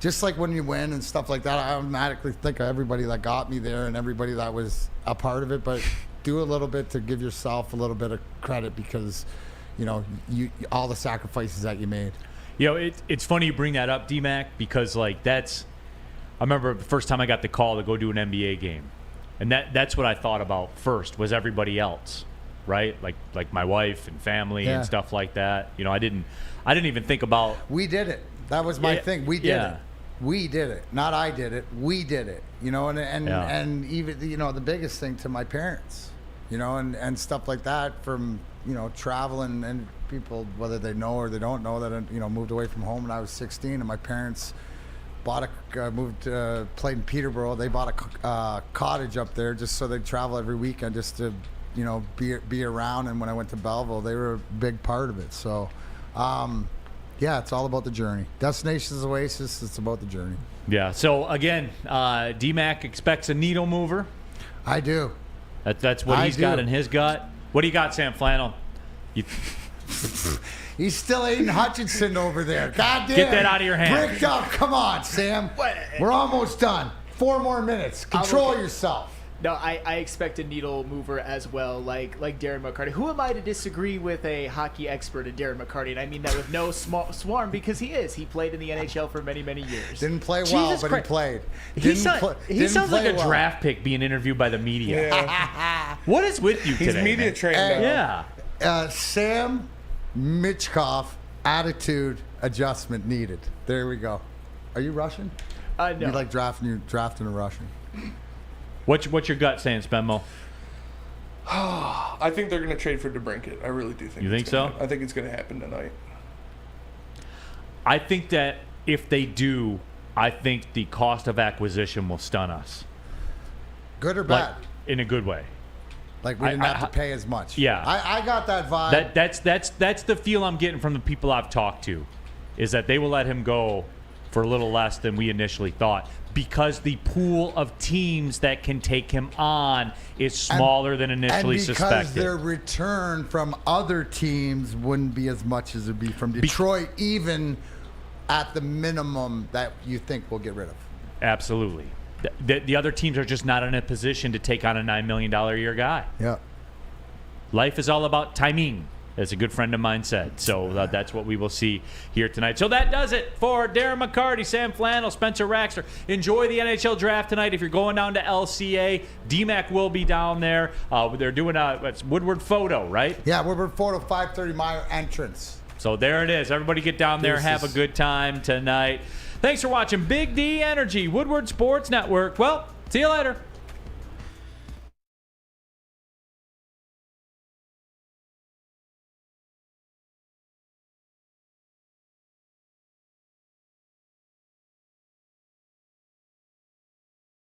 just like when you win and stuff like that, I automatically think of everybody that got me there and everybody that was a part of it, but do a little bit to give yourself a little bit of credit because, all the sacrifices that you made. It's funny you bring that up, D-Mac, because I remember the first time I got the call to go do an NBA game. And that's what I thought about first was everybody else, right? Like my wife and family and stuff like that. I didn't even think about. We did it. That was my thing. We did it. We did it. Not I did it. We did it. And even the biggest thing to my parents, and stuff like that from traveling and people, whether they know or they don't know, that I moved away from home when I was 16, and my parents played in Peterborough. They bought a cottage up there just so they'd travel every weekend just to, be around. And when I went to Belleville, they were a big part of it. So, it's all about the journey. Destination's Oasis. It's about the journey. Yeah. So again, D-Mac expects a needle mover. I do. That's what he's got in his gut. What do you got, Sam Flannel? He's still Aiden Hutchinson over there. God damn. Get that out of your hand. Break up. Come on, Sam. We're almost done. 4 more minutes. Control yourself. No, I expect a needle mover as well, like Darren McCarty. Who am I to disagree with a hockey expert in Darren McCarty? And I mean that with no swarm, because he is. He played in the NHL for many, many years. Didn't play well, but he played. He sounds like a draft pick being interviewed by the media. Yeah. What is with you today? He's media trained now. Yeah. Sam Mitchkoff, attitude adjustment needed. There we go. Are you Russian? No. You like drafting a Russian? What's your gut saying, Spenmo? I think they're going to trade for DeBrincat. I really do think. You think so? I think it's going to happen tonight. I think that if they do, I think the cost of acquisition will stun us. Good or bad? In a good way. Like we didn't have to pay as much. Yeah. I got that vibe. That's the feel I'm getting from the people I've talked to, is that they will let him go for a little less than we initially thought, because the pool of teams that can take him on is smaller than initially suspected. And because their return from other teams wouldn't be as much as it would be from Detroit, even at the minimum that you think we'll get rid of. Absolutely. The other teams are just not in a position to take on a $9 million a year guy. Yeah. Life is all about timing, as a good friend of mine said. So that's what we will see here tonight. So that does it for Darren McCarty, Sam Flannel, Spencer Raxter. Enjoy the NHL draft tonight. If you're going down to LCA, DMAC will be down there. They're doing it's Woodward Photo, right? Yeah, Woodward Photo, 5:30 Meyer entrance. So there it is. Everybody get down there. Have a good time tonight. Thanks for watching Big D Energy, Woodward Sports Network. Well, see you later.